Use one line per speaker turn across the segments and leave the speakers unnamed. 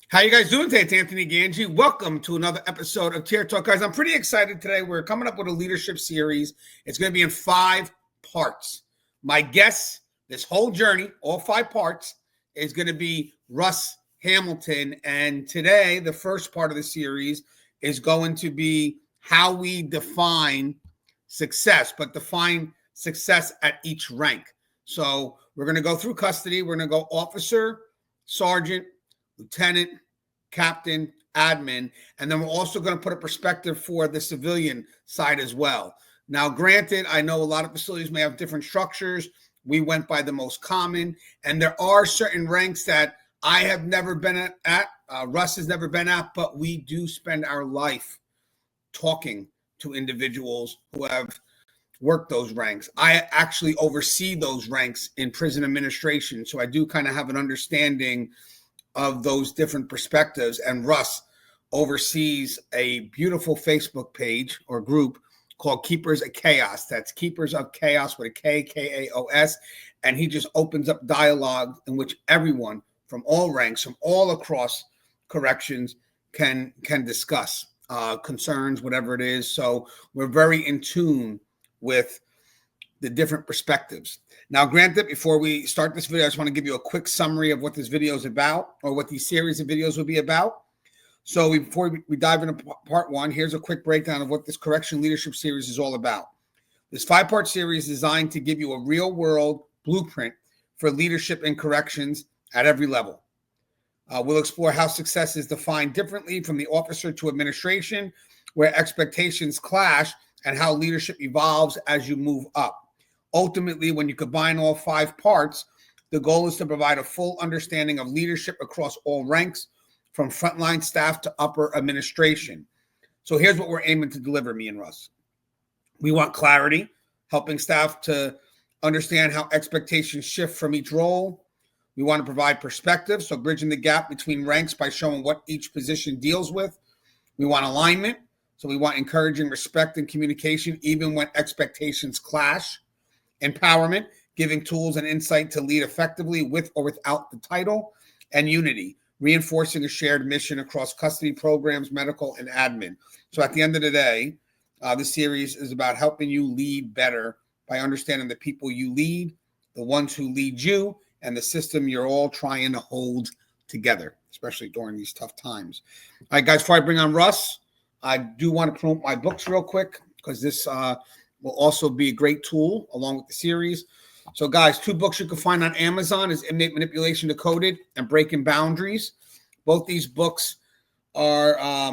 How you guys doing today? It's Anthony Ganji. Welcome to another episode of Tier Talk. Guys, I'm pretty excited today. We're coming up with a leadership series. It's going to be in 5 parts. My guest, this whole journey, all 5 parts, is going to be Russ Hamilton. And today, the first part of the series is going to be how we define success, but define success at each rank. So we're going to go through custody. We're going to go officer, sergeant, lieutenant, captain, admin, and then we're also going to put a perspective for the civilian side as well. Now, granted, I know a lot of facilities may have different structures. We went by the most common, and there are certain ranks that I have never been at, Russ has never been at, but we do spend our life talking to individuals who have work those ranks. I actually oversee those ranks in prison administration, so I do kind of have an understanding of those different perspectives. And Russ oversees a beautiful Facebook page or group called Keepers of Chaos. That's Keepers of Chaos with a K, K-A-O-S. And he just opens up dialogue in which everyone from all ranks, from all across corrections can discuss concerns, whatever it is. So we're very in tune with the different perspectives. Now, granted, before we start this video, I just want to give you a quick summary of what this video is about, or what these series of videos will be about. So before we dive into part 1, here's a quick breakdown of what this correction leadership series is all about. This 5-part series is designed to give you a real-world blueprint for leadership in corrections at every level. We'll explore how success is defined differently from the officer to administration, where expectations clash, and how leadership evolves as you move up. Ultimately, when you combine all 5 parts, the goal is to provide a full understanding of leadership across all ranks, from frontline staff to upper administration. So here's what we're aiming to deliver, me and Russ. We want clarity, helping staff to understand how expectations shift from each role. We want to provide perspective, so bridging the gap between ranks by showing what each position deals with. We want alignment, so we want encouraging respect and communication even when expectations clash. Empowerment, giving tools and insight to lead effectively with or without the title. And unity, reinforcing a shared mission across custody programs, medical, and admin. So at the end of the day, this series is about helping you lead better by understanding the people you lead, the ones who lead you, and the system you're all trying to hold together, especially during these tough times. All right, guys, before I bring on Russ, I do want to promote my books real quick, because this will also be a great tool along with the series. So, guys, 2 books you can find on Amazon is Inmate Manipulation Decoded and Breaking Boundaries. Both these books are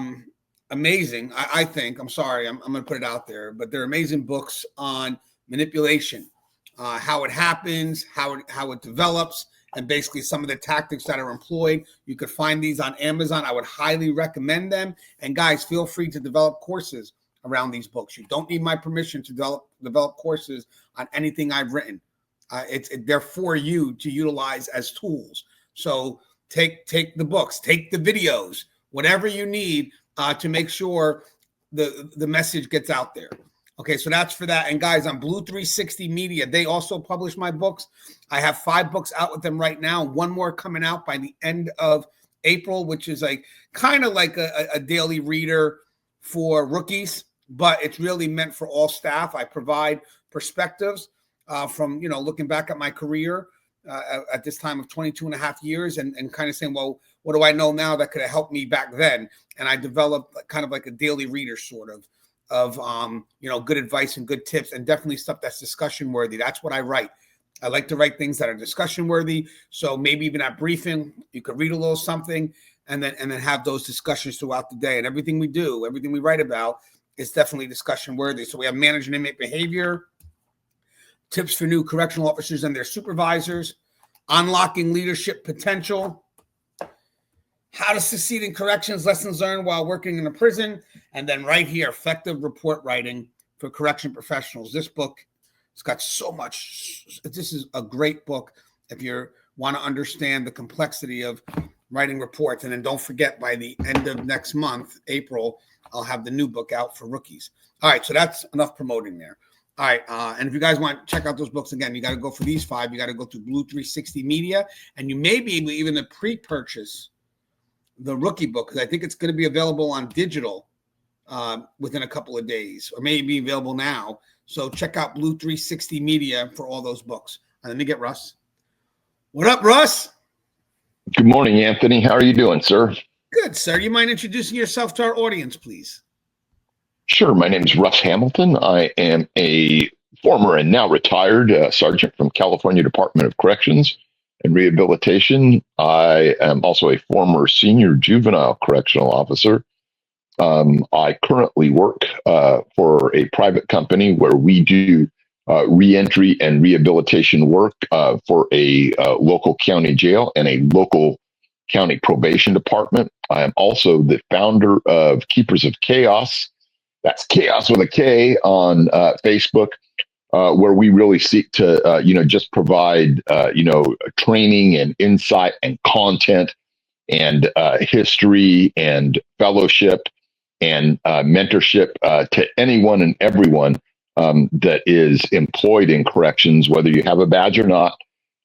amazing, I think. I'm sorry, I'm going to put it out there, but they're amazing books on manipulation, how it happens, how it develops, and basically some of the tactics that are employed. You could find these on Amazon. I would highly recommend them. And guys, feel free to develop courses around these books. You don't need my permission to develop courses on anything I've written. They're for you to utilize as tools. So take the books, take the videos, whatever you need to make sure the message gets out there. Okay, so that's for that. And guys, on Blue 360 Media, they also publish my books. I have 5 books out with them right now. 1 more coming out by the end of April, which is like kind of like a daily reader for rookies, but it's really meant for all staff. I provide perspectives from, looking back at my career at this time of 22 and a half years and kind of saying, well, what do I know now that could have helped me back then? And I developed kind of like a daily reader sort of good advice and good tips, and definitely stuff that's discussion worthy. That's what I write. I like to write things that are discussion worthy. So maybe even at briefing, you could read a little something and then have those discussions throughout the day. And everything we do, everything we write about is definitely discussion worthy. So we have managing inmate behavior, tips for new correctional officers and their supervisors, unlocking leadership potential, how to succeed in corrections, lessons learned while working in a prison, and then right here, effective report writing for correction professionals. This book, it's got so much. This is a great book if you want to understand the complexity of writing reports. And then don't forget, by the end of next month, April, I'll have the new book out for rookies. All right, so that's enough promoting there. All right, and if you guys want to check out those books, again, you got to go for these 5. You got to go to Blue 360 Media, and you may be able even to pre-purchase the rookie book, because I think it's going to be available on digital within a couple of days, or maybe available now. So check out Blue 360 Media for all those books. And let me get Russ. What up, Russ?
Good morning, Anthony. How are you doing, sir?
Good, sir. You mind introducing yourself to our audience, please?
Sure. My name is Russ Hamilton. I am a former and now retired sergeant from California Department of Corrections and Rehabilitation. I am also a former senior juvenile correctional officer. I currently work for a private company where we do reentry and rehabilitation work for a local county jail and a local county probation department. I am also the founder of Keepers of Chaos. That's Chaos with a K on Facebook, where we really seek to, just provide, training and insight and content and history and fellowship and mentorship to anyone and everyone that is employed in corrections, whether you have a badge or not.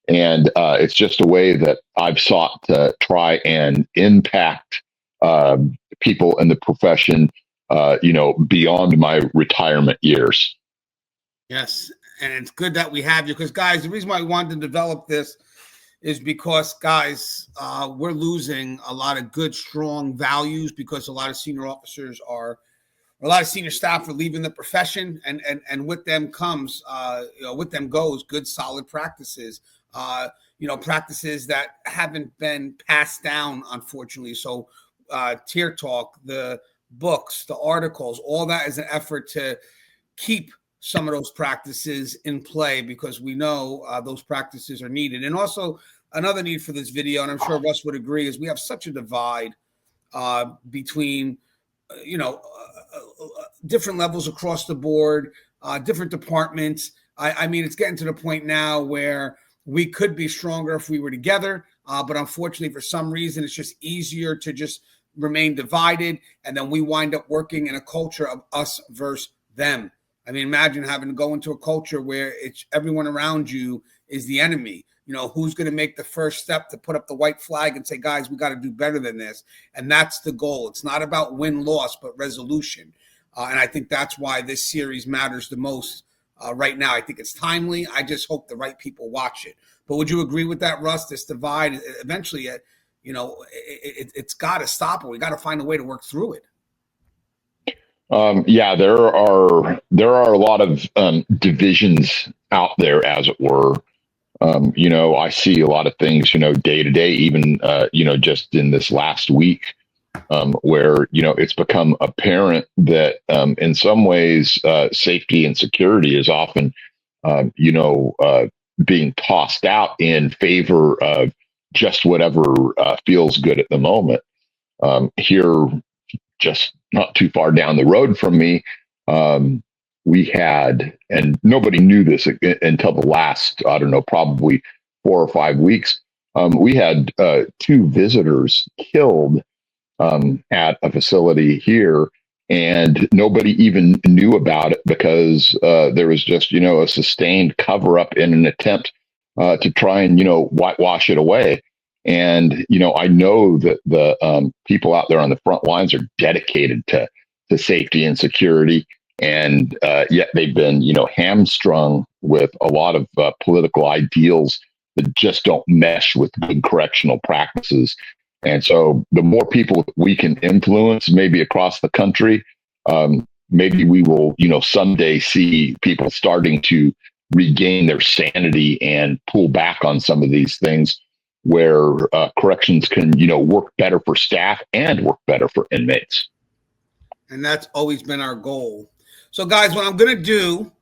And it's just a way that I've sought to try and impact people in the profession, beyond my retirement years.
Yes. And it's good that we have you, because, guys, the reason why we wanted to develop this is because, guys, we're losing a lot of good, strong values, because a lot of senior officers a lot of senior staff are leaving the profession, and with them comes, with them goes good, solid practices, practices that haven't been passed down, unfortunately. So Tier Talk, the books, the articles, all that is an effort to keep some of those practices in play, because we know those practices are needed. And also another need for this video, and I'm sure Russ would agree, is we have such a divide between, different levels across the board, different departments. I mean, it's getting to the point now where we could be stronger if we were together. But unfortunately, for some reason, it's just easier to just remain divided. And then we wind up working in a culture of us versus them. I mean, imagine having to go into a culture where it's everyone around you is the enemy. Who's going to make the first step to put up the white flag and say, guys, we got to do better than this. And that's the goal. It's not about win-loss, but resolution. And I think that's why this series matters the most right now. I think it's timely. I just hope the right people watch it. But would you agree with that, Russ? This divide, eventually, it's got to stop, or we got to find a way to work through it.
Yeah, there are a lot of divisions out there, as it were. I see a lot of things, day to day, even, just in this last week, where, it's become apparent that in some ways, safety and security is often, being tossed out in favor of just whatever feels good at the moment. Here, just not too far down the road from me, we had, and nobody knew this until the last, I don't know, probably 4 or 5 weeks. We had 2 visitors killed at a facility here, and nobody even knew about it, because there was just, a sustained cover up in an attempt to try and, whitewash it away. And, I know that the people out there on the front lines are dedicated to safety and security. And yet they've been, hamstrung with a lot of political ideals that just don't mesh with good correctional practices. And so the more people we can influence, maybe across the country, maybe we will, someday see people starting to regain their sanity and pull back on some of these things, where corrections can, work better for staff and work better for inmates.
And that's always been our goal. So, guys, what I'm going to do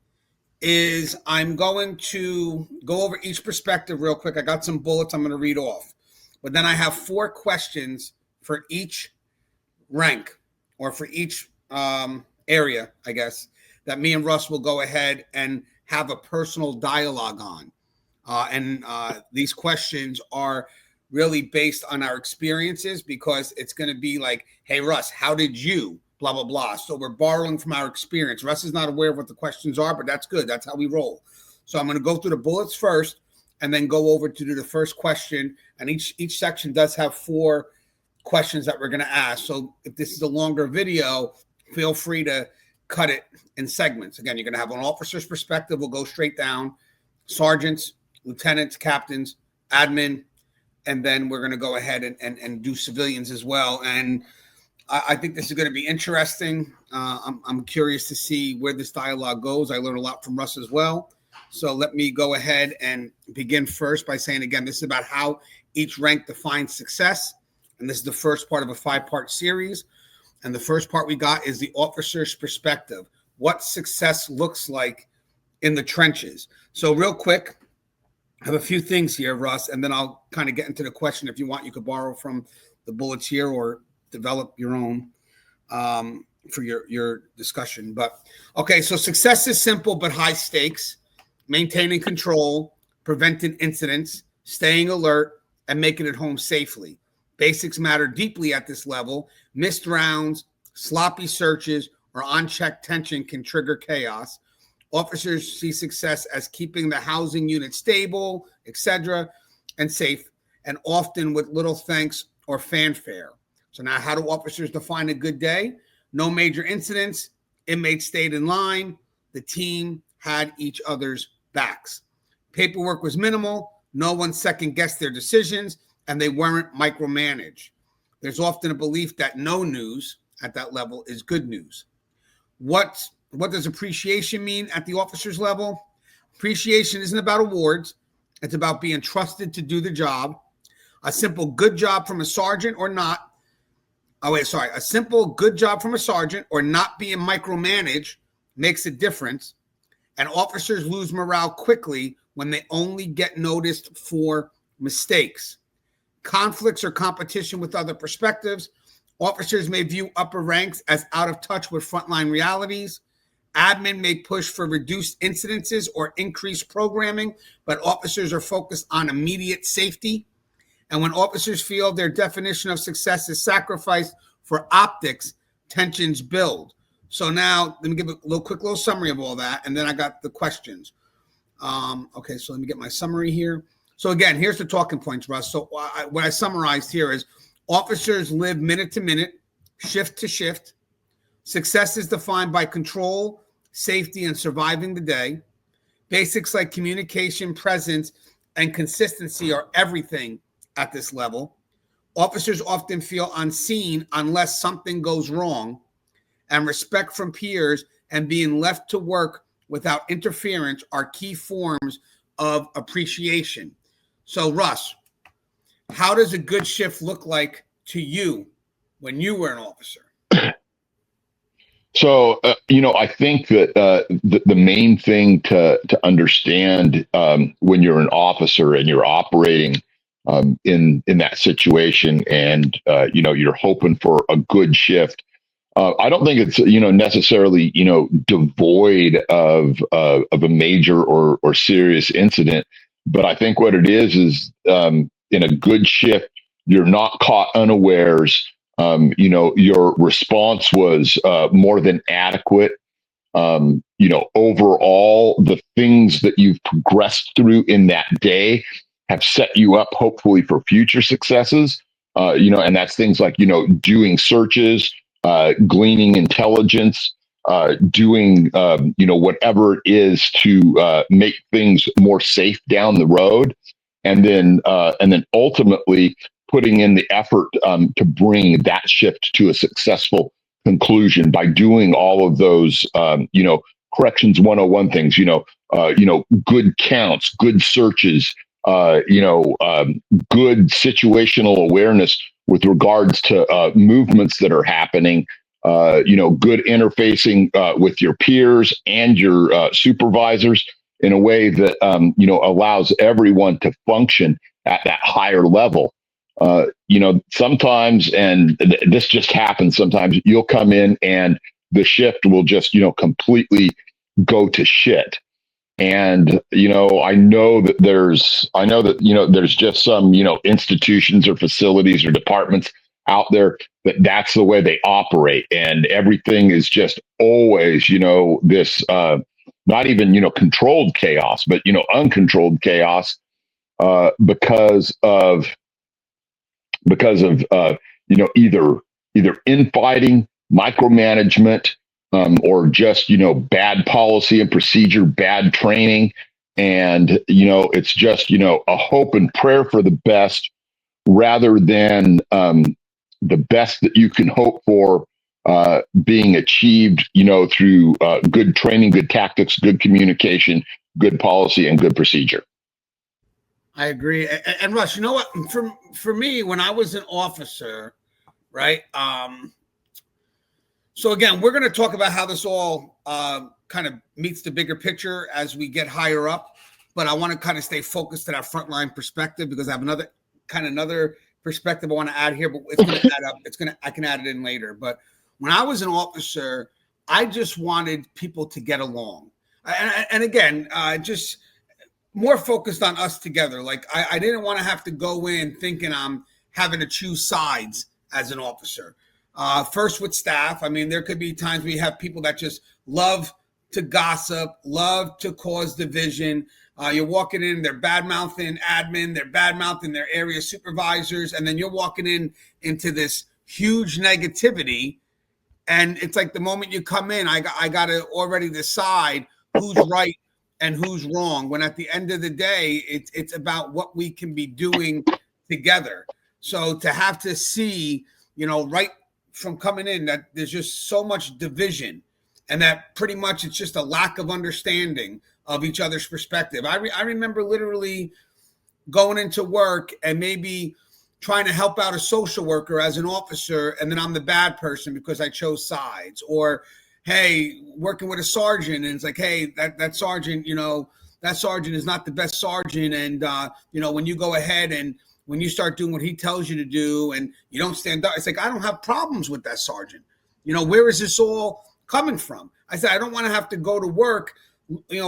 is I'm going to go over each perspective real quick. I got some bullets I'm going to read off. But then I have 4 questions for each rank, or for each area, I guess, that me and Russ will go ahead and have a personal dialogue on. And these questions are really based on our experiences, because it's going to be like, hey, Russ, how did you blah, blah, blah. So we're borrowing from our experience. Russ is not aware of what the questions are, but that's good. That's how we roll. So I'm going to go through the bullets first, and then go over to do the first question. And each section does have 4 questions that we're going to ask. So if this is a longer video, feel free to cut it in segments. Again, you're going to have an officer's perspective. We'll go straight down. Sergeants, lieutenants, captains, admin, and then we're going to go ahead and do civilians as well. And I think this is going to be interesting. I'm curious to see where this dialogue goes. I learned a lot from Russ as well. So let me go ahead and begin first by saying, again, this is about how each rank defines success. And this is the first part of a 5-part series. And the first part we got is the officer's perspective, what success looks like in the trenches. So real quick, I have a few things here, Russ, and then I'll kind of get into the question. If you want, you could borrow from the bullets here or develop your own for your discussion. But okay, so success is simple but high stakes: maintaining control, preventing incidents, staying alert, and making it home safely. Basics matter deeply at this level. Missed rounds, sloppy searches, or unchecked tension can trigger chaos. Officers see success as keeping the housing unit stable, etc., and safe, and often with little thanks or fanfare. So now, how do officers define a good day? No major incidents, inmates stayed in line, the team had each other's backs. Paperwork was minimal, no one second-guessed their decisions, and they weren't micromanaged. There's often a belief that no news at that level is good news. What does appreciation mean at the officer's level? Appreciation isn't about awards. It's about being trusted to do the job. A simple good job from a sergeant or not. A simple good job from a sergeant or not being micromanaged makes a difference. And officers lose morale quickly when they only get noticed for mistakes. Conflicts or competition with other perspectives. Officers may view upper ranks as out of touch with frontline realities. Admin may push for reduced incidences or increased programming, but officers are focused on immediate safety. And when officers feel their definition of success is sacrificed for optics, tensions build. So now let me give a little summary of all that, and then I got the questions. Okay, so let me get my summary here. So again, here's the talking points, Russ. So what I summarized here is officers live minute to minute, shift to shift. Success is defined by control, safety, and surviving the day. Basics like communication, presence, and consistency are everything at this level. Officers often feel unseen unless something goes wrong, and respect from peers and being left to work without interference are key forms of appreciation. So, Russ, how does a good shift look like to you when you were an officer?
So, I think that the main thing to understand when you're an officer and you're operating in that situation, and you're hoping for a good shift. I don't think it's necessarily devoid of a major or serious incident, but I think what it is in a good shift, you're not caught unawares. Your response was more than adequate. Overall, the things that you've progressed through in that day have set you up hopefully for future successes. And that's things like, doing searches, gleaning intelligence, doing, whatever it is to make things more safe down the road. And then ultimately putting in the effort to bring that shift to a successful conclusion by doing all of those, corrections 101 things, good counts, good searches, good situational awareness with regards to movements that are happening, good interfacing with your peers and your supervisors in a way that, allows everyone to function at that higher level. Sometimes, and this just happens sometimes, you'll come in and the shift will just, completely go to shit. And, I know that there's just some, institutions or facilities or departments out there that's the way they operate. And everything is just always, this, not even, controlled chaos, but, uncontrolled chaos, because of either infighting, micromanagement, or just bad policy and procedure, bad training, and it's just a hope and prayer for the best rather than the best that you can hope for being achieved, through good training, good tactics, good communication, good policy, and good procedure.
I agree. And Russ, you know what? For me, when I was an officer, right? So again, we're going to talk about how this all kind of meets the bigger picture as we get higher up. But I want to kind of stay focused to that frontline perspective because I have another perspective I want to add here, but it's going to add up. I can add it in later. But when I was an officer, I just wanted people to get along. And again, just more focused on us together. Like I didn't want to have to go in thinking I'm having to choose sides as an officer. First with staff, I mean, there could be times we have people that just love to gossip, love to cause division. You're walking in, they're bad-mouthing admin, they're bad-mouthing their area supervisors, and then you're walking into this huge negativity. And it's like the moment you come in, I got to already decide who's right and who's wrong, when at the end of the day, it's about what we can be doing together. So to have to see, right from coming in, that there's just so much division and that pretty much it's just a lack of understanding of each other's perspective. I remember literally going into work and maybe trying to help out a social worker as an officer, and then I'm the bad person because I chose sides. Or hey, working with a sergeant, and it's like, hey, that sergeant, that sergeant is not the best sergeant. And, when you go ahead and when you start doing what he tells you to do and you don't stand up, it's like, I don't have problems with that sergeant. Where is this all coming from? I said, I don't want to have to go to work,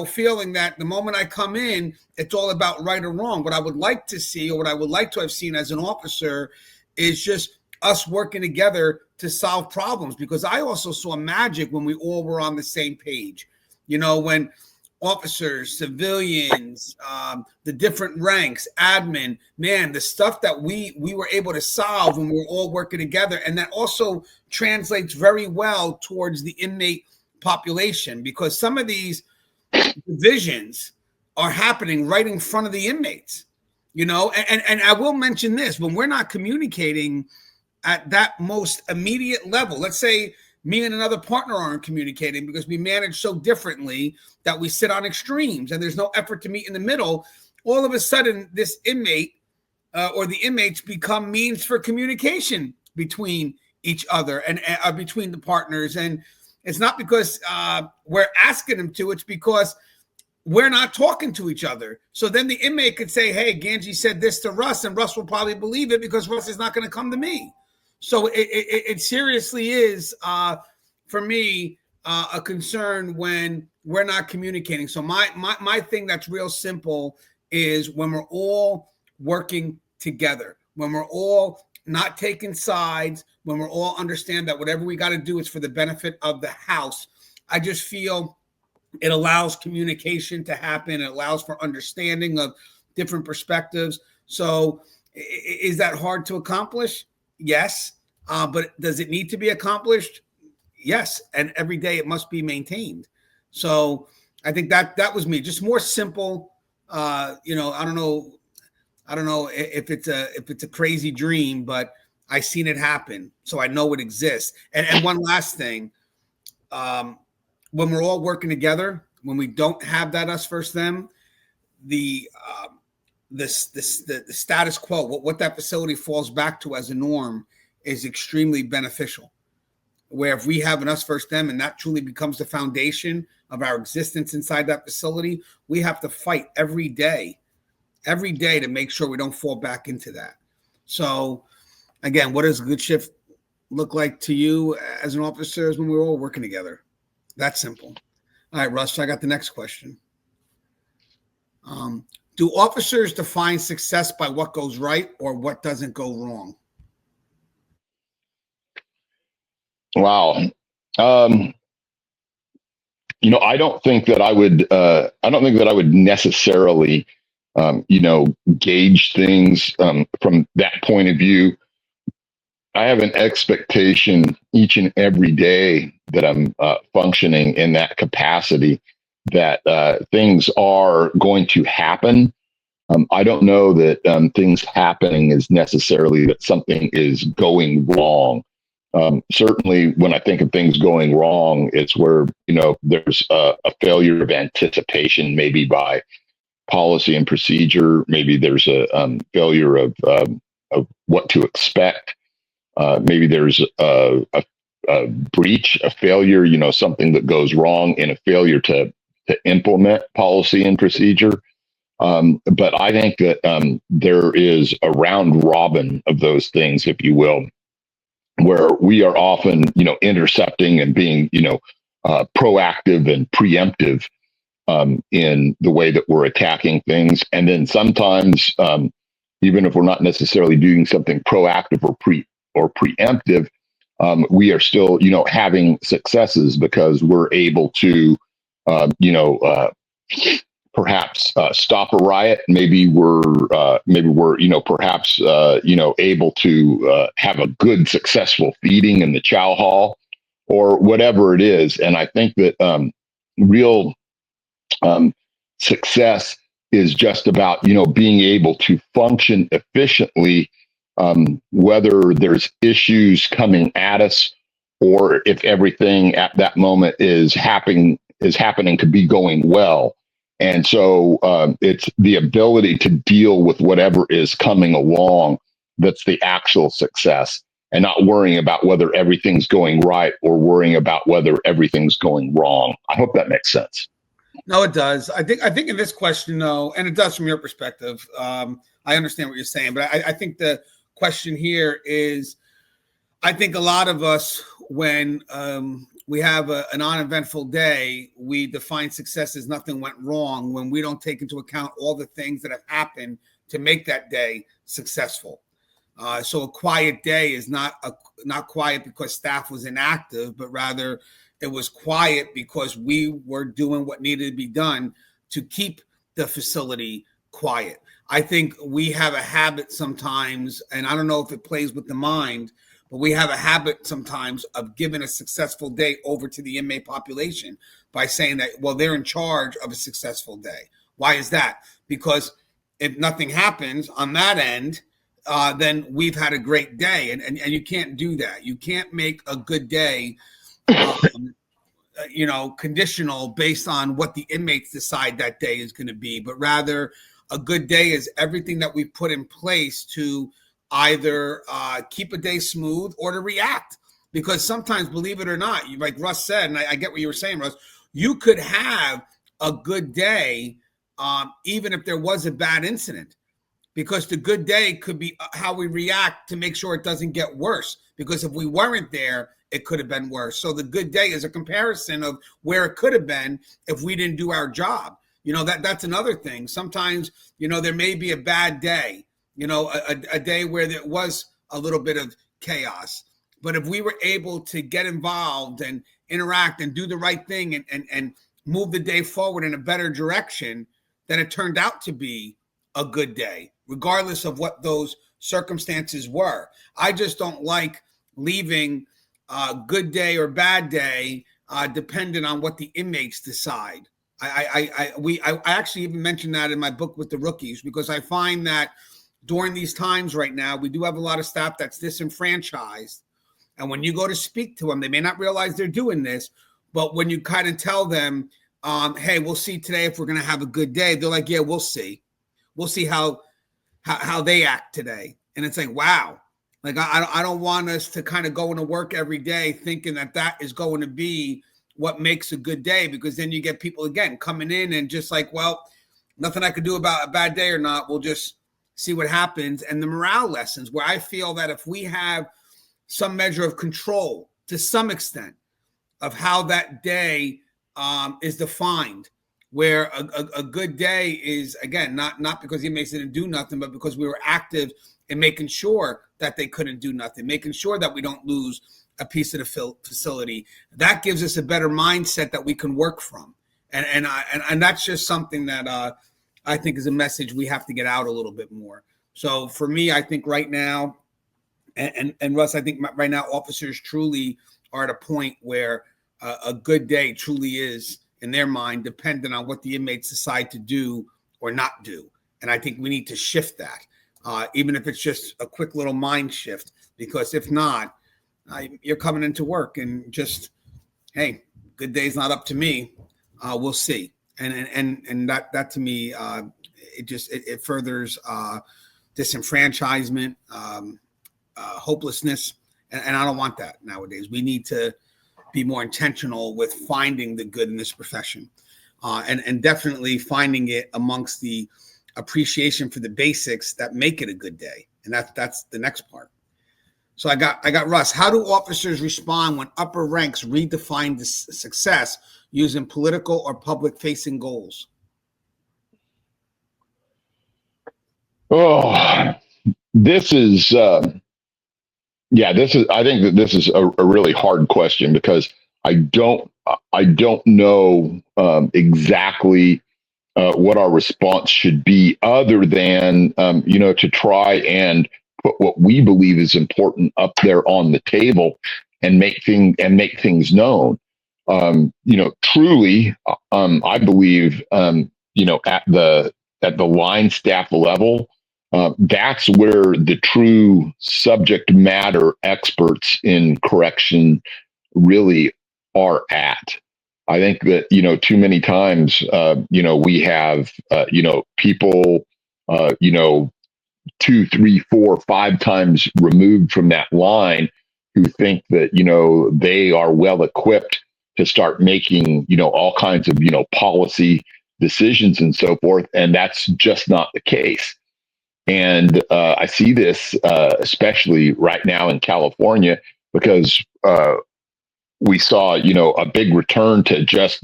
feeling that the moment I come in, it's all about right or wrong. What I would like to see, or what I would like to have seen as an officer, is just us working together to solve problems, because I also saw magic when we all were on the same page. When officers, civilians, the different ranks, admin, man, the stuff that we were able to solve when we were all working together. And that also translates very well towards the inmate population, because some of these divisions are happening right in front of the inmates, and I will mention this: when we're not communicating at that most immediate level, let's say me and another partner aren't communicating because we manage so differently that we sit on extremes and there's no effort to meet in the middle, all of a sudden this inmate or the inmates become means for communication between each other and between the partners. And it's not because we're asking them to, it's because we're not talking to each other. So then the inmate could say, hey, Ganji said this to Russ, and Russ will probably believe it because Russ is not going to come to me. So it seriously is, for me, a concern when we're not communicating. So my thing that's real simple is when we're all working together, when we're all not taking sides, when we're all understand that whatever we got to do is for the benefit of the house. I just feel it allows communication to happen. It allows for understanding of different perspectives. So is that hard to accomplish? Yes. But does it need to be accomplished? Yes. And every day it must be maintained. So I think that was me, just more simple. I don't know if it's a crazy dream, but I seen it happen. So I know it exists. And one last thing, when we're all working together, when we don't have that us versus them, the status quo, what that facility falls back to as a norm, is extremely beneficial. Where if we have an us versus them, and that truly becomes the foundation of our existence inside that facility, we have to fight every day to make sure we don't fall back into that. So again, what does a good shift look like to you as an officer? Is when we're all working together. That's simple. All right, Russ, I got the next question. Do officers define success by what goes right or what doesn't go wrong?
Wow. I don't think that I would necessarily, gauge things from that point of view. have an expectation each and every day that I'm functioning in that capacity that things are going to happen. I don't know that things happening is necessarily that something is going wrong. Certainly, when I think of things going wrong, it's where there's a failure of anticipation, maybe by policy and procedure. Maybe there's a failure of what to expect. Maybe there's a breach, a failure, something that goes wrong in a failure to implement policy and procedure. But I think that there is a round robin of those things, if you will, where we are often, intercepting and being, proactive and preemptive in the way that we're attacking things. And then sometimes, even if we're not necessarily doing something proactive or preemptive, we are still, having successes because we're able to, perhaps stop a riot. Maybe we're perhaps able to have a good, successful feeding in the chow hall, or whatever it is. And I think that real success is just about being able to function efficiently, whether there's issues coming at us or if everything at that moment is happening to be going well. And so it's the ability to deal with whatever is coming along that's the actual success, and not worrying about whether everything's going right or worrying about whether everything's going wrong. I hope that makes sense.
No, it does. I think in this question, though, and it does from your perspective. I understand what you're saying, but I think the question here is, I think a lot of us, when we have an uneventful day, we define success as nothing went wrong when we don't take into account all the things that have happened to make that day successful. So a quiet day is not quiet because staff was inactive, but rather it was quiet because we were doing what needed to be done to keep the facility quiet. I think we have a habit sometimes, and I don't know if it plays with the mind, but we have a habit sometimes of giving a successful day over to the inmate population by saying that, well, they're in charge of a successful day. Why is that? Because if nothing happens on that end, then we've had a great day. And you can't do that. You can't make a good day conditional based on what the inmates decide that day is going to be, but rather a good day is everything that we've put in place to either keep a day smooth or to react. Because sometimes, believe it or not, like Russ said, and I get what you were saying, Russ, you could have a good day even if there was a bad incident, because the good day could be how we react to make sure it doesn't get worse. Because if we weren't there, it could have been worse. So the good day is a comparison of where it could have been if we didn't do our job. That's another thing. Sometimes, there may be a bad day, a day where there was a little bit of chaos. But if we were able to get involved and interact and do the right thing and move the day forward in a better direction, then it turned out to be a good day, regardless of what those circumstances were. I just don't like leaving good day or bad day dependent on what the inmates decide. I actually even mentioned that in my book with the rookies, because I find that during these times right now, we do have a lot of staff that's disenfranchised. And when you go to speak to them, they may not realize they're doing this, but when you kind of tell them, hey, we'll see today if we're going to have a good day, they're like, yeah, we'll see. We'll see how they act today. And it's like, wow. Like, I don't want us to kind of go into work every day thinking that is going to be what makes a good day, because then you get people, again, coming in and just like, well, nothing I could do about a bad day or not. We'll just see what happens. And the morale lessons, where I feel that if we have some measure of control to some extent of how that day is defined, where a good day is, again, not because he makes it and do nothing, but because we were active in making sure that they couldn't do nothing, making sure that we don't lose a piece of the facility. That gives us a better mindset that we can work from. And that's just something that I think is a message we have to get out a little bit more. So for me, I think right now, And Russ, I think right now officers truly are at a point where a good day truly is, in their mind, dependent on what the inmates decide to do or not do. And I think we need to shift that, even if it's just a quick little mind shift, because if not, you're coming into work and just, hey, good day's not up to me. We'll see. And that to me, it furthers disenfranchisement, hopelessness, and I don't want that nowadays. We need to be more intentional with finding the good in this profession, and definitely finding it amongst the appreciation for the basics that make it a good day, and that's the next part. So I got Russ. How do officers respond when upper ranks redefine success using political or public-facing goals?
Oh, this is I think that this is a really hard question because I don't know exactly what our response should be, other than to try and put what we believe is important up there on the table and make things known. Truly, I believe at the line staff level, that's where the true subject matter experts in correction really are at. I think that, too many times, we have, people, 2, 3, 4, 5 times removed from that line who think that, they are well equipped to start making, all kinds of, policy decisions and so forth. And that's just not the case. And I see this especially right now in California because we saw, a big return to just,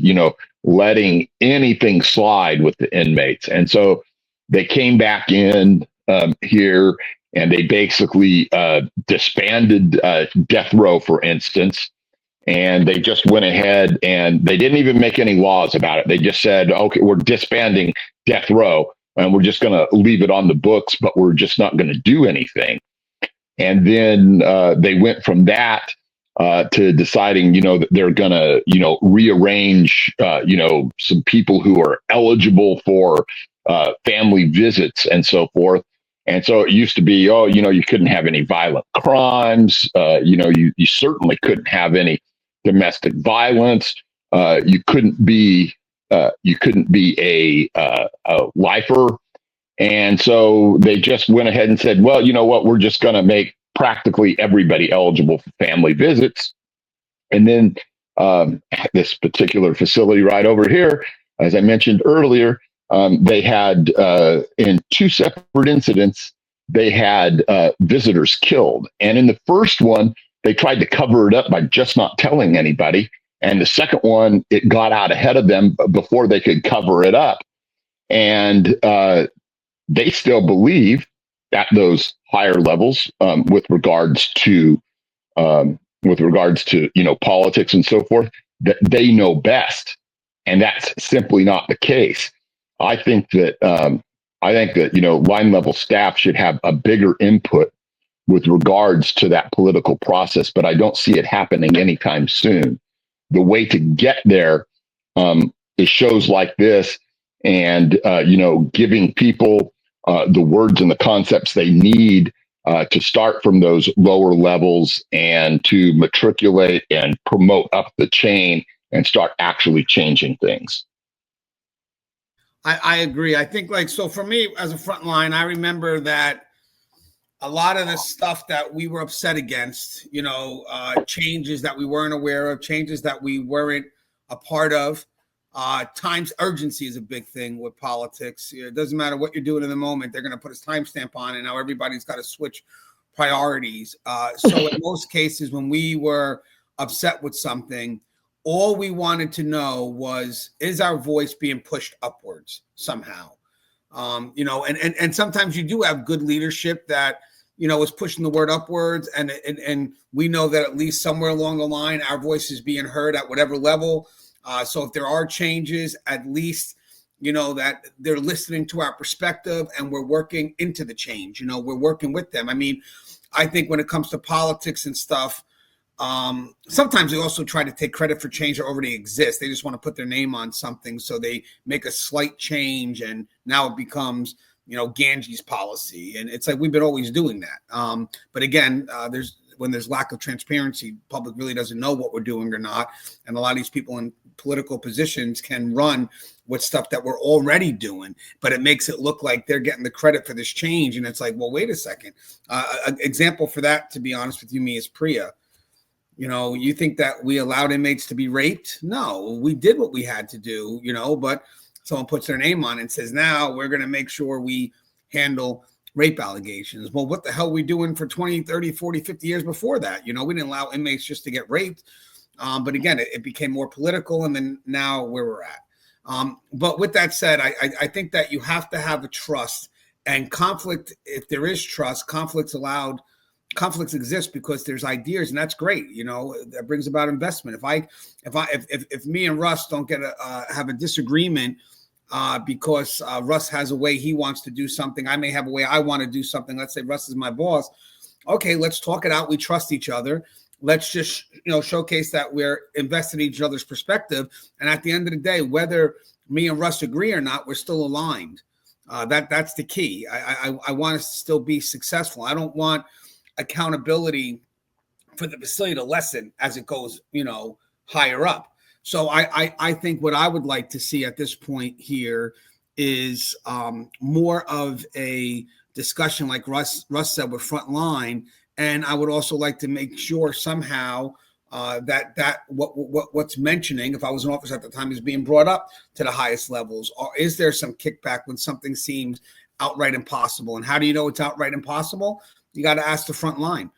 letting anything slide with the inmates. And so they came back in here and they basically disbanded death row, for instance. And they just went ahead and they didn't even make any laws about it. They just said, okay, we're disbanding death row and we're just going to leave it on the books, but we're just not going to do anything. And then they went from that to deciding, that they're going to, rearrange, some people who are eligible for family visits and so forth. And so it used to be, you couldn't have any violent crimes. You certainly couldn't have any domestic violence. You couldn't be a lifer. And so they just went ahead and said, well, you know what, we're just going to make practically everybody eligible for family visits. And then this particular facility right over here, as I mentioned earlier, they had in 2 separate incidents, they had visitors killed. And in the first one, they tried to cover it up by just not telling anybody. And the second one, it got out ahead of them before they could cover it up. And they still believe at those higher levels, with regards to politics and so forth, that they know best, and that's simply not the case. I think that line level staff should have a bigger input with regards to that political process, but I don't see it happening anytime soon. The way to get there is shows like this, and giving people the words and the concepts they need to start from those lower levels and to matriculate and promote up the chain and start actually changing things.
I agree. I think so for me as a frontline, I remember that a lot of the stuff that we were upset against, changes that we weren't aware of, changes that we weren't a part of. Times urgency is a big thing with politics. It doesn't matter what you're doing in the moment. They're going to put a timestamp on, and now everybody's got to switch priorities. So in most cases, when we were upset with something, all we wanted to know was, is our voice being pushed upwards somehow? And sometimes you do have good leadership that, is pushing the word upwards. And we know that at least somewhere along the line, our voice is being heard at whatever level. So if there are changes, at least, that they're listening to our perspective and we're working into the change. We're working with them. I mean, I think when it comes to politics and stuff, sometimes they also try to take credit for change that already exists. They just want to put their name on something, so they make a slight change, and now it becomes, Ganji's policy. And it's like, we've been always doing that. But again, when there's lack of transparency, public really doesn't know what we're doing or not. And a lot of these people in political positions can run with stuff that we're already doing, but it makes it look like they're getting the credit for this change. And it's like, well, wait a second. An example for that, to be honest with you, me, is Priya. You think that we allowed inmates to be raped? No, we did what we had to do, but someone puts their name on it and says, now we're going to make sure we handle rape allegations. Well, what the hell were we doing for 20, 30, 40, 50 years before that? We didn't allow inmates just to get raped. But again, it became more political, and then now where we're at. But with that said, I think that you have to have a trust and conflict. If there is trust, conflicts exist because there's ideas, and that's great. That brings about investment. If me and Russ don't have a disagreement, because Russ has a way he wants to do something, I may have a way I want to do something. Let's say Russ is my boss. Okay, let's talk it out. We trust each other. Let's just, showcase that we're invested in each other's perspective. And at the end of the day, whether me and Russ agree or not, we're still aligned. That's the key. I want us to still be successful. I don't want accountability for the facility to lessen as it goes, higher up. So I think what I would like to see at this point here is more of a discussion, like Russ said, with frontline. And I would also like to make sure somehow that what's mentioning, if I was in office at the time, is being brought up to the highest levels. Or is there some kickback when something seems outright impossible? And how do you know it's outright impossible? You got to ask the front line.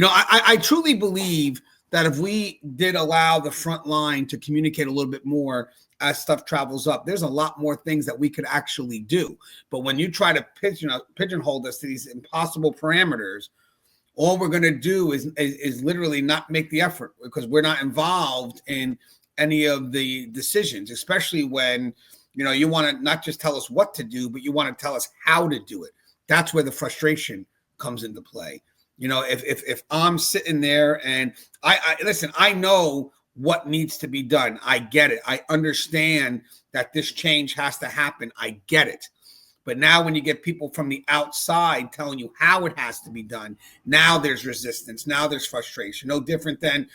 I truly believe that if we did allow the front line to communicate a little bit more as stuff travels up, there's a lot more things that we could actually do. But when you try to pigeonhole us to these impossible parameters, all we're going to do is literally not make the effort, because we're not involved in any of the decisions, especially when, you want to not just tell us what to do, but you want to tell us how to do it. That's where the frustration comes into play. If I'm sitting there and I listen, I know what needs to be done. I get it. I understand that this change has to happen. I get it. But now when you get people from the outside telling you how it has to be done, now there's resistance. Now there's frustration. No different than,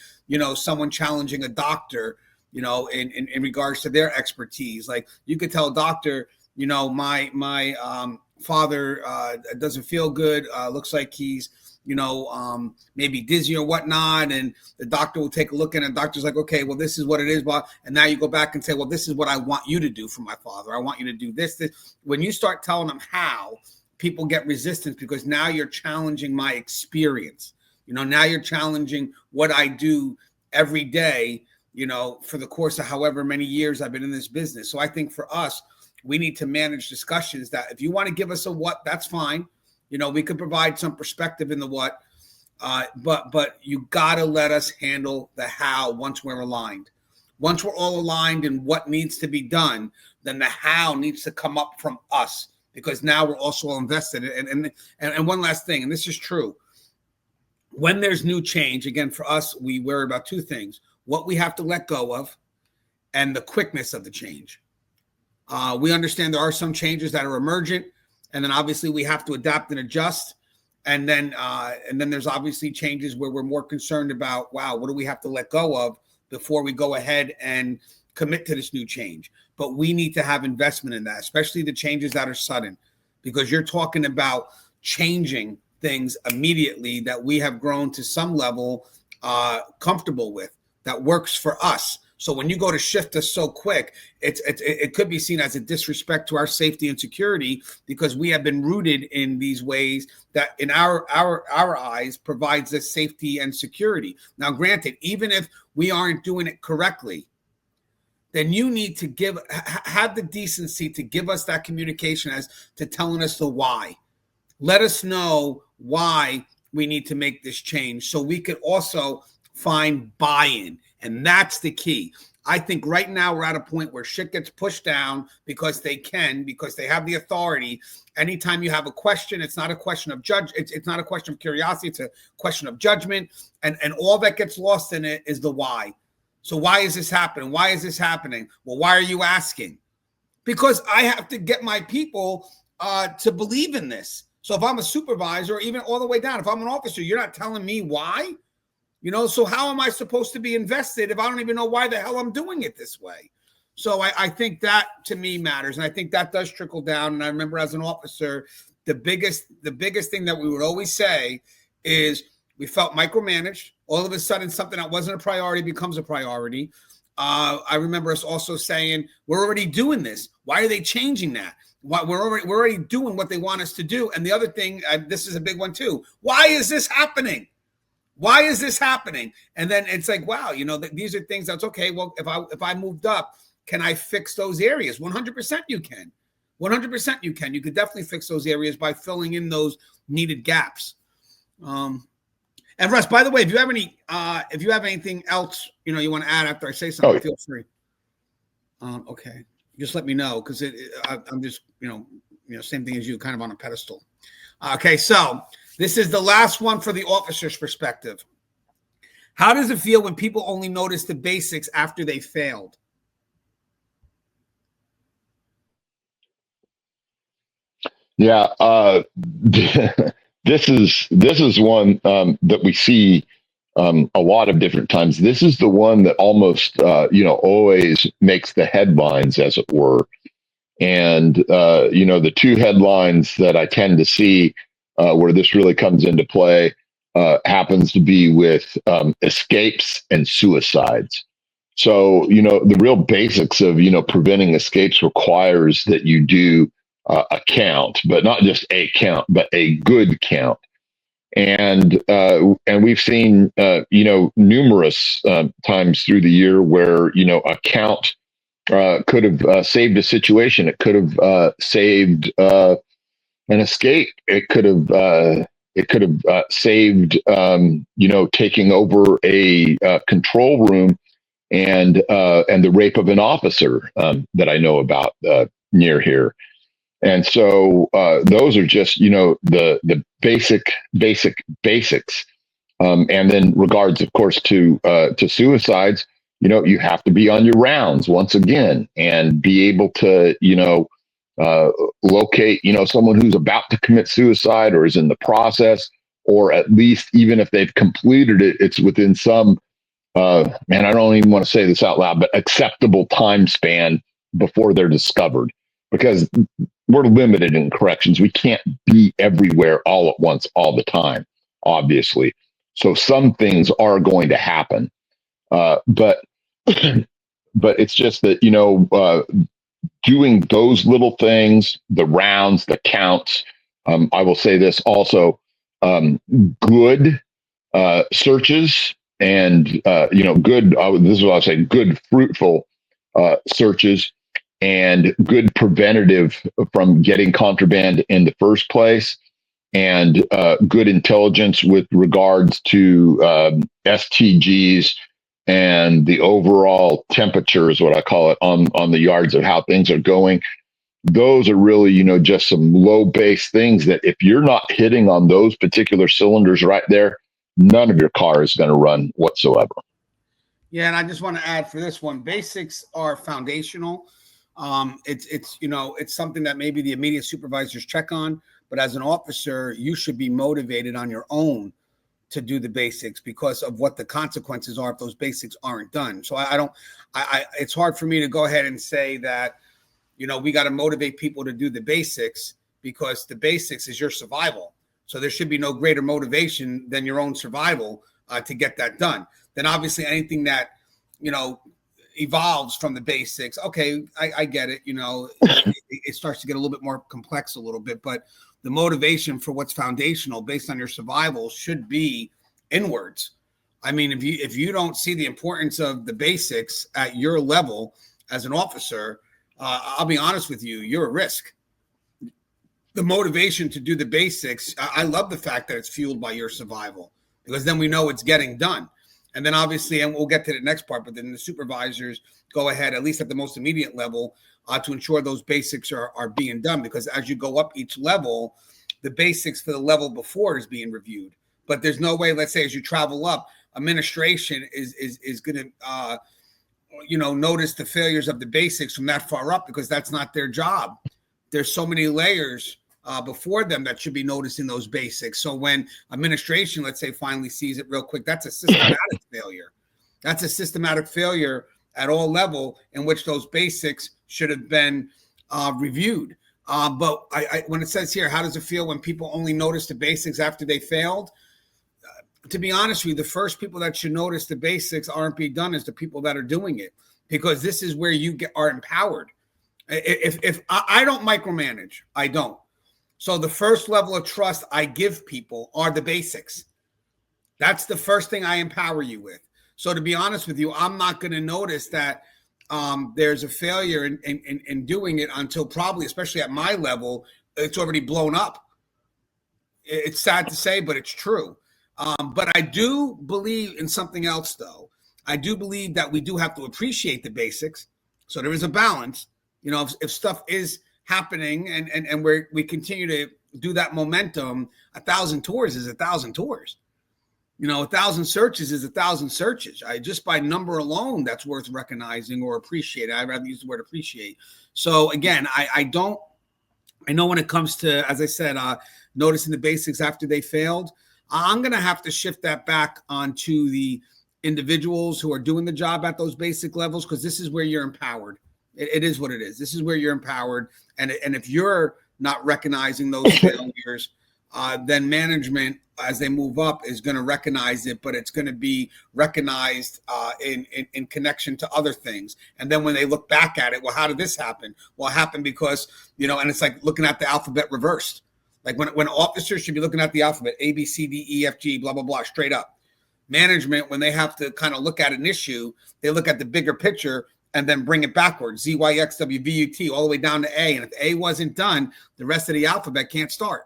someone challenging a doctor, in regards to their expertise. Like, you could tell a doctor, my father doesn't feel good. Looks like he's, maybe dizzy or whatnot. And the doctor will take a look, and the doctor's like, okay, well, this is what it is. And now you go back and say, well, this is what I want you to do for my father. I want you to do this. When you start telling them how, people get resistance, because now you're challenging my experience. Now you're challenging what I do every day, for the course of however many years I've been in this business. So I think for us, we need to manage discussions that, if you want to give us a what, that's fine. We could provide some perspective in the what, but you got to let us handle the how once we're aligned. Once we're all aligned in what needs to be done, then the how needs to come up from us, because now we're also invested. And one last thing, and this is true. When there's new change, again, for us, we worry about two things: what we have to let go of and the quickness of the change. We understand there are some changes that are emergent, and then obviously we have to adapt and adjust. And then there's obviously changes where we're more concerned about, wow, what do we have to let go of before we go ahead and commit to this new change? But we need to have investment in that, especially the changes that are sudden, because you're talking about changing things immediately that we have grown to some level comfortable with, that works for us. So when you go to shift us so quick, it could be seen as a disrespect to our safety and security, because we have been rooted in these ways that in our eyes provides us safety and security. Now, granted, even if we aren't doing it correctly, then you need to have the decency to give us that communication as to telling us the why. Let us know why we need to make this change, so we could also find buy-in. And that's the key. I think right now we're at a point where shit gets pushed down because they have the authority. Anytime you have a question, it's not a question of it's not a question of curiosity, it's a question of judgment. And all that gets lost in it is the why. So why is this happening? Why is this happening? Well, why are you asking? Because I have to get my people to believe in this. So if I'm a supervisor, or even all the way down, if I'm an officer, you're not telling me why. So how am I supposed to be invested if I don't even know why the hell I'm doing it this way? So I think that to me matters. And I think that does trickle down. And I remember as an officer, the biggest thing that we would always say is we felt micromanaged. All of a sudden, something that wasn't a priority becomes a priority. I remember us also saying, we're already doing this. Why are they changing that? We're already doing what they want us to do. And the other thing, this is a big one too. Why is this happening? Why is this happening? And then it's like, wow, these are things that's okay. Well, if I moved up, can I fix those areas? 100% you can. 100% you can. You could definitely fix those areas by filling in those needed gaps. And Russ, by the way, if you have anything else, you want to add after I say something, feel free. Okay, just let me know because I'm just, same thing as you, kind of on a pedestal. Okay, so this is the last one for the officer's perspective. How does it feel when people only notice the basics after they failed?
Yeah, this is one that we see a lot of different times. This is the one that almost always makes the headlines, as it were. And the two headlines that I tend to see where this really comes into play happens to be with escapes and suicides. So the real basics of preventing escapes requires that you do a count, but not just a count, but a good count. And we've seen numerous times through the year where a count could have saved a situation. It could have saved an escape. It could have saved taking over a control room and the rape of an officer that I know about near here. And so those are just the basics. And then regards, of course, to suicides, you have to be on your rounds once again and be able to locate someone who's about to commit suicide or is in the process, or at least even if they've completed it, it's within some I don't even want to say this out loud, but acceptable time span before they're discovered, because we're limited in corrections. We can't be everywhere all at once, all the time, obviously. So some things are going to happen. But it's just that, doing those little things, the rounds, the counts. I will say this also, good searches and, good, this is what I'll say, good, fruitful searches and good preventative from getting contraband in the first place, and good intelligence with regards to STGs and the overall temperature is what I call it on the yards of how things are going. Those are really, just some low base things that if you're not hitting on those particular cylinders right there, none of your car is going to run whatsoever.
Yeah. And I just want to add for this one, basics are foundational. It's something that maybe the immediate supervisors check on, but as an officer, you should be motivated on your own to do the basics because of what the consequences are if those basics aren't done. So it's hard for me to go ahead and say that, we got to motivate people to do the basics because the basics is your survival. So there should be no greater motivation than your own survival to get that done. Then obviously anything that, evolves from the basics. Okay, I get it. It starts to get a little bit more complex a little bit, but the motivation for what's foundational based on your survival should be inwards. I mean, if you don't see the importance of the basics at your level as an officer, I'll be honest with you, you're a risk. The motivation to do the basics, I love the fact that it's fueled by your survival because then we know it's getting done. And then obviously, and we'll get to the next part, but then the supervisors go ahead, at least at the most immediate level, to ensure those basics are being done. Because as you go up each level, the basics for the level before is being reviewed. But there's no way, let's say, as you travel up, administration is going to, notice the failures of the basics from that far up, because that's not their job. There's so many layers before them that should be noticing those basics. So when administration, let's say, finally sees it real quick, that's a systematic failure. That's a systematic failure at all level in which those basics should have been reviewed. But when it says here, how does it feel when people only notice the basics after they failed? To be honest with you, the first people that should notice the basics aren't being done is the people that are doing it, because this is where you are empowered. If I don't micromanage, I don't. So the first level of trust I give people are the basics. That's the first thing I empower you with. So to be honest with you, I'm not going to notice that there's a failure in doing it until probably, especially at my level, it's already blown up. It's sad to say, but it's true. But I do believe in something else, though. I do believe that we do have to appreciate the basics. So there is a balance. If stuff is happening and we continue to do that momentum, 1,000 tours is 1,000 tours. 1,000 searches is 1,000 searches. Just by number alone, that's worth recognizing or appreciating. I'd rather use the word appreciate. So again, I know when it comes to, as I said, noticing the basics after they failed, I'm going to have to shift that back onto the individuals who are doing the job at those basic levels, because this is where you're empowered. It is what it is. This is where you're empowered. And if you're not recognizing those failures, then management, as they move up, is going to recognize it, but it's going to be recognized in connection to other things. And then when they look back at it, well, how did this happen? Well, it happened because, and it's like looking at the alphabet reversed. Like when officers should be looking at the alphabet, A, B, C, D, E, F, G, blah, blah, blah, straight up. Management, when they have to kind of look at an issue, they look at the bigger picture and then bring it backwards, Z, Y, X, W, V, U, T, all the way down to A. And if A wasn't done, the rest of the alphabet can't start.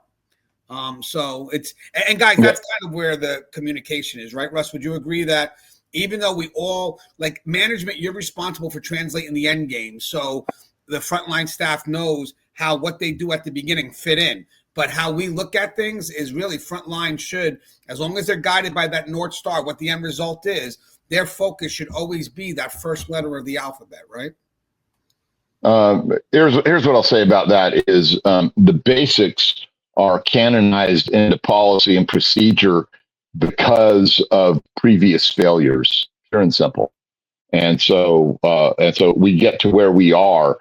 So it's, and guys, that's kind of where the communication is, right, Russ? Would you agree that even though we all, like management, you're responsible for translating the end game. So the frontline staff knows how what they do at the beginning fit in. But how we look at things is really frontline should, as long as they're guided by that North Star, what the end result is, their focus should always be that first letter of the alphabet, right?
Here's what I'll say about that is the basics are canonized into policy and procedure because of previous failures, pure and simple. And so we get to where we are.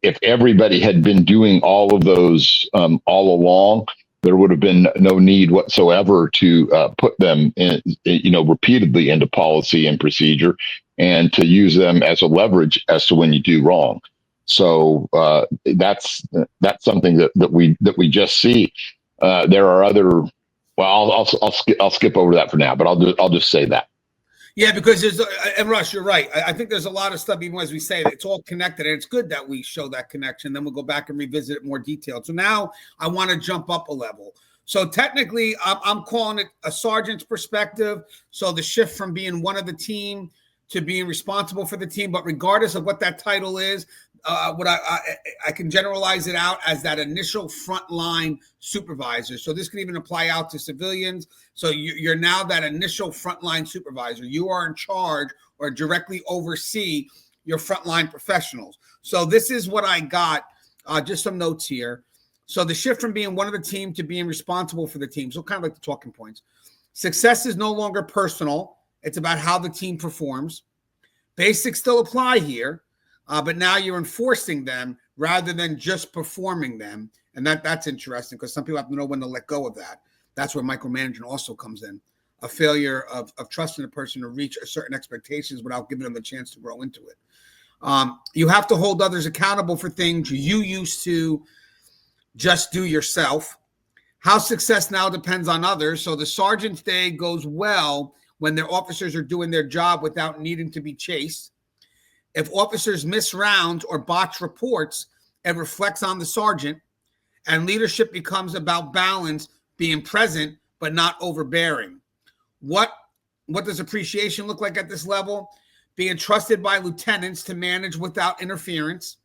If everybody had been doing all of those all along, there would have been no need whatsoever to put them in, repeatedly into policy and procedure, and to use them as a leverage as to when you do wrong. So that's something that we just see. There are other. Well, I'll skip over that for now, but I'll just say that.
Yeah, because and Russ, you're right. I think there's a lot of stuff, even as we say, it's all connected, and it's good that we show that connection. Then we'll go back and revisit it more detailed. So now I want to jump up a level. So technically, I'm calling it a sergeant's perspective. So the shift from being one of the team to being responsible for the team, but regardless of what that title is, what I can generalize it out as that initial frontline supervisor. So this can even apply out to civilians. So you're now that initial frontline supervisor. You are in charge or directly oversee your frontline professionals. So this is what I got, just some notes here. So the shift from being one of the team to being responsible for the team. So kind of like the talking points. Success is no longer personal. It's about how the team performs. Basics still apply here. But now you're enforcing them rather than just performing them. And that's interesting because some people have to know when to let go of that. That's where micromanagement also comes in. A failure of trusting a person to reach certain expectations without giving them a chance to grow into it. You have to hold others accountable for things you used to just do yourself. How success now depends on others. So the sergeant's day goes well when their officers are doing their job without needing to be chased. If officers miss rounds or botch reports, it reflects on the sergeant, and leadership becomes about balance, being present but not overbearing. What What does appreciation look like at this level? Being trusted by lieutenants to manage without interference,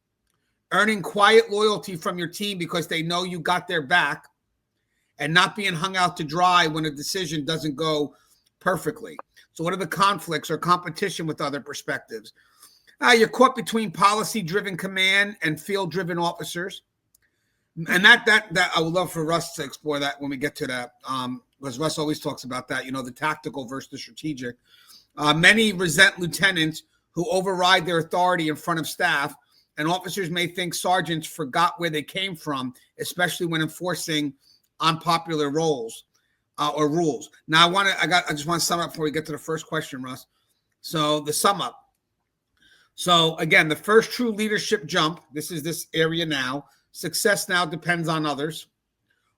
earning quiet loyalty from your team because they know you got their back, and not being hung out to dry when a decision doesn't go perfectly. So what are the conflicts or competition with other perspectives? You're caught between policy-driven command and field-driven officers. And that I would love for Russ to explore that when we get to that, because Russ always talks about that, the tactical versus the strategic. Many resent lieutenants who override their authority in front of staff, and officers may think sergeants forgot where they came from, especially when enforcing unpopular roles or rules. Now, I just want to sum up before we get to the first question, Russ. So the sum up. So again, the first true leadership jump, this is this area now. Success now depends on others.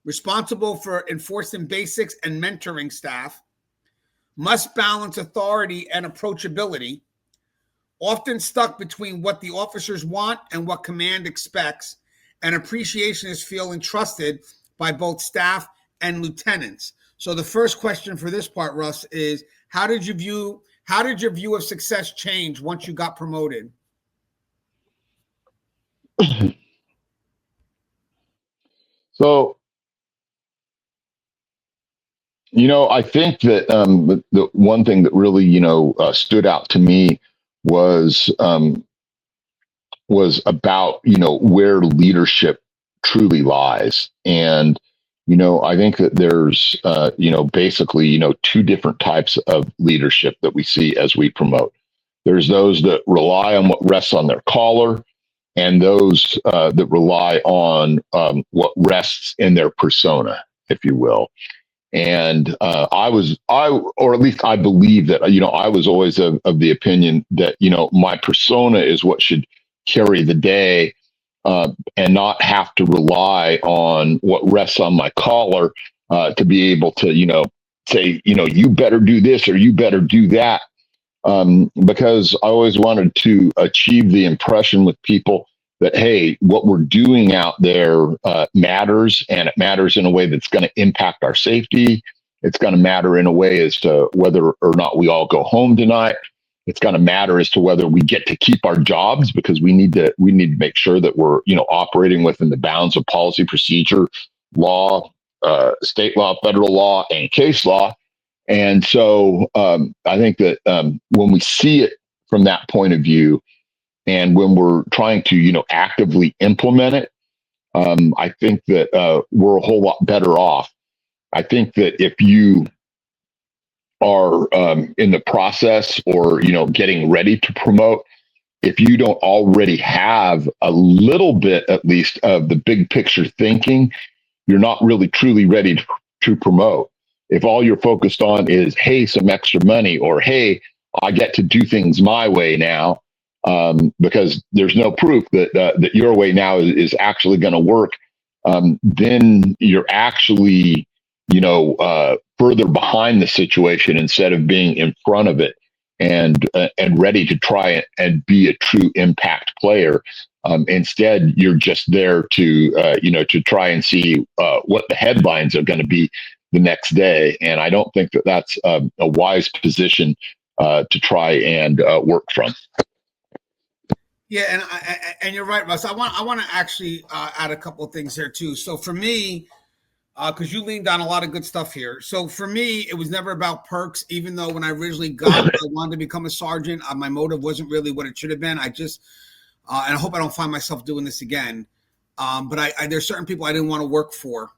Responsible for enforcing basics and mentoring staff. Must balance authority and approachability. Often stuck between what the officers want and what command expects. And appreciation is feeling trusted by both staff and lieutenants. So the first question for this part, Russ, is how did your view of success change once you got promoted?
So, I think that the one thing that really, stood out to me was about, where leadership truly lies. And, I think that there's, basically, two different types of leadership that we see as we promote. There's those that rely on what rests on their collar, and those that rely on what rests in their persona, if you will. And or at least I believe that, I was always of the opinion that, my persona is what should carry the day, and not have to rely on what rests on my collar to be able to, say, you better do this or you better do that. Because I always wanted to achieve the impression with people that, hey, what we're doing out there matters, and it matters in a way that's going to impact our safety. It's going to matter in a way as to whether or not we all go home tonight. It's going to matter as to whether we get to keep our jobs, because we need to make sure that we're, operating within the bounds of policy, procedure, law, state law, federal law, and case law. And so I think that when we see it from that point of view, and when we're trying to, actively implement it, I think that we're a whole lot better off. I think that if you are in the process or, getting ready to promote, if you don't already have a little bit, at least, of the big picture thinking, you're not really truly ready to promote. If all you're focused on is, hey, some extra money, or, hey, I get to do things my way now, because there's no proof that your way now is actually going to work, then you're actually, further behind the situation instead of being in front of it, and ready to try it and be a true impact player. Instead, you're just there to to try and see what the headlines are going to be the next day. And I don't think that that's a wise position to try and work from.
Yeah, and you're right, Russ. I want to actually add a couple of things here too. So for me, because you leaned on a lot of good stuff here. So for me, it was never about perks. Even though when I originally I wanted to become a sergeant, my motive wasn't really what it should have been. I just and I hope I don't find myself doing this again. But there's certain people I didn't want to work for,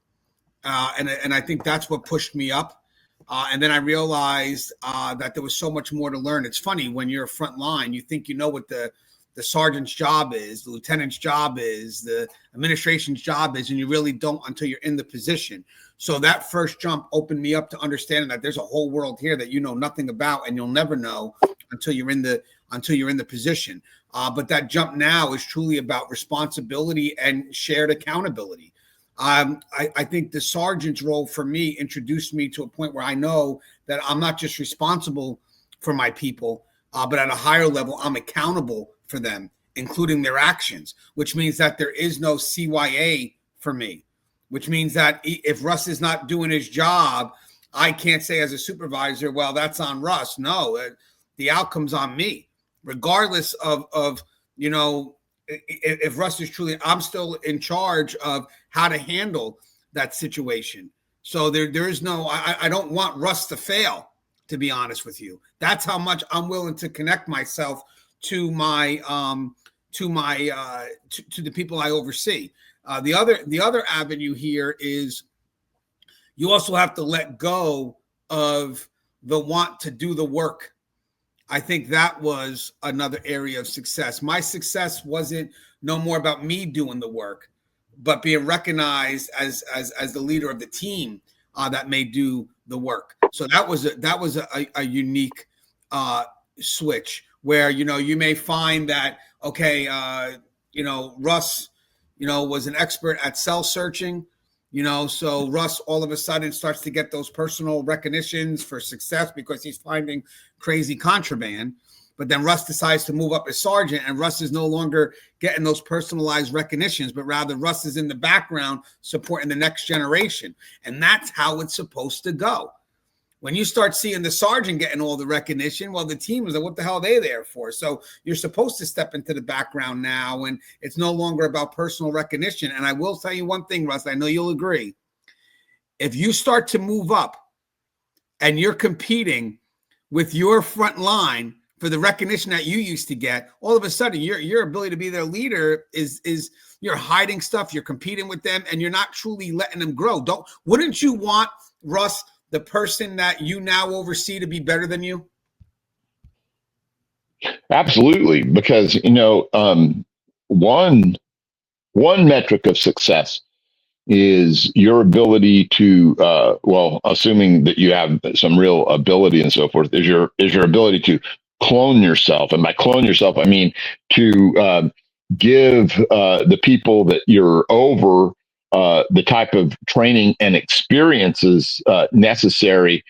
and I think that's what pushed me up. And then I realized that there was so much more to learn. It's funny, when you're a front line, you think you know what the sergeant's job is, the lieutenant's job is, the administration's job is, and you really don't until you're in the position. So that first jump opened me up to understanding that there's a whole world here that you know nothing about, and you'll never know until you're in the position. But that jump now is truly about responsibility and shared accountability. I think the sergeant's role for me introduced me to a point where I know that I'm not just responsible for my people, but at a higher level, I'm accountable for them, including their actions, which means that there is no CYA for me, which means that if Russ is not doing his job, I can't say as a supervisor, well, that's on Russ. No, the outcome's on me, regardless of if Russ is truly, I'm still in charge of how to handle that situation. So there is no, I don't want Russ to fail, to be honest with you. That's how much I'm willing to connect myself to my to the people I oversee. The other avenue here is you also have to let go of the want to do the work. I think that was another area of success. My success wasn't no more about me doing the work, but being recognized as the leader of the team that may do the work. So that was a unique switch where you may find that Russ was an expert at cell searching. So Russ all of a sudden starts to get those personal recognitions for success because he's finding crazy contraband. But then Russ decides to move up as sergeant, and Russ is no longer getting those personalized recognitions, but rather Russ is in the background supporting the next generation. And that's how it's supposed to go. When you start seeing the sergeant getting all the recognition, well, the team is like, what the hell are they there for? So you're supposed to step into the background now, and it's no longer about personal recognition. And I will tell you one thing, Russ, I know you'll agree. If you start to move up and you're competing with your front line for the recognition that you used to get, all of a sudden your ability to be their leader is you're hiding stuff, you're competing with them, and you're not truly letting them grow. Wouldn't you want, Russ, the person that you now oversee to be better than you?
Absolutely, because one metric of success is your ability to assuming that you have some real ability and so forth, is your ability to clone yourself. And by clone yourself, I mean to give the people that you're over the type of training and experiences necessary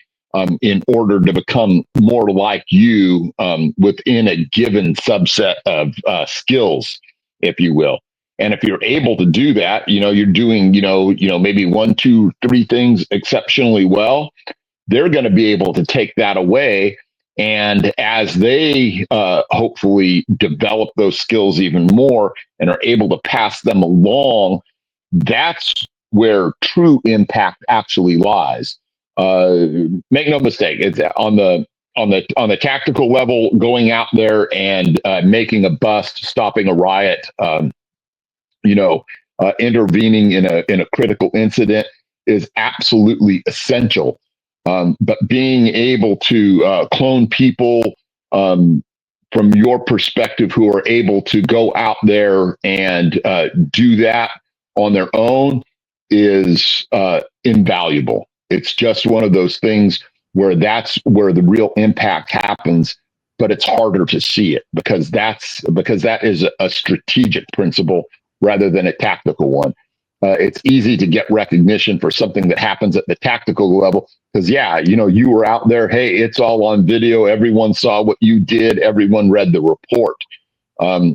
in order to become more like you within a given subset of skills, if you will. And if you're able to do that, you're doing, maybe 1, 2, 3 things exceptionally well, they're going to be able to take that away. And as they hopefully develop those skills even more and are able to pass them along, that's where true impact actually lies. Make no mistake, it's on the tactical level, going out there and making a bust, stopping a riot, intervening in a critical incident is absolutely essential. But being able to clone people from your perspective who are able to go out there and do that on their own is invaluable. It's just one of those things where that's where the real impact happens, but it's harder to see it because that is a strategic principle rather than a tactical one. It's easy to get recognition for something that happens at the tactical level because, you were out there. Hey, it's all on video. Everyone saw what you did. Everyone read the report.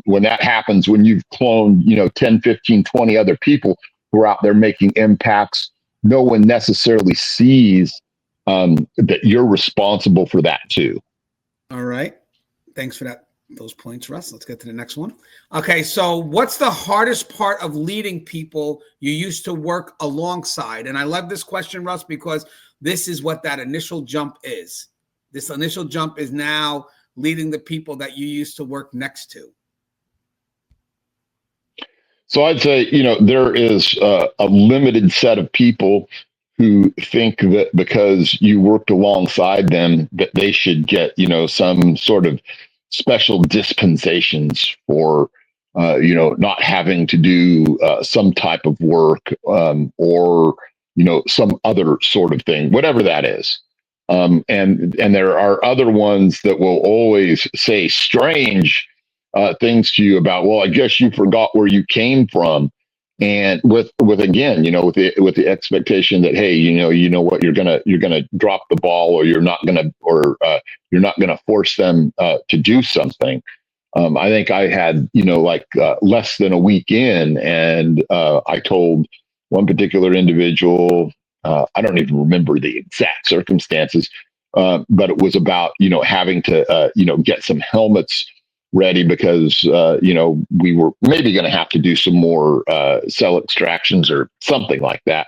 When that happens, when you've cloned, 10, 15, 20 other people who are out there making impacts, no one necessarily sees that you're responsible for that too.
All right. Thanks for those points, Russ. Let's get to the next one. Okay, so what's the hardest part of leading people you used to work alongside? And I love this question, Russ, because this is what that initial jump is. This initial jump is now leading the people that you used to work next to.
So I'd say, there is a limited set of people who think that because you worked alongside them, that they should get, some sort of special dispensations for, not having to do some type of work or, some other sort of thing, whatever that is. And there are other ones that will always say strange things to you about, well, I guess you forgot where you came from. And with again, with the expectation that, hey, you know what, you're gonna drop the ball, or you're not gonna force them to do something. I think I had less than a week in, and I told one particular individual, I don't even remember the exact circumstances, but it was about, having to, get some helmets ready because, we were maybe going to have to do some more cell extractions or something like that.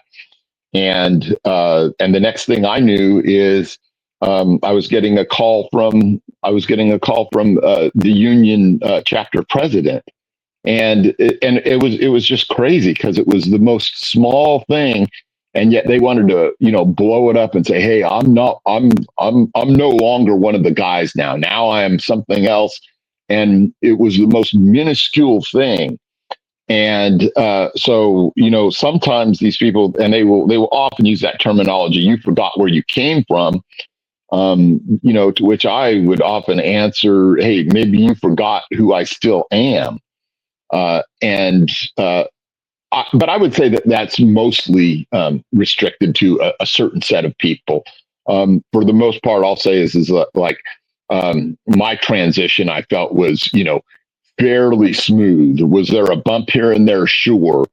And the next thing I knew is I was getting a call from the union chapter president, and it was just crazy because it was the most small thing, and yet they wanted to blow it up and say, hey, I'm no longer one of the guys now I am something else. And it was the most minuscule thing. And so, sometimes these people, and they will often use that terminology, you forgot where you came from. To which I would often answer, hey, maybe you forgot who I still am. And but I would say that that's mostly restricted to a certain set of people. For the most part, I'll say is like my transition I felt was, fairly smooth. Was there a bump here and there? Sure.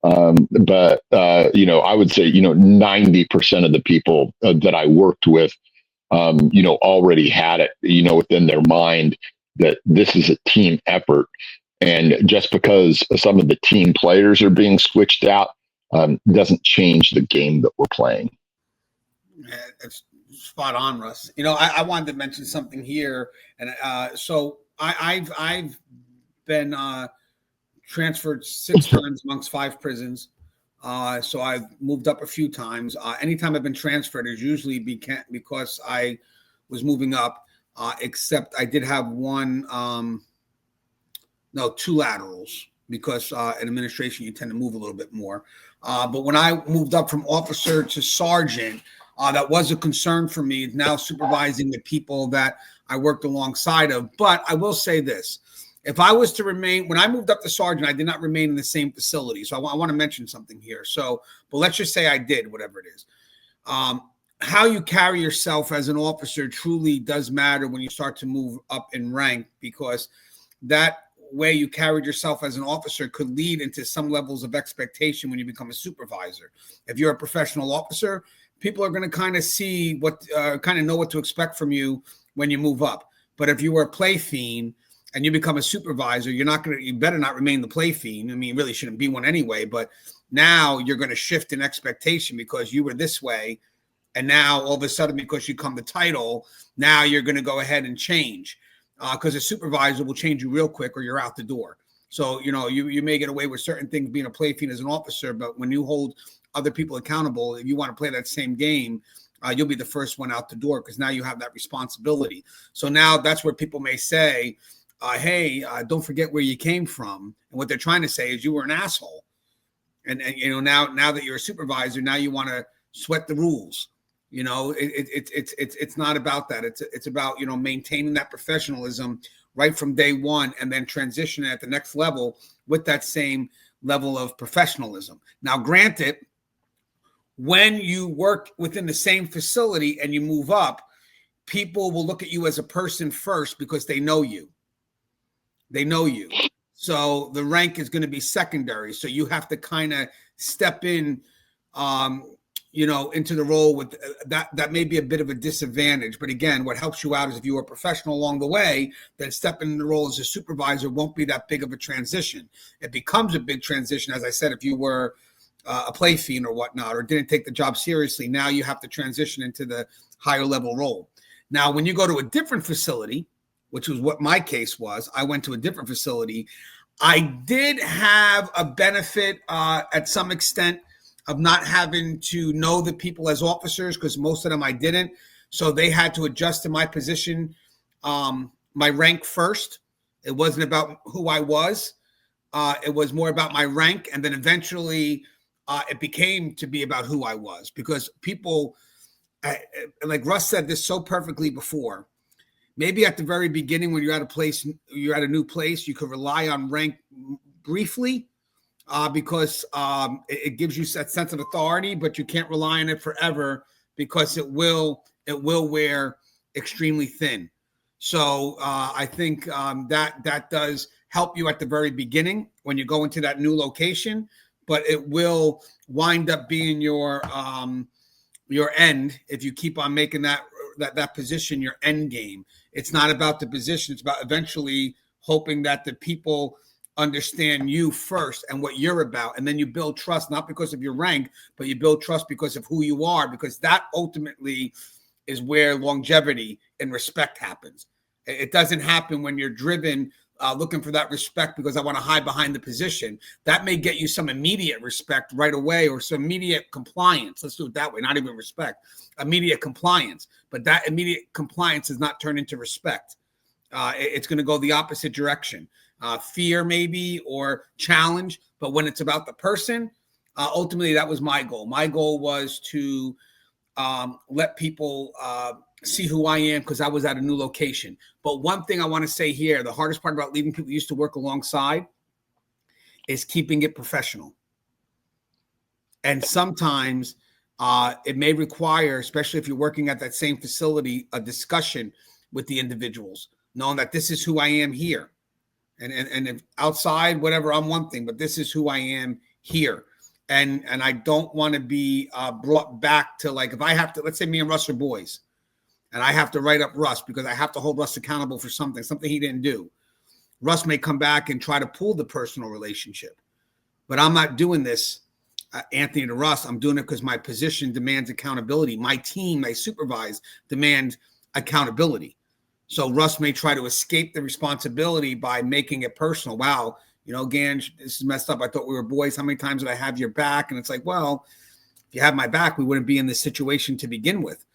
But I would say, 90% of the people that I worked with, already had it, within their mind that this is a team effort. And just because some of the team players are being switched out, doesn't change the game that we're playing.
Yeah, it's spot on, Russ. I wanted to mention something here, and so I've been transferred 6 times amongst 5 prisons. So I've moved up a few times. Anytime I've been transferred is usually because I was moving up, except I did have two laterals because in administration you tend to move a little bit more. But when I moved up from officer to sergeant, that was a concern for me, now supervising the people that I worked alongside of. But I will say this. If I was to remain, when I moved up to sergeant, I did not remain in the same facility. So I want to mention something here. But let's just say I did, whatever it is. How you carry yourself as an officer truly does matter when you start to move up in rank, because that way you carried yourself as an officer could lead into some levels of expectation when you become a supervisor. If you're a professional officer, people are going to kind of see kind of know what to expect from you when you move up. But if you were a play fiend and you become a supervisor, you better not remain the play fiend. I mean, you really shouldn't be one anyway, but now you're going to shift in expectation because you were this way. And now all of a sudden, because you come the title, now you're going to go ahead and change because a supervisor will change you real quick or you're out the door. So, you may get away with certain things being a play fiend as an officer, but when you hold other people accountable, if you want to play that same game, you'll be the first one out the door because now you have that responsibility. So now that's where people may say, hey, don't forget where you came from. And what they're trying to say is you were an asshole. And now that you're a supervisor, now you want to sweat the rules. It's not about that. It's about, maintaining that professionalism right from day one and then transitioning at the next level with that same level of professionalism. Now, granted, when you work within the same facility and you move up, people will look at you as a person first because they know you. So the rank is going to be secondary. So you have to kind of step in, into the role with that may be a bit of a disadvantage. But again, what helps you out is if you are a professional along the way, then stepping in the role as a supervisor won't be that big of a transition. It becomes a big transition, as I said, if you were a play fiend or whatnot, or didn't take the job seriously. Now you have to transition into the higher level role. Now, when you go to a different facility, which was what my case was, I went to a different facility. I did have a benefit at some extent of not having to know the people as officers because most of them I didn't. So they had to adjust to my position, my rank first. It wasn't about who I was. It was more about my rank. And then eventually it became to be about who I was because people, like Russ said this so perfectly before, maybe at the very beginning when you're at a new place, you could rely on rank briefly because it gives you that sense of authority, but you can't rely on it forever because it will wear extremely thin. So I think that does help you at the very beginning when you go into that new location. but it will wind up being your end if you keep on making that position your end game. It's not about the position. It's about eventually hoping that the people understand you first and what you're about. And then you build trust, not because of your rank, but you build trust because of who you are, because that ultimately is where longevity and respect happens. It doesn't happen when you're driven, looking for that respect because I want to hide behind the position. That may get you some immediate respect right away, or some immediate compliance. Let's do it that way. Not even respect, immediate compliance. But that immediate compliance does not turn into respect. It's going to go the opposite direction. Fear maybe, or challenge. But when it's about the person, ultimately that was my goal. My goal was to let people see who I am, because I was at a new location. But one thing I want to say here, the hardest part about leaving people you used to work alongside is keeping it professional. And sometimes it may require, especially if you're working at that same facility, a discussion with the individuals, knowing that this is who I am here. And if outside, whatever, I'm one thing, but this is who I am here. And I don't want to be brought back to, like, if I have to, let's say me and Russ are boys, and I have to write up Russ because I have to hold Russ accountable for something he didn't do. Russ may come back and try to pull the personal relationship. But I'm not doing this, Anthony, to Russ. I'm doing it because my position demands accountability. My team, I supervise, demand accountability. So Russ may try to escape the responsibility by making it personal. Wow, Ganj, this is messed up. I thought we were boys. How many times did I have your back? And it's like, well, if you had my back, we wouldn't be in this situation to begin with.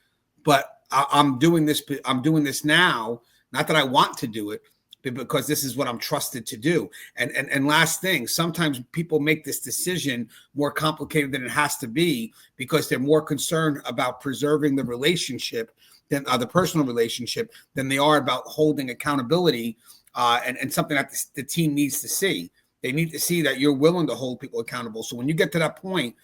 But I'm doing this now, not that I want to do it, but because this is what I'm trusted to do. And last thing, sometimes people make this decision more complicated than it has to be, because they're more concerned about preserving the relationship than the personal relationship than they are about holding accountability, and something that the team needs to see. They need to see that you're willing to hold people accountable. So when you get to that point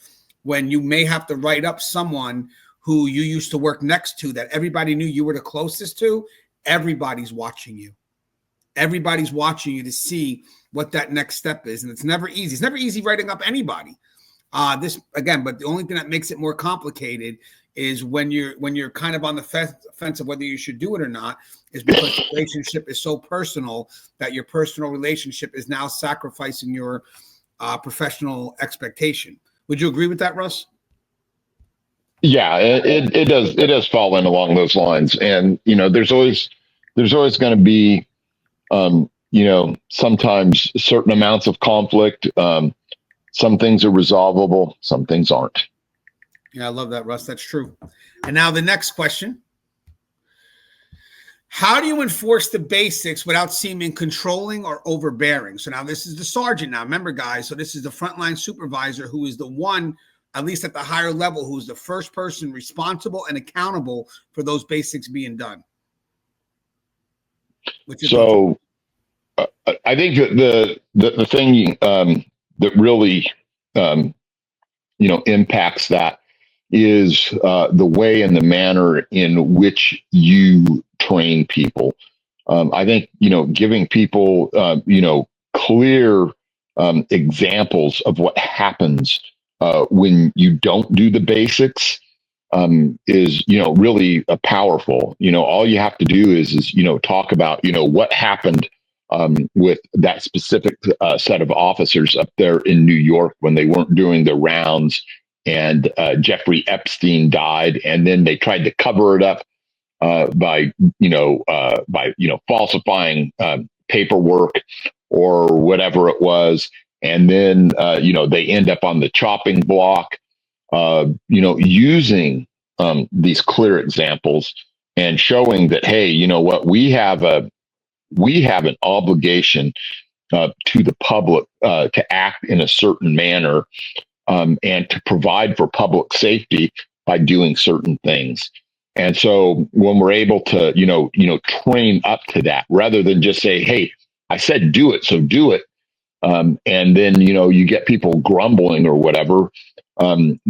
when you may have to write up someone who you used to work next to, that everybody knew you were the closest to, everybody's watching you. Everybody's watching you to see what that next step is. And it's never easy. It's never easy writing up anybody. But the only thing that makes it more complicated is when you're kind of on the fence of whether you should do it or not, is because the relationship is so personal that your personal relationship is now sacrificing your professional expectation. Would you agree with that, Russ?
Yeah, it does fall in along those lines. And, there's always going to be, sometimes certain amounts of conflict. Some things are resolvable, some things aren't.
Yeah, I love that, Russ. That's true. And now the next question. How do you enforce the basics without seeming controlling or overbearing? So now this is the sergeant now. Remember, guys, so this is the frontline supervisor, who is the one, at least at the higher level, who's the first person responsible and accountable for those basics being done.
So I think that the thing that really, impacts that is the way and the manner in which you train people. I think, giving people, clear examples of what happens when you don't do the basics is, really powerful. All you have to do is talk about, what happened with that specific set of officers up there in New York when they weren't doing the rounds, and Jeffrey Epstein died, and then they tried to cover it up by falsifying paperwork or whatever it was, and then they end up on the chopping block. Using these clear examples and showing that, hey, you know what, we have an obligation to the public to act in a certain manner and to provide for public safety by doing certain things. And so when we're able to, train up to that, rather than just say, hey, I said do it, so do it. And then, you get people grumbling or whatever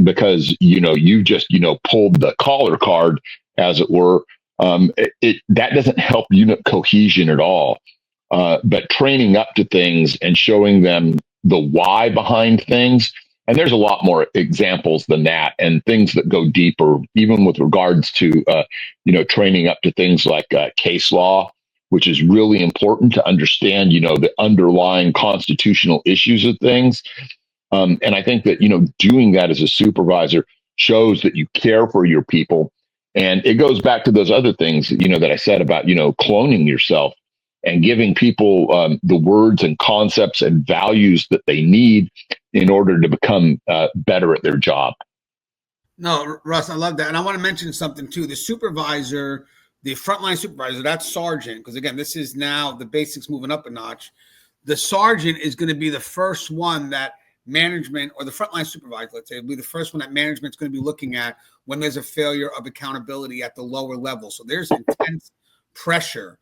because, you just, pulled the collar card, as it were. That doesn't help unit cohesion at all. But training up to things and showing them the why behind things And there's a lot more examples than that, and things that go deeper, even with regards to, training up to things like case law, which is really important to understand, the underlying constitutional issues of things. And I think that, doing that as a supervisor shows that you care for your people. And it goes back to those other things, that I said about, cloning yourself and giving people the words and concepts and values that they need in order to become better at their job.
No, Russ, I love that. And I want to mention something too. The supervisor, the frontline supervisor, that's sergeant, because again, this is now the basics moving up a notch. The sergeant is going to be the first one that management, or the frontline supervisor, let's say, will be the first one that management's going to be looking at when there's a failure of accountability at the lower level. So there's intense pressure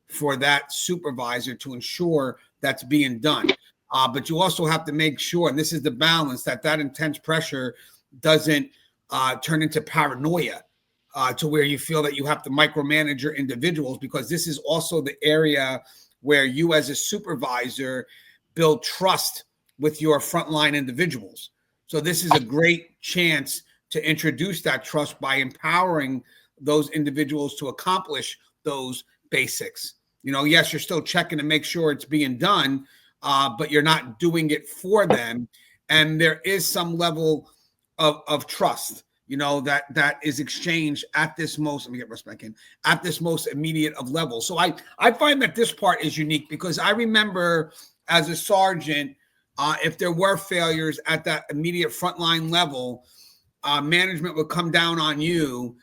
for that supervisor to ensure that's being done. But you also have to make sure, and this is the balance, that intense pressure doesn't turn into paranoia to where you feel that you have to micromanage your individuals, because this is also the area where you as a supervisor build trust with your frontline individuals. So this is a great chance to introduce that trust by empowering those individuals to accomplish those basics. Yes, you're still checking to make sure it's being done, but you're not doing it for them. And there is some level of trust, that is exchanged at this most, let me get Russ back in, at this most immediate of levels. So I find that this part is unique, because I remember as a sergeant, if there were failures at that immediate frontline level, management would come down on you,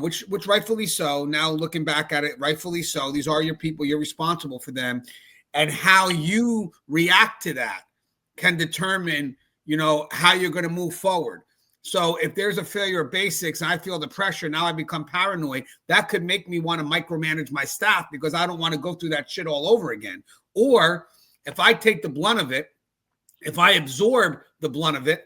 which rightfully so. Now looking back at it, rightfully so. These are your people. You're responsible for them. And how you react to that can determine, how you're going to move forward. So if there's a failure of basics and I feel the pressure, now I become paranoid, that could make me want to micromanage my staff, because I don't want to go through that shit all over again. Or if I take the blunt of it, if I absorb the blunt of it,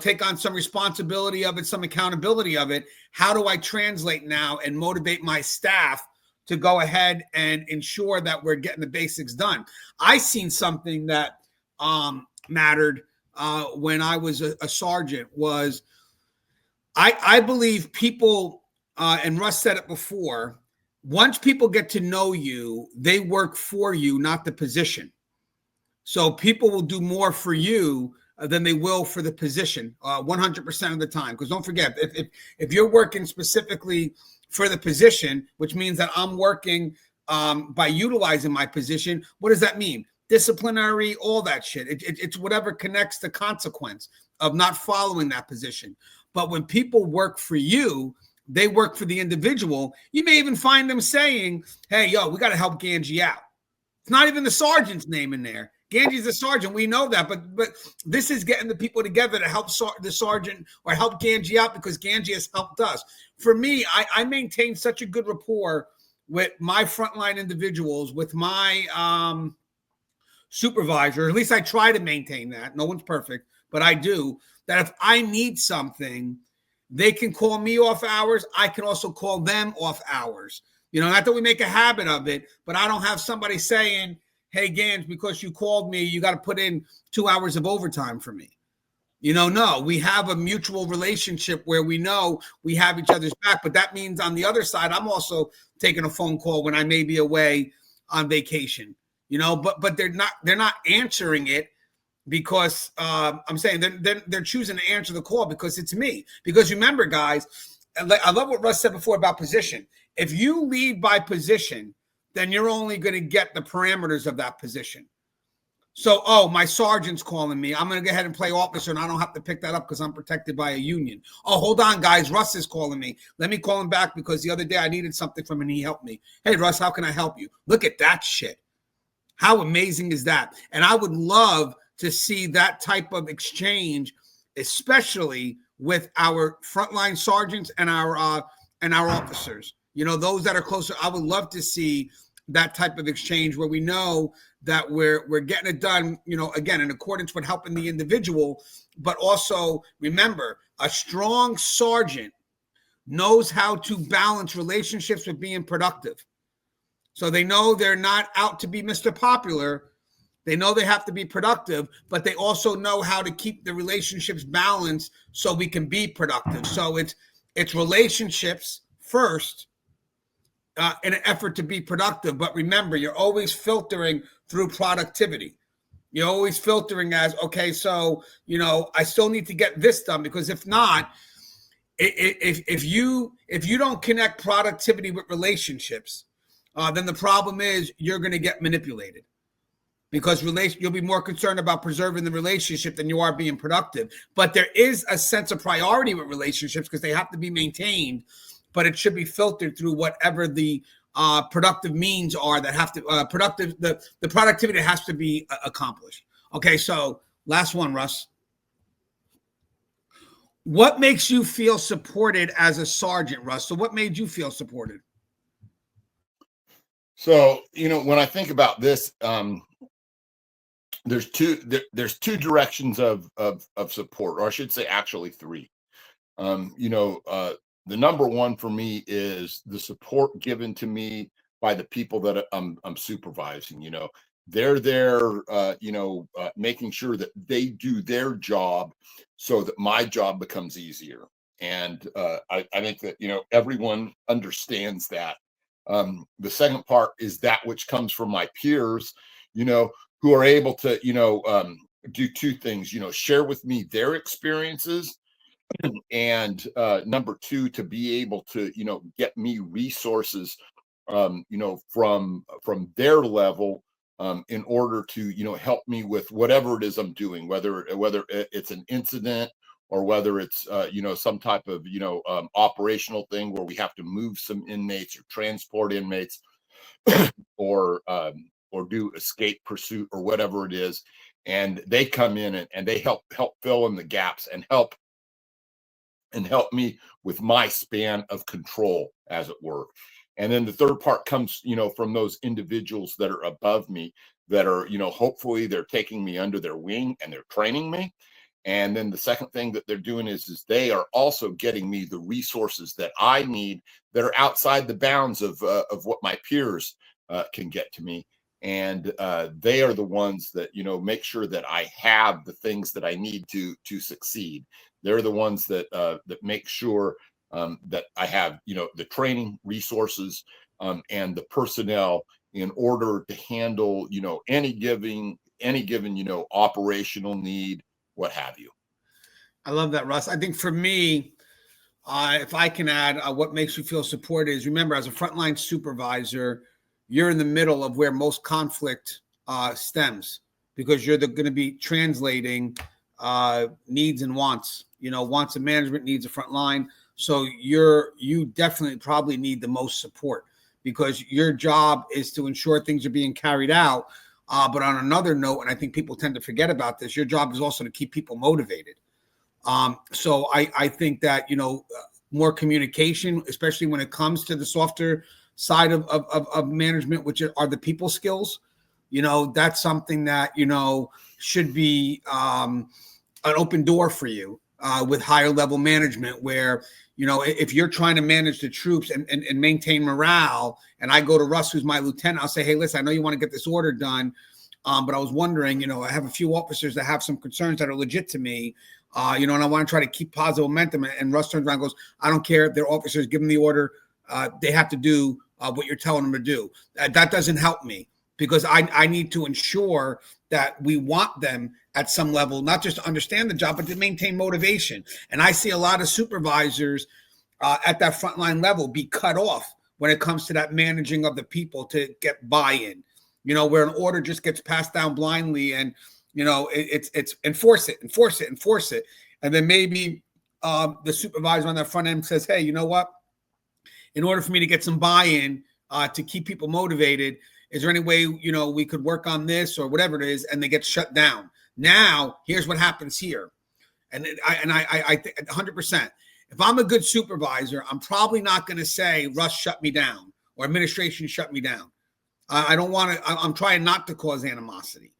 take on some responsibility of it, some accountability of it, how do I translate now and motivate my staff to go ahead and ensure that we're getting the basics done? I seen something that mattered when I was a sergeant was I believe people, and Russ said it before, once people get to know you, they work for you, not the position. So people will do more for you than they will for the position 100% of the time. Because don't forget, if you're working specifically for the position, which means that I'm working by utilizing my position, what does that mean? Disciplinary, all that shit. It's whatever connects the consequence of not following that position. But when people work for you, they work for the individual. You may even find them saying, hey, we got to help Ganji out. It's not even the sergeant's name in there. Ganji's the sergeant. We know that. But this is getting the people together to help the sergeant or help Ganji out, because Ganji has helped us. For me, I maintain such a good rapport with my frontline individuals, with my supervisor. At least I try to maintain that. No one's perfect, but I do. That if I need something, they can call me off hours. I can also call them off hours. Not that we make a habit of it, but I don't have somebody saying, hey, Gans, because you called me, you got to put in 2 hours of overtime for me. No, we have a mutual relationship where we know we have each other's back. But that means on the other side, I'm also taking a phone call when I may be away on vacation, but they're not answering it because I'm saying they're choosing to answer the call because it's me. Because remember, guys, I love what Russ said before about position. If you lead by position, then you're only going to get the parameters of that position. So, my sergeant's calling me. I'm going to go ahead and play officer, and I don't have to pick that up because I'm protected by a union. Oh, hold on, guys. Russ is calling me. Let me call him back because the other day I needed something from him and he helped me. Hey, Russ, how can I help you? Look at that shit. How amazing is that? And I would love to see that type of exchange, especially with our frontline sergeants and our officers. Those that are closer. I would love to see that type of exchange where we know that we're getting it done, again, in accordance with helping the individual, but also remember, a strong sergeant knows how to balance relationships with being productive. So they know they're not out to be Mr. Popular, They know they have to be productive, but they also know how to keep the relationships balanced so we can be productive. So it's relationships first in an effort to be productive. But remember, you're always filtering through productivity. You're always filtering as, okay, so, I still need to get this done, because if not, if you don't connect productivity with relationships, then the problem is you're going to get manipulated, because you'll be more concerned about preserving the relationship than you are being productive. But there is a sense of priority with relationships because they have to be maintained, but it should be filtered through whatever the productive means are that have to the productivity has to be accomplished. Okay, so last one, Russ. What makes you feel supported as a sergeant, Russ? So what made you feel supported?
So, when I think about this, there's two directions of support, or I should say actually three. The number one for me is the support given to me by the people that I'm supervising. They're there, making sure that they do their job so that my job becomes easier. And I think that everyone understands that. The second part is that which comes from my peers, who are able to, do two things, share with me their experiences, and number two, to be able to, get me resources, from their level, in order to, help me with whatever it is I'm doing, whether it's an incident or whether it's, some type of, operational thing where we have to move some inmates or transport inmates, or do escape pursuit or whatever it is. And they come in and they help fill in the gaps and help me with my span of control, as it were. And then the third part comes, from those individuals that are above me, that are, hopefully they're taking me under their wing and they're training me. And then the second thing that they're doing is they are also getting me the resources that I need that are outside the bounds of what my peers can get to me. And they are the ones that, make sure that I have the things that I need to succeed. They're the ones that make sure that I have, the training resources, and the personnel in order to handle, any given, operational need, what have you.
I love that, Russ. I think for me, if I can add, what makes you feel supported is, remember, as a frontline supervisor, you're in the middle of where most conflict stems, because you're going to be translating needs and wants. Wants of management, needs of frontline. So you definitely probably need the most support, because your job is to ensure things are being carried out. But on another note, and I think people tend to forget about this, your job is also to keep people motivated. So I think that, more communication, especially when it comes to the softer side of management, which are the people skills, that's something that, should be an open door for you with higher level management, where, if you're trying to manage the troops and maintain morale, and I go to Russ, who's my lieutenant, I'll say, hey, listen, I know you want to get this order done, but I was wondering, I have a few officers that have some concerns that are legit to me, and I want to try to keep positive momentum. And Russ turns around and goes, I don't care if they're officers, give them the order. They have to do what you're telling them to do. That doesn't help me, because I need to ensure that we want them at some level, not just to understand the job, but to maintain motivation. And I see a lot of supervisors at that frontline level be cut off when it comes to that managing of the people to get buy-in, where an order just gets passed down blindly, and, it's enforce it. And then maybe the supervisor on that front end says, hey, you know what? In order for me to get some buy-in to keep people motivated, is there any way, we could work on this or whatever it is? And they get shut down. Now, here's what happens here. And I think 100%. If I'm a good supervisor, I'm probably not going to say, Russ shut me down or administration shut me down. I don't want to, I'm trying not to cause animosity,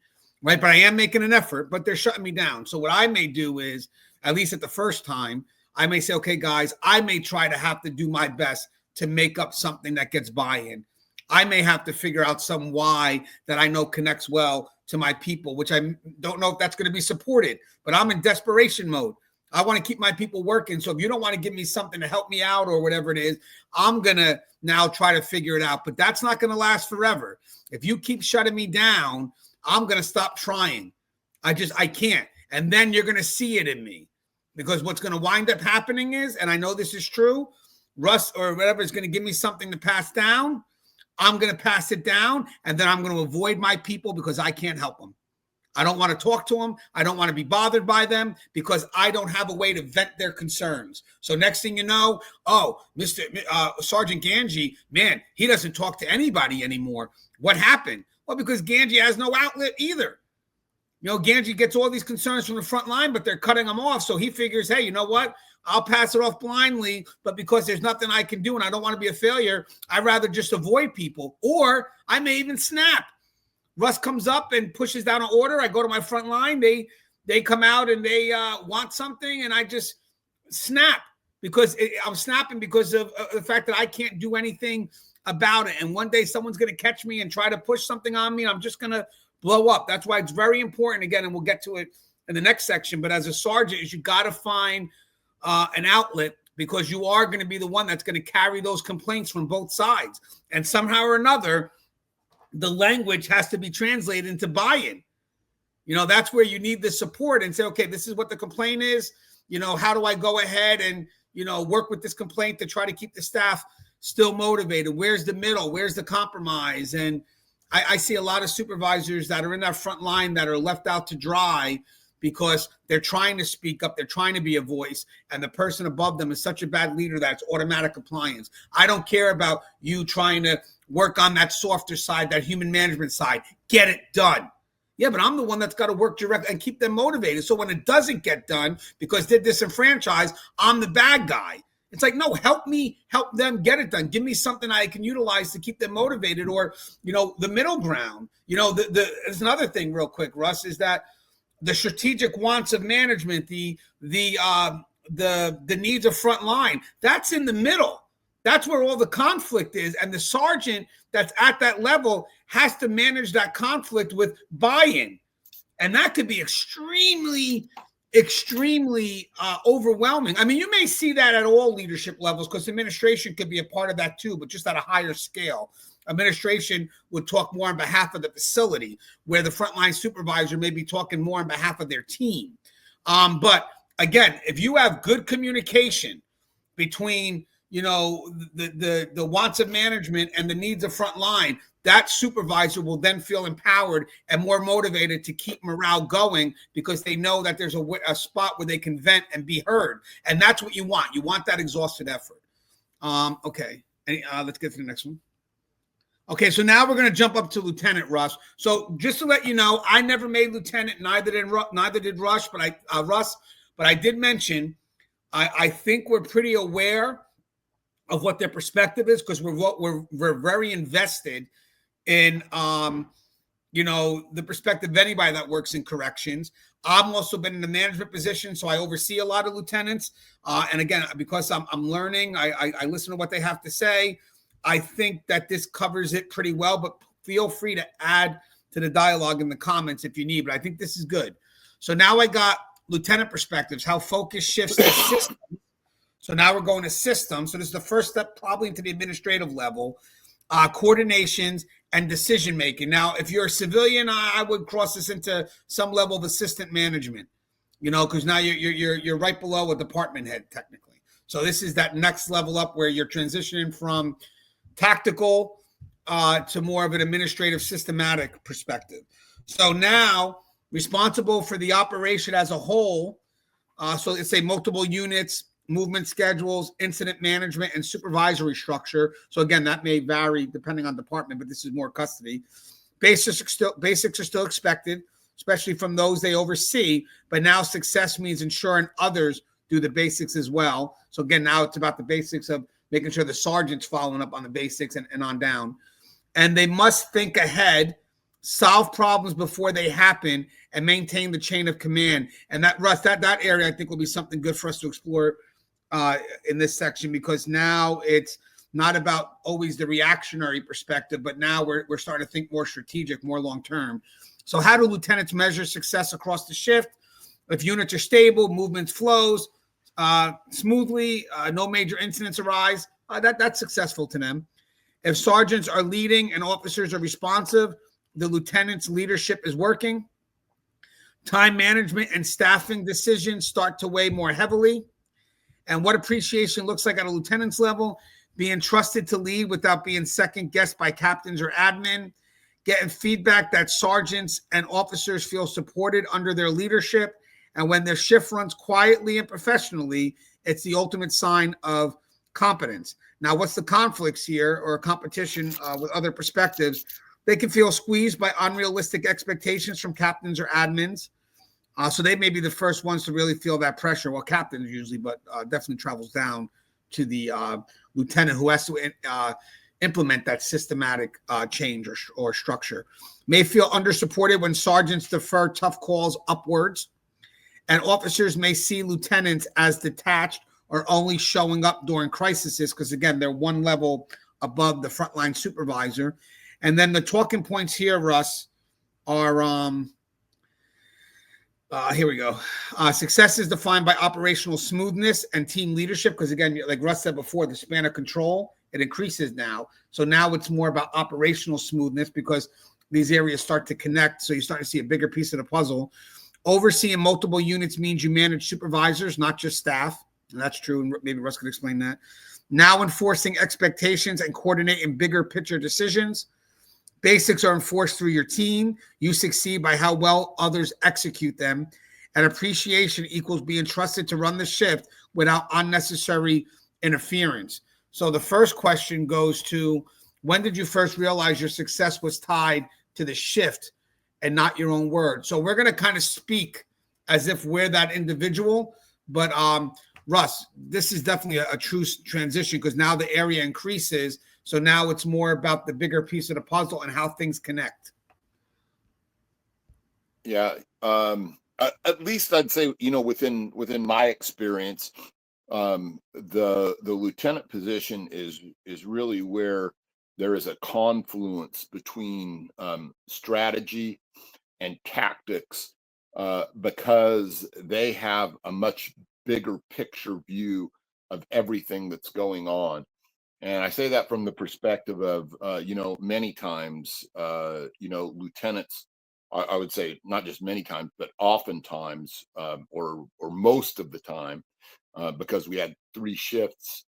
right? But I am making an effort, but they're shutting me down. So what I may do is, at least at the first time, I may say, okay, guys, I may try to have to do my best to make up something that gets buy-in. I may have to figure out some why that I know connects well to my people, which I don't know if that's going to be supported, but I'm in desperation mode. I want to keep my people working. So if you don't want to give me something to help me out or whatever it is, I'm going to now try to figure it out. But that's not going to last forever. If you keep shutting me down, I'm going to stop trying. I can't. And then you're going to see it in me, because what's going to wind up happening is, and I know this is true, Russ or whatever is going to give me something to pass down. I'm going to pass it down, and then I'm going to avoid my people because I can't help them. I don't want to talk to them. I don't want to be bothered by them because I don't have a way to vent their concerns. So next thing you know, Mr. Sergeant Ganji, man, he doesn't talk to anybody anymore. What happened? Well, because Ganji has no outlet either. You know, Ganji gets all these concerns from the front line, but they're cutting them off. So he figures, hey, you know what? I'll pass it off blindly, but because there's nothing I can do and I don't want to be a failure, I'd rather just avoid people, or I may even snap. Russ comes up and pushes down an order. I go to my front line. They come out and they want something, and I just snap because I'm snapping because of the fact that I can't do anything about it. And one day someone's going to catch me and try to push something on me, and I'm just going to blow up. That's why it's very important, again, and we'll get to it in the next section. But as a sergeant, you got to find an outlet, because you are going to be the one that's going to carry those complaints from both sides. And somehow or another, the language has to be translated into buy-in. You know, that's where you need the support and say, okay, this is what the complaint is. You know, how do I go ahead and, you know, work with this complaint to try to keep the staff still motivated? Where's the middle? Where's the compromise? And I see a lot of supervisors that are in that front line that are left out to dry because they're trying to speak up. They're trying to be a voice. And the person above them is such a bad leader that it's automatic compliance. I don't care about you trying to work on that softer side, that human management side. Get it done. Yeah, but I'm the one that's got to work directly and keep them motivated. So when it doesn't get done because they're disenfranchised, I'm the bad guy. It's like, no, help me, help them get it done. Give me something I can utilize to keep them motivated, or, you know, the middle ground. You know, there's another thing real quick, Russ, is that the strategic wants of management, the needs of frontline, that's in the middle. That's where all the conflict is. And the sergeant that's at that level has to manage that conflict with buy-in. And that could be extremely overwhelming. I mean, you may see that at all leadership levels, because administration could be a part of that too, but just at a higher scale. Administration would talk more on behalf of the facility, where the frontline supervisor may be talking more on behalf of their team. But again, if you have good communication between, you know, the wants of management and the needs of frontline, that supervisor will then feel empowered and more motivated to keep morale going, because they know that there's a spot where they can vent and be heard. And that's what you want. You want that exhausted effort. Okay. Let's get to the next one. Okay, so now we're going to jump up to Lieutenant Russ. So just to let you know, I never made lieutenant, neither did Russ, but I did mention I think we're pretty aware of what their perspective is, because we're very invested in you know, the perspective of anybody that works in corrections. I've also been in the management position, so I oversee a lot of lieutenants. And again, because I'm learning, I listen to what they have to say. I think that this covers it pretty well, but feel free to add to the dialogue in the comments if you need. But I think this is good. So now I got lieutenant perspectives, how focus shifts to systems. So now we're going to systems. So this is the first step, probably into the administrative level, coordinations and decision making. Now, if you're a civilian, I would cross this into some level of assistant management, you know, because now you're right below a department head technically. So this is that next level up where you're transitioning from tactical to more of an administrative, systematic perspective. So now responsible for the operation as a whole. So let's say multiple units, movement schedules, incident management, and supervisory structure. So again, that may vary depending on department, but this is more custody. Basics are still expected, especially from those they oversee. But now success means ensuring others do the basics as well. So again, now it's about the basics of making sure the sergeant's following up on the basics and on down. And they must think ahead, solve problems before they happen, and maintain the chain of command. And that, Russ, that area I think will be something good for us to explore in this section, because now it's not about always the reactionary perspective, but now we're starting to think more strategic, more long-term. So how do lieutenants measure success across the shift? If units are stable, movement flows smoothly, no major incidents arise, that's successful to them. If sergeants are leading and officers are responsive, the lieutenant's leadership is working. Time management and staffing decisions start to weigh more heavily. And what appreciation looks like at a lieutenant's level: being trusted to lead without being second guessed by captains or admin, getting feedback that sergeants and officers feel supported under their leadership. And when their shift runs quietly and professionally, it's the ultimate sign of competence. Now, what's the conflicts here or competition with other perspectives? They can feel squeezed by unrealistic expectations from captains or admins. So they may be the first ones to really feel that pressure. Well, captains usually, but definitely travels down to the lieutenant who has to implement that systematic change or structure. May feel undersupported when sergeants defer tough calls upwards, and officers may see lieutenants as detached or only showing up during crises because, again, they're one level above the frontline supervisor. And then the talking points here, Russ, are here we go. Success is defined by operational smoothness and team leadership because, again, like Russ said before, the span of control, it increases now. So now it's more about operational smoothness because these areas start to connect. So you start to see a bigger piece of the puzzle. Overseeing multiple units means you manage supervisors, not just staff. And that's true. And maybe Russ could explain that. Now enforcing expectations and coordinating bigger picture decisions. Basics are enforced through your team. You succeed by how well others execute them. And appreciation equals being trusted to run the shift without unnecessary interference. So the first question goes to, when did you first realize your success was tied to the shift and not your own word? So we're going to kind of speak as if we're that individual. But Russ, this is definitely a true transition because now the area increases. So now it's more about the bigger piece of the puzzle and how things connect.
Yeah. At least I'd say, within my experience, the lieutenant position is really where there is a confluence between strategy and tactics, because they have a much bigger picture view of everything that's going on. And I say that from the perspective of, many times, lieutenants, I would say not just many times, but oftentimes, or most of the time, because we had 3 shifts,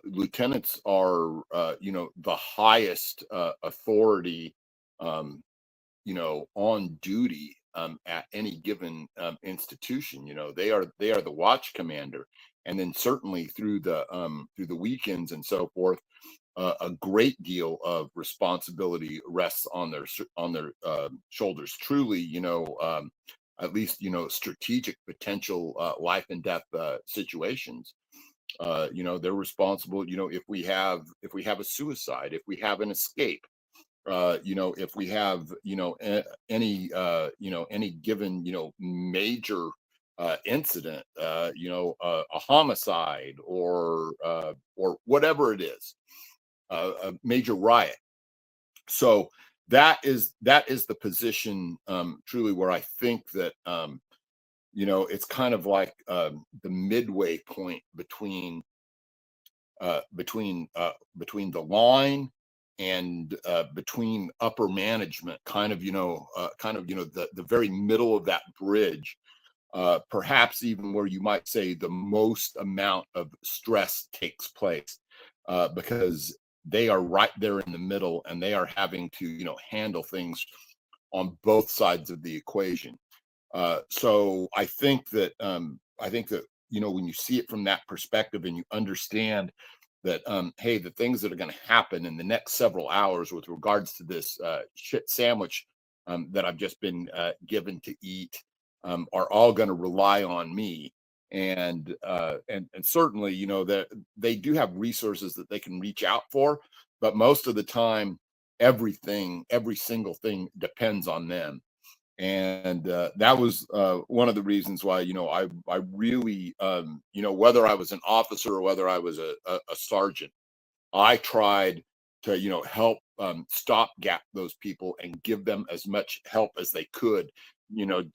lieutenants are, the highest authority, on duty at any given institution. They are the watch commander, and then certainly through the weekends and so forth, a great deal of responsibility rests on their shoulders. Truly, at least strategic potential life and death situations. They're responsible. If we have a suicide, if we have an escape, if we have any given major incident, a homicide or whatever it is, a major riot. So that is the position, truly, where I think that it's kind of like the midway point between the line and between upper management, kind of the very middle of that bridge, perhaps even where you might say the most amount of stress takes place, because they are right there in the middle and they are having to handle things on both sides of the equation. So I think that when you see it from that perspective and you understand that, hey, the things that are going to happen in the next several hours with regards to this shit sandwich that I've just been given to eat, are all going to rely on me. And certainly, that they do have resources that they can reach out for, but most of the time, every single thing depends on them. And that was one of the reasons why I really, whether I was an officer or whether I was a sergeant, I tried to help stopgap those people and give them as much help as they could.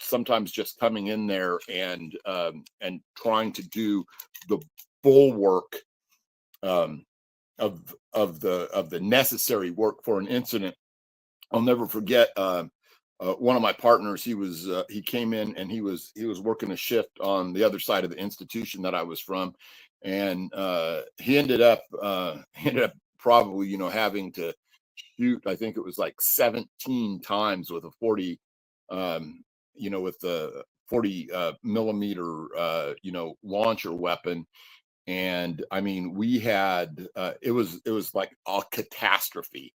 Sometimes just coming in there and trying to do the full work of the necessary work for an incident. I'll never forget one of my partners. He came in and he was working a shift on the other side of the institution that I was from, and he ended up probably having to shoot. I think it was like 17 times with a 40, with the 40 millimeter launcher weapon. And I mean, we had it was like a catastrophe.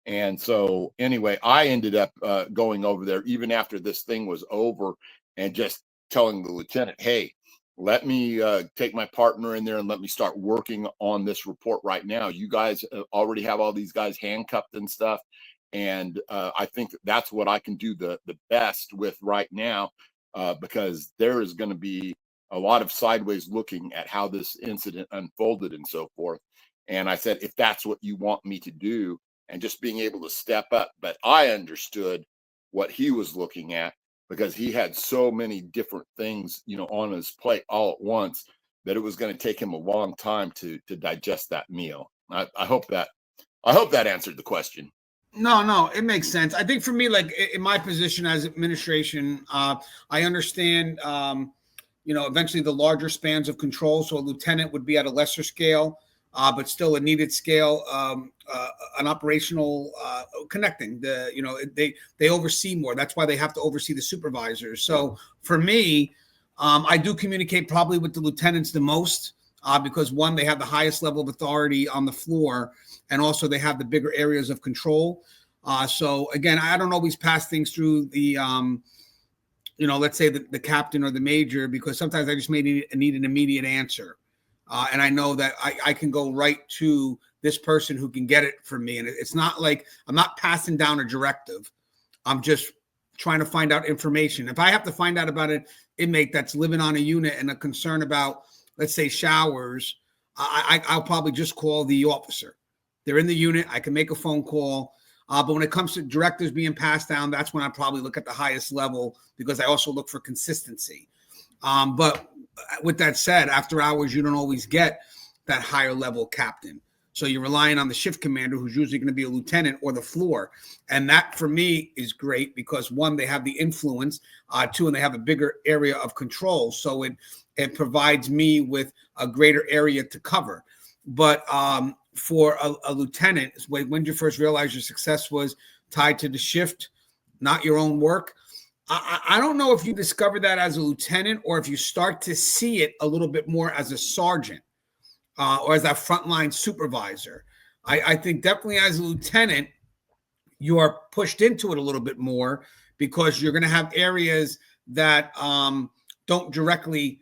And so anyway, I ended up going over there even after this thing was over and just telling the lieutenant, hey, let me take my partner in there and let me start working on this report right now. You guys already have all these guys handcuffed and stuff. And I think that's what I can do the best with right now, because there is going to be a lot of sideways looking at how this incident unfolded and so forth. And I said, if that's what you want me to do, and just being able to step up. But I understood what he was looking at, because he had so many different things, on his plate all at once, that it was going to take him a long time to digest that meal. I hope that answered the question.
No, it makes sense. I think for me, like in my position as administration, I understand, eventually the larger spans of control. So a lieutenant would be at a lesser scale, but still a needed scale, an operational connecting. They oversee more. That's why they have to oversee the supervisors. So for me, I do communicate probably with the lieutenants the most, because one, they have the highest level of authority on the floor, and also they have the bigger areas of control. So again, I don't always pass things through the, let's say the captain or the major, because sometimes I just need an immediate answer. And I know that I can go right to this person who can get it for me. And it's not like I'm not passing down a directive. I'm just trying to find out information. If I have to find out about an inmate that's living on a unit and a concern about, let's say, showers, I'll probably just call the officer. They're in the unit. I can make a phone call. But when it comes to directives being passed down, that's when I probably look at the highest level, because I also look for consistency. But with that said, after hours, you don't always get that higher level captain. So you're relying on the shift commander, who's usually going to be a lieutenant, or the floor. And that for me is great, because one, they have the influence, two, and they have a bigger area of control. So it provides me with a greater area to cover. But for a lieutenant, when did you first realize your success was tied to the shift, not your own work? I don't know if you discover that as a lieutenant, or if you start to see it a little bit more as a sergeant, or as that frontline supervisor. I think definitely as a lieutenant, you are pushed into it a little bit more, because you're going to have areas that don't directly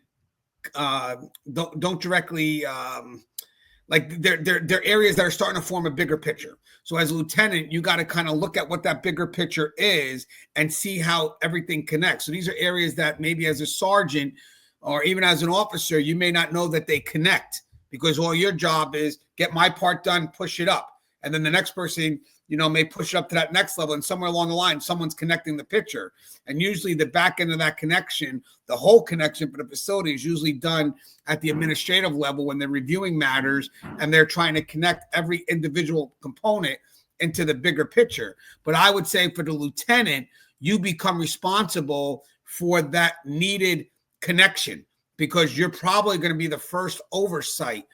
like they're areas that are starting to form a bigger picture. So as a lieutenant, you got to kind of look at what that bigger picture is and see how everything connects. So these are areas that maybe as a sergeant or even as an officer, you may not know that they connect, because all your job is get my part done, push it up. And then the next person, may push it up to that next level. And somewhere along the line, someone's connecting the picture. And usually the back end of that connection, the whole connection for the facility, is usually done at the administrative level when they're reviewing matters and they're trying to connect every individual component into the bigger picture. But I would say for the lieutenant, you become responsible for that needed connection, because you're probably going to be the first oversight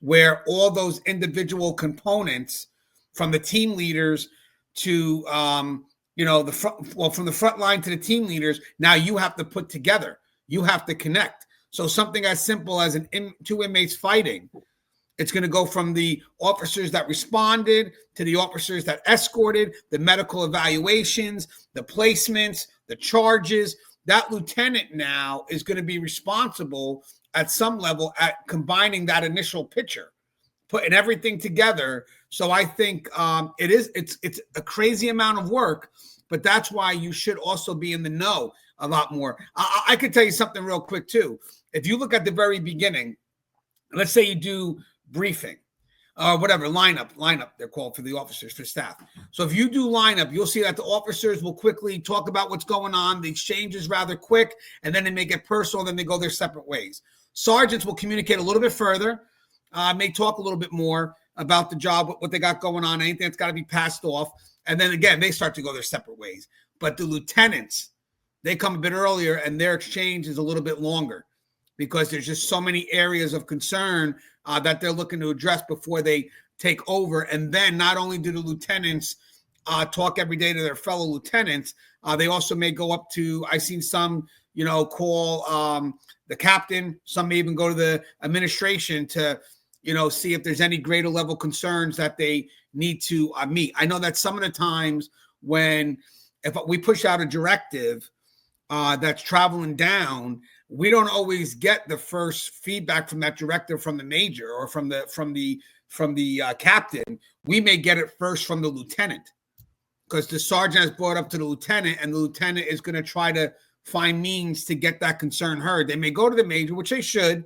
where all those individual components, from the team leaders to, from the front line to the team leaders, now you have to put together, you have to connect. So something as simple as two inmates fighting, it's going to go from the officers that responded to the officers that escorted, the medical evaluations, the placements, the charges. That lieutenant now is going to be responsible at some level at combining that initial picture, putting everything together. So I think it's a crazy amount of work, but that's why you should also be in the know a lot more. I could tell you something real quick too. If you look at the very beginning, let's say you do briefing. whatever, lineup, they're called for the officers, for staff. So if you do lineup, you'll see that the officers will quickly talk about what's going on. The exchange is rather quick, and then they may get personal, then they go their separate ways. Sergeants will communicate a little bit further, may talk a little bit more about the job, what they got going on, anything that's got to be passed off. And then again, they start to go their separate ways. But the lieutenants, they come a bit earlier, and their exchange is a little bit longer because there's just so many areas of concern that they're looking to address before they take over. And then not only do the lieutenants talk every day to their fellow lieutenants, they also may go up to, I've seen some, call the captain. Some may even go to the administration to, see if there's any greater level concerns that they need to meet. I know that some of the times if we push out a directive that's traveling down, we don't always get the first feedback from that directive from the major or from the captain. We may get it first from the lieutenant, because the sergeant has brought up to the lieutenant, and the lieutenant is going to try to find means to get that concern heard. They may go to the major, which they should,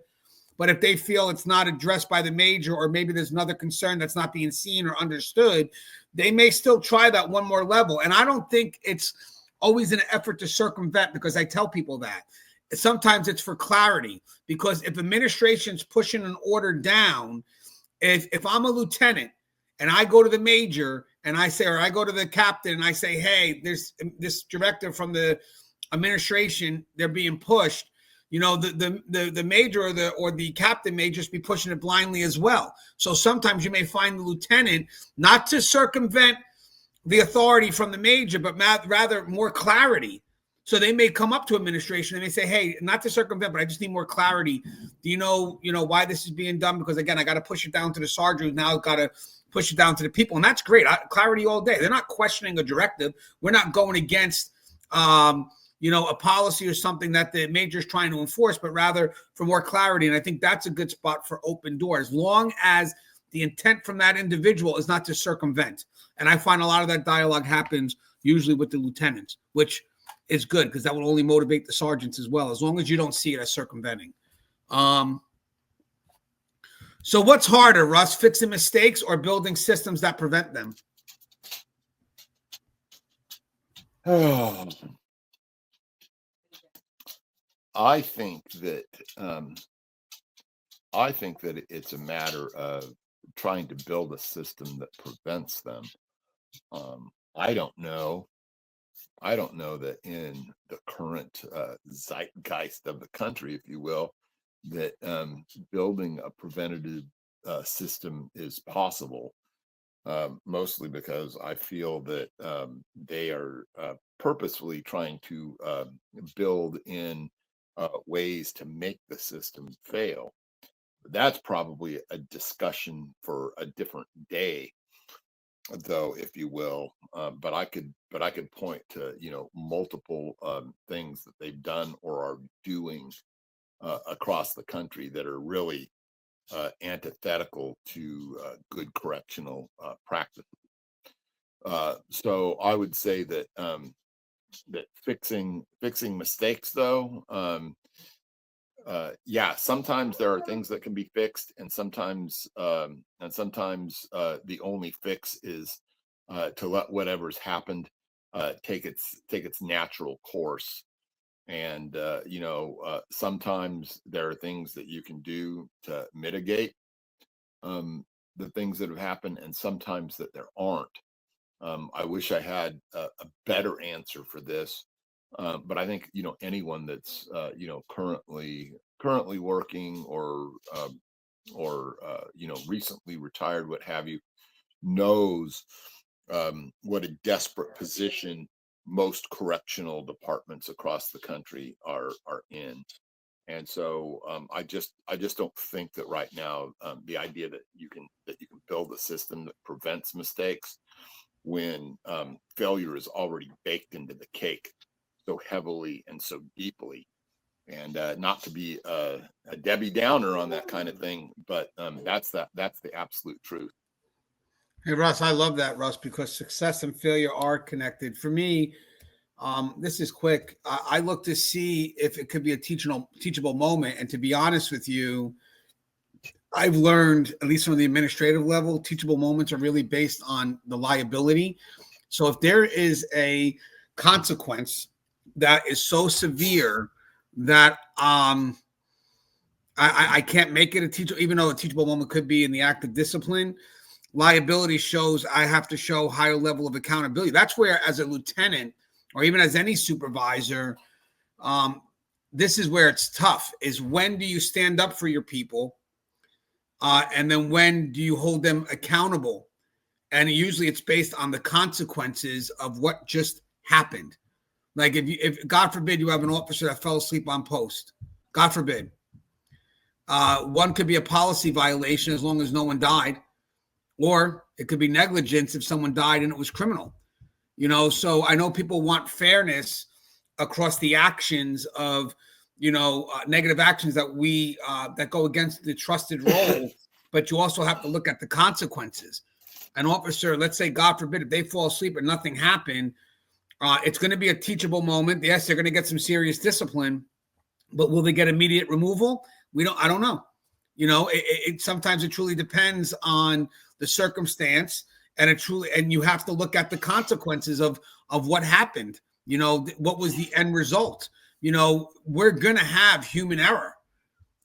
but if they feel it's not addressed by the major, or maybe there's another concern that's not being seen or understood, they may still try that one more level. And I don't think it's always an effort to circumvent, because I tell people that sometimes it's for clarity, because if administration's pushing an order down, if I'm a lieutenant and I go to the major and I say, or I go to the captain and I say, hey, there's this directive from the administration, they're being pushed, the major or the captain may just be pushing it blindly as well. So sometimes you may find the lieutenant, not to circumvent the authority from the major, but rather more clarity. So they may come up to administration and they say, hey, not to circumvent, but I just need more clarity. Do you know why this is being done? Because again, I got to push it down to the sergeant, who's now got to push it down to the people. And that's great. Clarity all day. They're not questioning a directive. We're not going against, a policy or something that the major is trying to enforce, but rather for more clarity. And I think that's a good spot for open doors, as long as the intent from that individual is not to circumvent. And I find a lot of that dialogue happens usually with the lieutenants, which is good, because that will only motivate the sergeants as well, as long as you don't see it as circumventing. So what's harder, Russ, fixing mistakes or building systems that prevent them?
Oh, I think that it's a matter of trying to build a system that prevents them. I don't know that in the current zeitgeist of the country, if you will, that building a preventative system is possible. Mostly because I feel that they are purposefully trying to build in ways to make the system fail. That's probably a discussion for a different day, though, if you will. But I could point to multiple things that they've done or are doing across the country that are really antithetical to good correctional practice. So I would say that that fixing mistakes, though, sometimes there are things that can be fixed, and sometimes the only fix is to let whatever's happened take its natural course. And sometimes there are things that you can do to mitigate the things that have happened, and sometimes that there aren't. I wish I had a better answer for this, but I think anyone that's currently working or recently retired, what have you, knows what a desperate position most correctional departments across the country are in. And so I just don't think that right now the idea that you can build a system that prevents mistakes when failure is already baked into the cake so heavily and so deeply. And not to be a Debbie Downer on that kind of thing, but that's the absolute truth.
Hey, Russ, I love that, Russ, because success and failure are connected. For me, this is quick. I look to see if it could be a teachable moment. And to be honest with you, I've learned, at least from the administrative level, teachable moments are really based on the liability. So if there is a consequence that is so severe that I can't make it a teachable, even though a teachable moment could be in the act of discipline, liability shows I have to show higher level of accountability. That's where, as a lieutenant or even as any supervisor, this is where it's tough, is when do you stand up for your people? And then when do you hold them accountable? And usually it's based on the consequences of what just happened. Like if God forbid you have an officer that fell asleep on post, God forbid. One could be a policy violation as long as no one died, or it could be negligence if someone died and it was criminal. So I know people want fairness across the actions of, negative actions that go against the trusted role, but you also have to look at the consequences. An officer, let's say, God forbid, if they fall asleep and nothing happened, it's going to be a teachable moment. Yes, they're going to get some serious discipline, but will they get immediate removal? I don't know. Sometimes it truly depends on the circumstance, and you have to look at the consequences of what happened. What was the end result? We're going to have human error.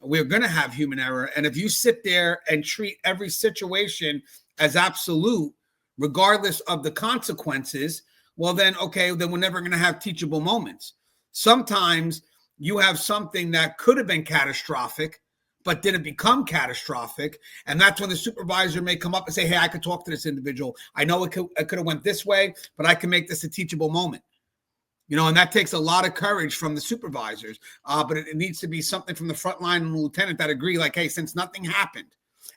We're going to have human error. And if you sit there and treat every situation as absolute, regardless of the consequences, well, then we're never going to have teachable moments. Sometimes you have something that could have been catastrophic, but didn't become catastrophic. And that's when the supervisor may come up and say, hey, I could talk to this individual. I know it could have went this way, but I can make this a teachable moment. And that takes a lot of courage from the supervisors. But it needs to be something from the front line and the lieutenant that agree, like, hey, since nothing happened,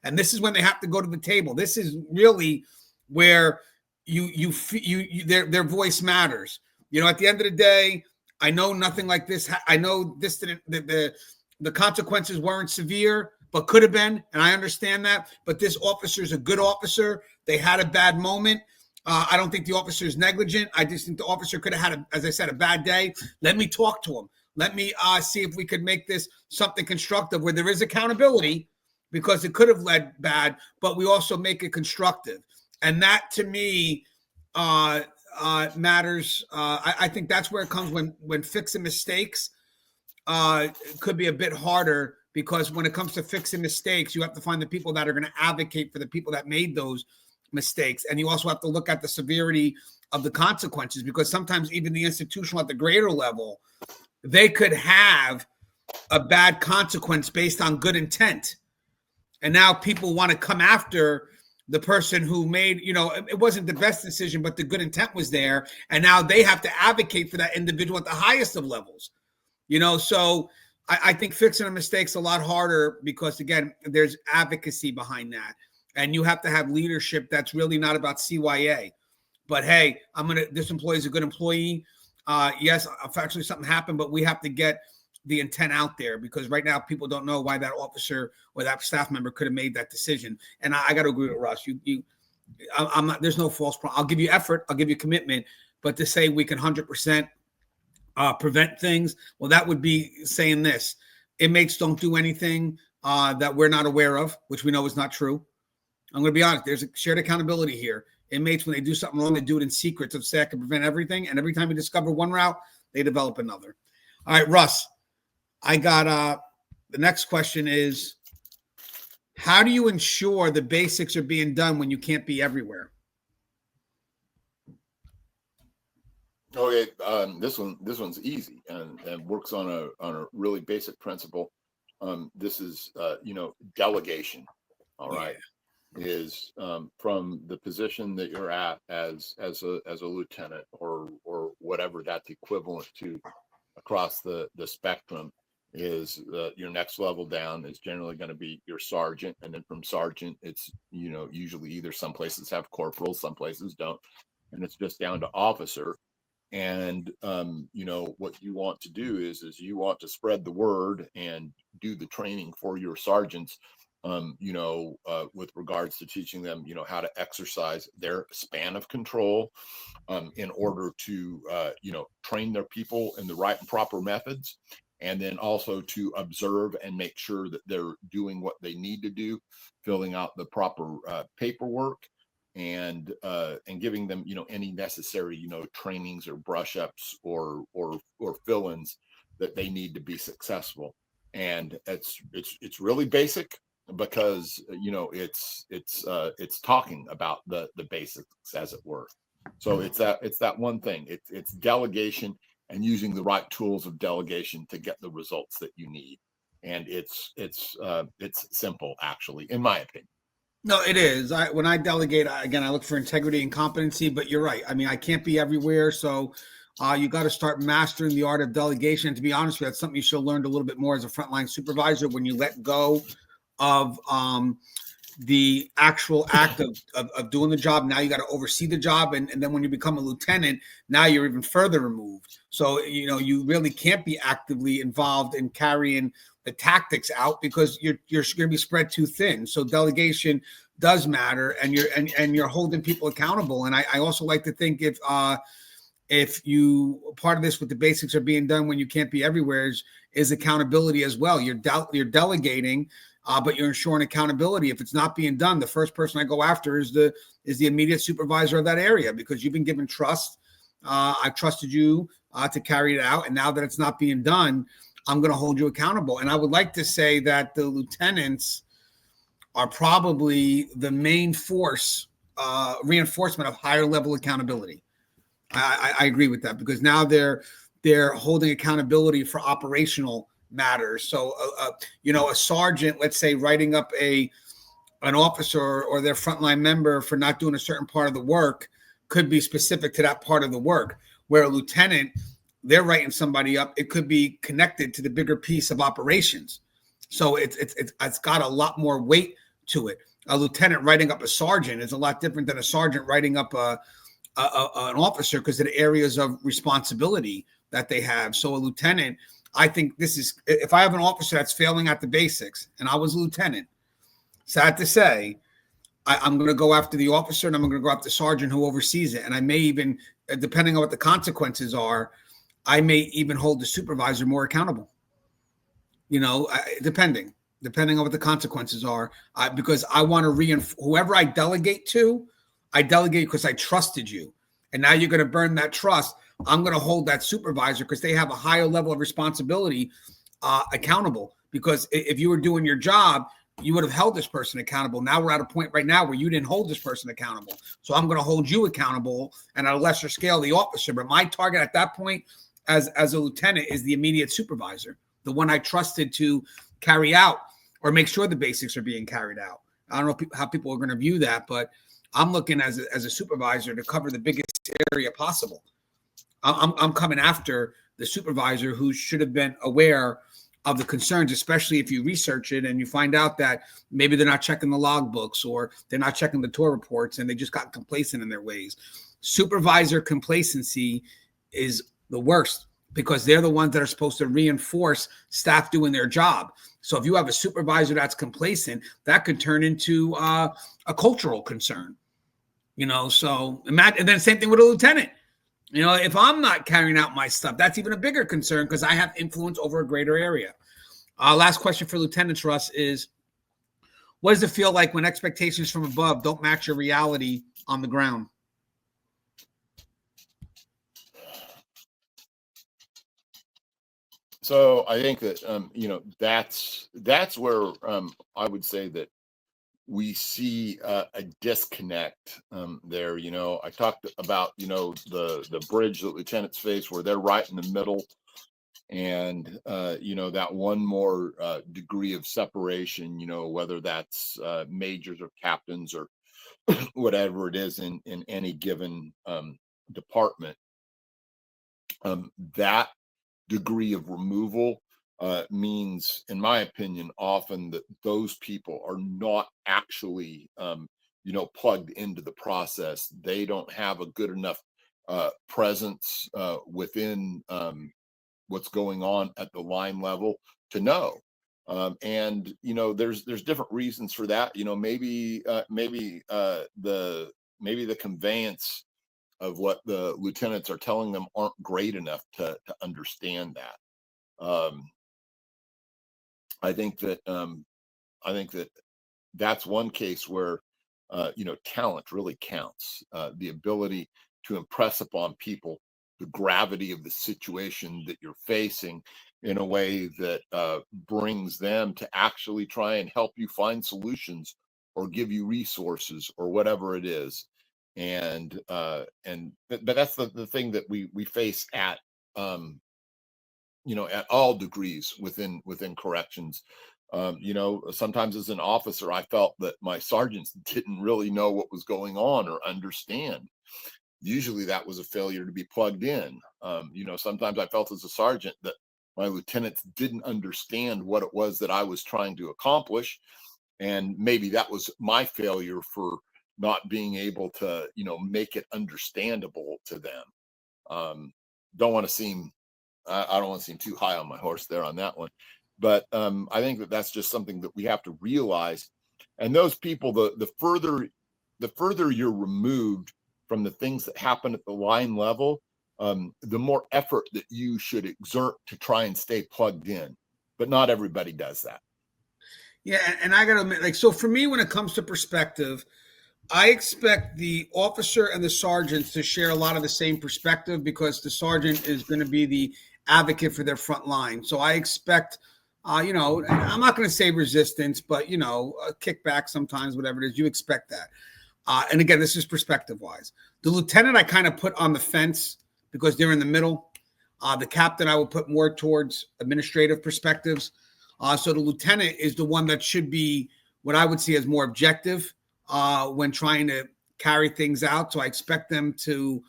and this is when they have to go to the table. This is really where their voice matters. At the end of the day, I know nothing like this. I know this didn't, the consequences weren't severe, but could have been. And I understand that. But this officer is a good officer. They had a bad moment. I don't think the officer is negligent. I just think the officer could have had, as I said, a bad day. Let me talk to him. Let me see if we could make this something constructive where there is accountability, because it could have led bad, but we also make it constructive. And that, to me, matters. I think that's where it comes when fixing mistakes could be a bit harder, because when it comes to fixing mistakes, you have to find the people that are going to advocate for the people that made those mistakes. And you also have to look at the severity of the consequences, because sometimes even the institutional at the greater level, they could have a bad consequence based on good intent. And now people want to come after the person who made, it wasn't the best decision, but the good intent was there. And now they have to advocate for that individual at the highest of levels. So I think fixing a mistake's a lot harder, because, again, there's advocacy behind that. And you have to have leadership that's really not about CYA. But, hey, this employee is a good employee. Yes, actually something happened, but we have to get the intent out there, because right now people don't know why that officer or that staff member could have made that decision. And I got to agree with Russ. I'm not, there's no false problem. I'll give you effort. I'll give you commitment. But to say we can 100% prevent things, well, that would be saying this: inmates don't do anything that we're not aware of, which we know is not true. I'm going to be honest. There's a shared accountability here. Inmates, when they do something wrong, they do it in secret to say I can prevent everything. And every time we discover one route, they develop another. All right, Russ, I got the next question is, how do you ensure the basics are being done when you can't be everywhere?
Okay, this one's easy and works on a really basic principle. This is delegation. All right, is from the position that you're at as a lieutenant or whatever that's equivalent to across the spectrum, is your next level down is generally going to be your sergeant, and then from sergeant it's usually either some places have corporals, some places don't, and it's just down to officer. And what you want to do is you want to spread the word and do the training for your sergeants, with regards to teaching them how to exercise their span of control, in order to train their people in the right and proper methods, and then also to observe and make sure that they're doing what they need to do, filling out the proper paperwork, and giving them, any necessary, trainings or brush ups or fill-ins that they need to be successful. And it's really basic, because it's talking about the basics, as it were. So it's that one thing. It's delegation, and using the right tools of delegation to get the results that you need. And it's simple, actually, in my opinion.
No, it is. When I delegate, I look for integrity and competency. But you're right. I mean, I can't be everywhere, so you got to start mastering the art of delegation. And to be honest with you, that's something you should have learned a little bit more as a frontline supervisor. When you let go of the actual act of doing the job, now you got to oversee the job, and then when you become a lieutenant, now you're even further removed. So you really can't be actively involved in carrying the tactics out, because you're going to be spread too thin. So delegation does matter, and you're holding people accountable. And I also like to think, if you, part of this with the basics are being done when you can't be everywhere, is accountability as well. You're delegating, but you're ensuring accountability. If it's not being done, the first person I go after is the immediate supervisor of that area, because you've been given trust. I've trusted you to carry it out, and now that it's not being done, I'm going to hold you accountable. And I would like to say that the lieutenants are probably the main force, reinforcement of higher level accountability. I agree with that, because now they're holding accountability for operational matters. So, a sergeant, let's say, writing up an officer or their frontline member for not doing a certain part of the work could be specific to that part of the work, where a lieutenant, they're writing somebody up, it could be connected to the bigger piece of operations. So it's got a lot more weight to it. A lieutenant writing up a sergeant is a lot different than a sergeant writing up an officer, because of the areas of responsibility that they have. So a lieutenant, I think if I have an officer that's failing at the basics, and I was a lieutenant, sad to say, I'm going to go after the officer, and I'm going to go after the sergeant who oversees it. And I may even, depending on what the consequences are, I may even hold the supervisor more accountable, depending on what the consequences are, because I want to reinforce whoever I delegate to. I delegate because I trusted you, and now you're going to burn that trust. I'm going to hold that supervisor, because they have a higher level of responsibility, accountable, because if you were doing your job, you would have held this person accountable. Now we're at a point right now where you didn't hold this person accountable. So I'm going to hold you accountable, and at a lesser scale, the officer. But my target at that point as a lieutenant is the immediate supervisor, the one I trusted to carry out or make sure the basics are being carried out. I don't know how people are going to view that, but I'm looking as a supervisor to cover the biggest area possible. I'm coming after the supervisor who should have been aware of the concerns, especially if you research it and you find out that maybe they're not checking the logbooks, or they're not checking the tour reports, and they just got complacent in their ways. Supervisor complacency is the worst, because they're the ones that are supposed to reinforce staff doing their job. So if you have a supervisor that's complacent, that could turn into a cultural concern. So imagine, and then same thing with a lieutenant. If I'm not carrying out my stuff, that's even a bigger concern, because I have influence over a greater area. Last question for lieutenants, Russ, is what does it feel like when expectations from above don't match your reality on the ground?
So I think that that's where I would say that we see a disconnect there. I talked about the bridge that lieutenants face, where they're right in the middle, and that one more degree of separation. Whether that's majors or captains or whatever it is in any given department. That degree of removal means, in my opinion, often that those people are not actually, plugged into the process. They don't have a good enough presence within what's going on at the line level to know. And there's different reasons for that. Maybe the conveyance of what the lieutenants are telling them aren't great enough to understand that. Um, I think that that's one case where talent really counts. The ability to impress upon people the gravity of the situation that you're facing in a way that brings them to actually try and help you find solutions or give you resources or whatever it is. But that's the thing that we face at at all degrees within corrections. Sometimes as an officer, I felt that my sergeants didn't really know what was going on or understand. Usually that was a failure to be plugged in. Sometimes I felt as a sergeant that my lieutenants didn't understand what it was that I was trying to accomplish. And maybe that was my failure for not being able to, make it understandable to them. Don't want to seem I don't want to seem too high on my horse there on that one, but I think that that's just something that we have to realize. And those people, the further you're removed from the things that happen at the line level, the more effort that you should exert to try and stay plugged in. But not everybody does that.
Yeah, and I gotta admit, so for me, when it comes to perspective, I expect the officer and the sergeants to share a lot of the same perspective because the sergeant is going to be the advocate for their front line. So I expect, I'm not going to say resistance, but, a kickback sometimes, whatever it is, you expect that. And again, this is perspective wise. The lieutenant I kind of put on the fence because they're in the middle. The captain I will put more towards administrative perspectives. So the lieutenant is the one that should be what I would see as more objective when trying to carry things out. So I expect them to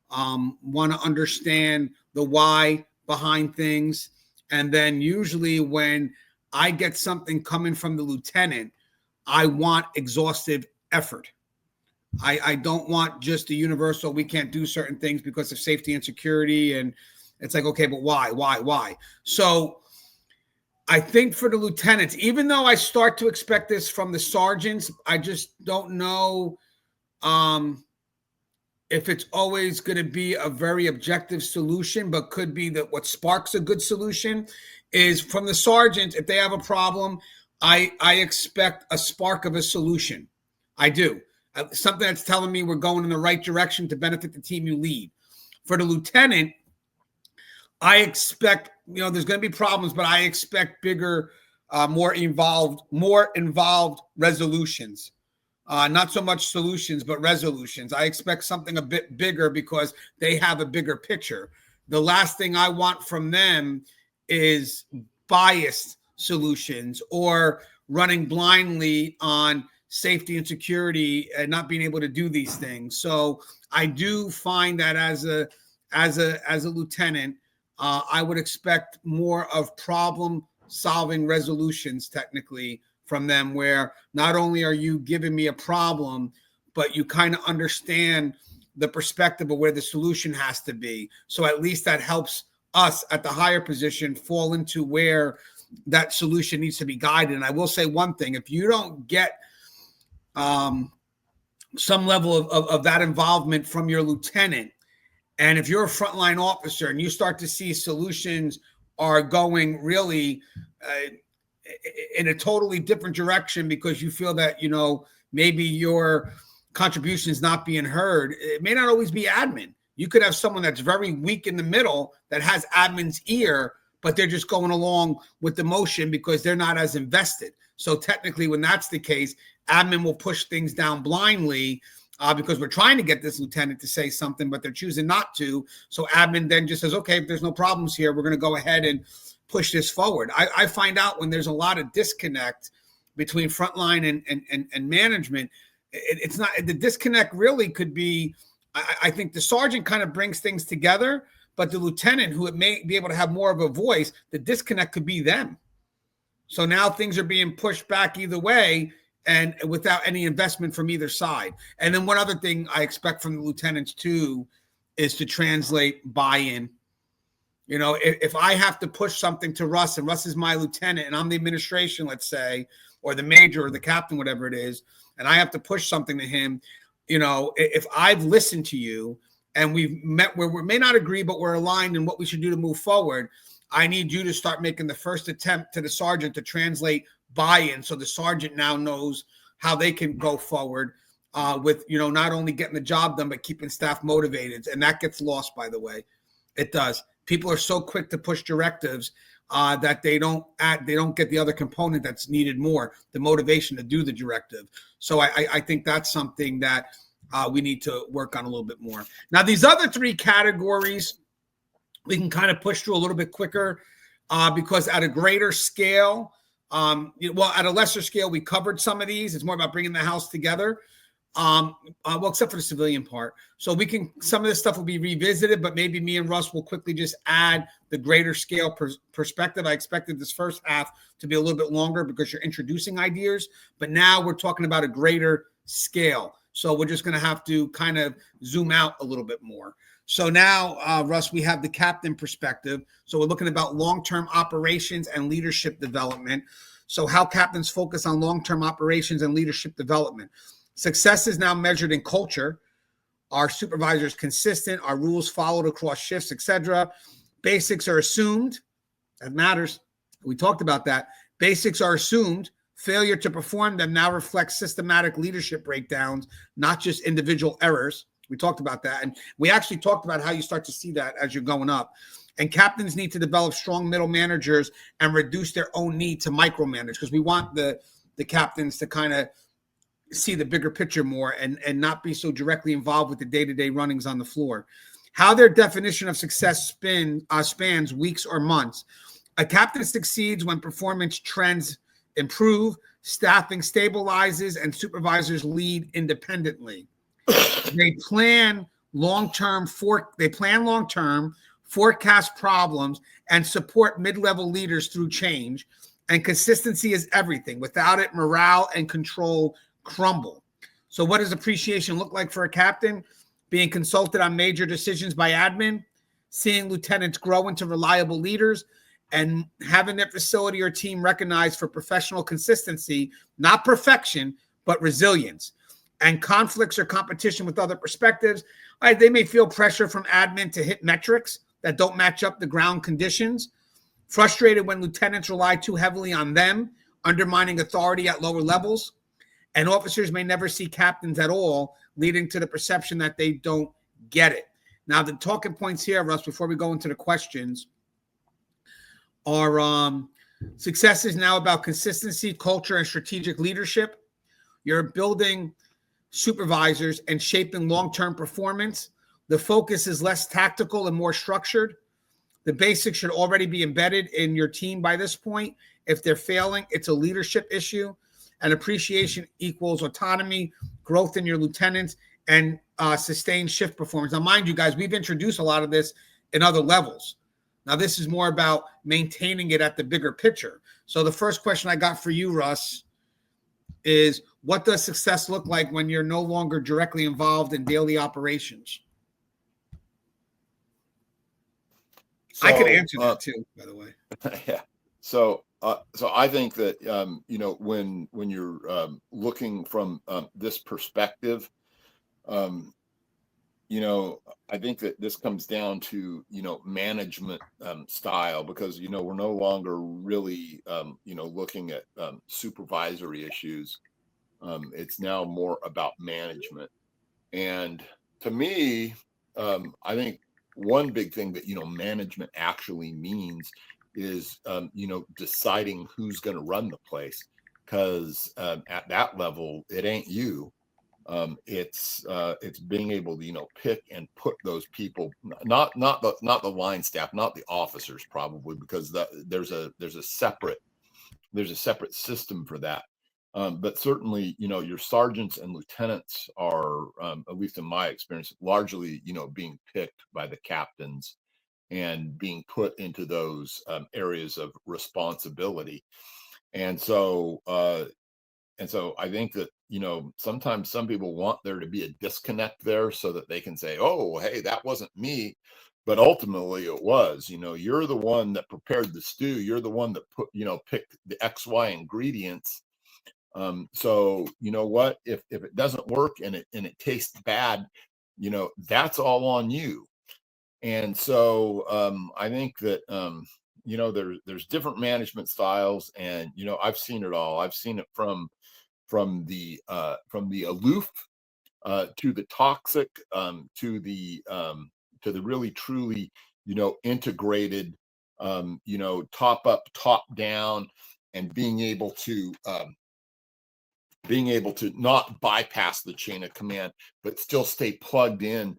want to understand the why behind things. And then usually when I get something coming from the lieutenant, I want exhaustive effort. I don't want just a universal, we can't do certain things because of safety and security. And it's like, okay, but why? So I think for the lieutenants, even though I start to expect this from the sergeants, I just don't know if it's always going to be a very objective solution, but could be that what sparks a good solution is from the sergeants. If they have a problem, I expect a spark of a solution. I do. Something that's telling me we're going in the right direction to benefit the team you lead. For the lieutenant, I expect, there's going to be problems, but I expect bigger, more involved resolutions. Not so much solutions, but resolutions. I expect something a bit bigger because they have a bigger picture. The last thing I want from them is biased solutions or running blindly on safety and security and not being able to do these things. So I do find that as a lieutenant, I would expect more of problem-solving resolutions technically from them, where not only are you giving me a problem, but you kind of understand the perspective of where the solution has to be. So at least that helps us at the higher position fall into where that solution needs to be guided. And I will say one thing, if you don't get some level of that involvement from your lieutenant, and if you're a frontline officer and you start to see solutions are going really in a totally different direction because you feel that, maybe your contribution is not being heard, it may not always be admin. You could have someone that's very weak in the middle that has admin's ear, but they're just going along with the motion because they're not as invested. So technically, when that's the case, admin will push things down blindly because we're trying to get this lieutenant to say something, but they're choosing not to. So admin then just says, okay, if there's no problems here, we're going to go ahead and push this forward. I find out when there's a lot of disconnect between frontline and management, it's not, the disconnect really could be, I think the sergeant kind of brings things together, but the lieutenant, who it may be able to have more of a voice, the disconnect could be them. So now things are being pushed back either way and without any investment from either side. And then one other thing I expect from the lieutenants too is to translate buy-in. If I have to push something to Russ, and Russ is my lieutenant and I'm the administration, let's say, or the major or the captain, whatever it is, and I have to push something to him, if I've listened to you and we've met where we may not agree, but we're aligned in what we should do to move forward, I need you to start making the first attempt to the sergeant to translate buy-in, so the sergeant now knows how they can go forward with, not only getting the job done, but keeping staff motivated. And that gets lost, by the way. It does. People are so quick to push directives that they don't get the other component that's needed more, the motivation to do the directive. So I think that's something that we need to work on a little bit more. Now, these other three categories, we can kind of push through a little bit quicker because at a greater scale, at a lesser scale, we covered some of these. It's more about bringing the house together. Except for the civilian part. So some of this stuff will be revisited, but maybe me and Russ will quickly just add the greater scale perspective. I expected this first half to be a little bit longer because you're introducing ideas, but now we're talking about a greater scale. So we're just going to have to kind of zoom out a little bit more. So now, Russ, we have the captain perspective. So we're looking about long-term operations and leadership development. So how captains focus on long-term operations and leadership development. Success is now measured in culture. Our supervisors consistent, our rules followed across shifts, etc. Basics are assumed. That matters. We talked about that. Basics are assumed. Failure to perform them now reflects systematic leadership breakdowns, not just individual errors. We talked about that. And we actually talked about how you start to see that as you're going up. And captains need to develop strong middle managers and reduce their own need to micromanage, because we want the captains to kind of see the bigger picture more and not be so directly involved with the day-to-day runnings on the floor. How their definition of success spans weeks or months. A captain succeeds when performance trends improve, staffing stabilizes, and supervisors lead independently. They plan long-term, forecast problems, and support mid-level leaders through change. And consistency is everything. Without it, morale and control crumble. So what does appreciation look like for a captain? Being consulted on major decisions by admin, seeing lieutenants grow into reliable leaders, and having their facility or team recognized for professional consistency, not perfection, but resilience. And conflicts or competition with other perspectives. They may feel pressure from admin to hit metrics that don't match up the ground conditions. Frustrated when lieutenants rely too heavily on them, undermining authority at lower levels. And officers may never see captains at all, leading to the perception that they don't get it. Now, the talking points here, Russ, before we go into the questions, are success is now about consistency, culture, and strategic leadership. You're building supervisors and shaping long-term performance. The focus is less tactical and more structured. The basics should already be embedded in your team by this point. If they're failing, it's a leadership issue. And appreciation equals autonomy, growth in your lieutenants, and sustained shift performance. Now, mind you, guys, we've introduced a lot of this in other levels. Now, this is more about maintaining it at the bigger picture. So the first question I got for you, Russ, is what does success look like when you're no longer directly involved in daily operations? So, I could answer that too, by the way.
Yeah. So I think that when you're looking from this perspective, I think that this comes down to management style, because we're no longer really looking at supervisory issues. It's now more about management, and to me, I think one big thing that management actually means is deciding who's going to run the place, because at that level it ain't you. It's being able to pick and put those people, not the line staff, not the officers, probably, because there's a separate system for that. But certainly your sergeants and lieutenants are, at least in my experience, largely being picked by the captains and being put into those areas of responsibility. And so I think that sometimes some people want there to be a disconnect there so that they can say, oh, hey, that wasn't me, but ultimately it was. You're the one that prepared the stew, you're the one that picked the XY ingredients. So what, if it doesn't work and it tastes bad, that's all on you. And so I think that there's different management styles, and I've seen it all. I've seen it from the aloof to the toxic, to the really truly integrated, top up, top down, and being able to not bypass the chain of command, but still stay plugged in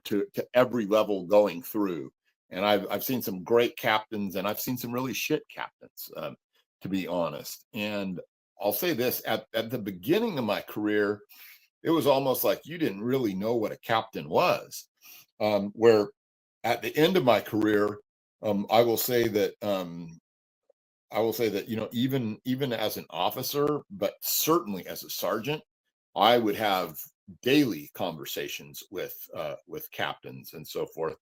to every level going through. And I've seen some great captains, and I've seen some really shit captains, to be honest. And I'll say this: at the beginning of my career, it was almost like you didn't really know what a captain was. Where at the end of my career, I will say that even as an officer, but certainly as a sergeant, I would have daily conversations with captains and so forth.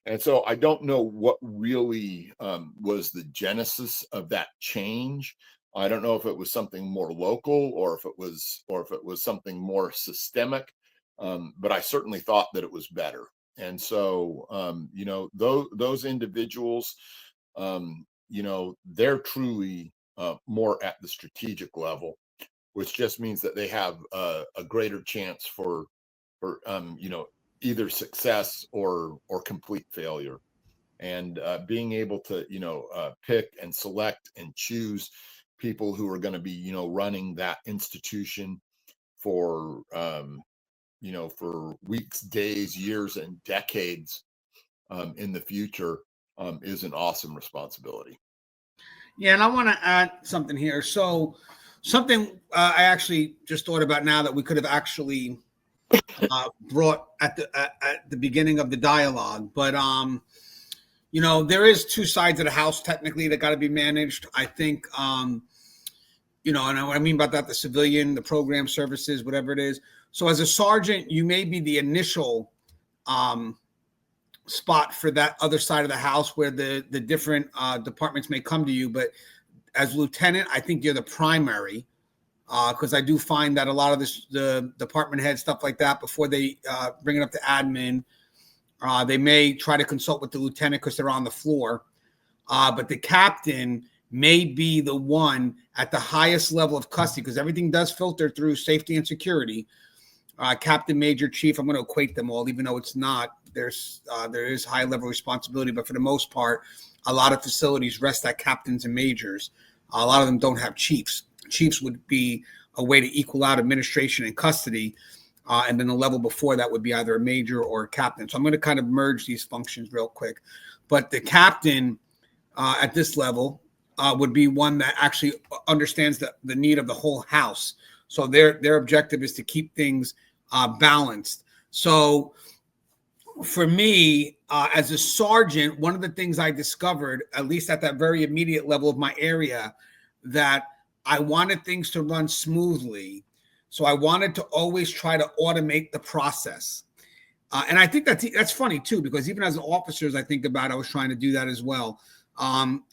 And so I don't know what really was the genesis of that change. I don't know if it was something more local, or if it was something more systemic. But I certainly thought that it was better. And so those individuals, they're truly more at the strategic level, which just means that they have a greater chance for either success or complete failure. And being able to pick and select and choose people who are going to be running that institution for for weeks, days, years, and decades in the future is an awesome responsibility.
Yeah, and I want to add something here. So something I actually just thought about now that we could have actually brought at the beginning of the dialogue, but there is two sides of the house technically that got to be managed. I think and what I mean about that, the civilian, the program services, whatever it is. So as a sergeant, you may be the initial spot for that other side of the house where the different departments may come to you. But as lieutenant, I think you're the primary, because I do find that a lot of the department head stuff like that, before they bring it up to admin, they may try to consult with the lieutenant because they're on the floor. But the captain may be the one at the highest level of custody, because everything does filter through safety and security. Captain, major, chief, I'm going to equate them all, even though it's not. There is high level responsibility, but for the most part, a lot of facilities rest at captains and majors. A lot of them don't have chiefs. Chiefs would be a way to equal out administration and custody. And then the level before that would be either a major or a captain. So I'm going to kind of merge these functions real quick. But the captain at this level would be one that actually understands the need of the whole house. So their objective is to keep things balanced. So for me, as a sergeant, one of the things I discovered, at least at that very immediate level of my area, that I wanted things to run smoothly. So I wanted to always try to automate the process. And I think that's funny too, because even as officers, I think about, I was trying to do that as well.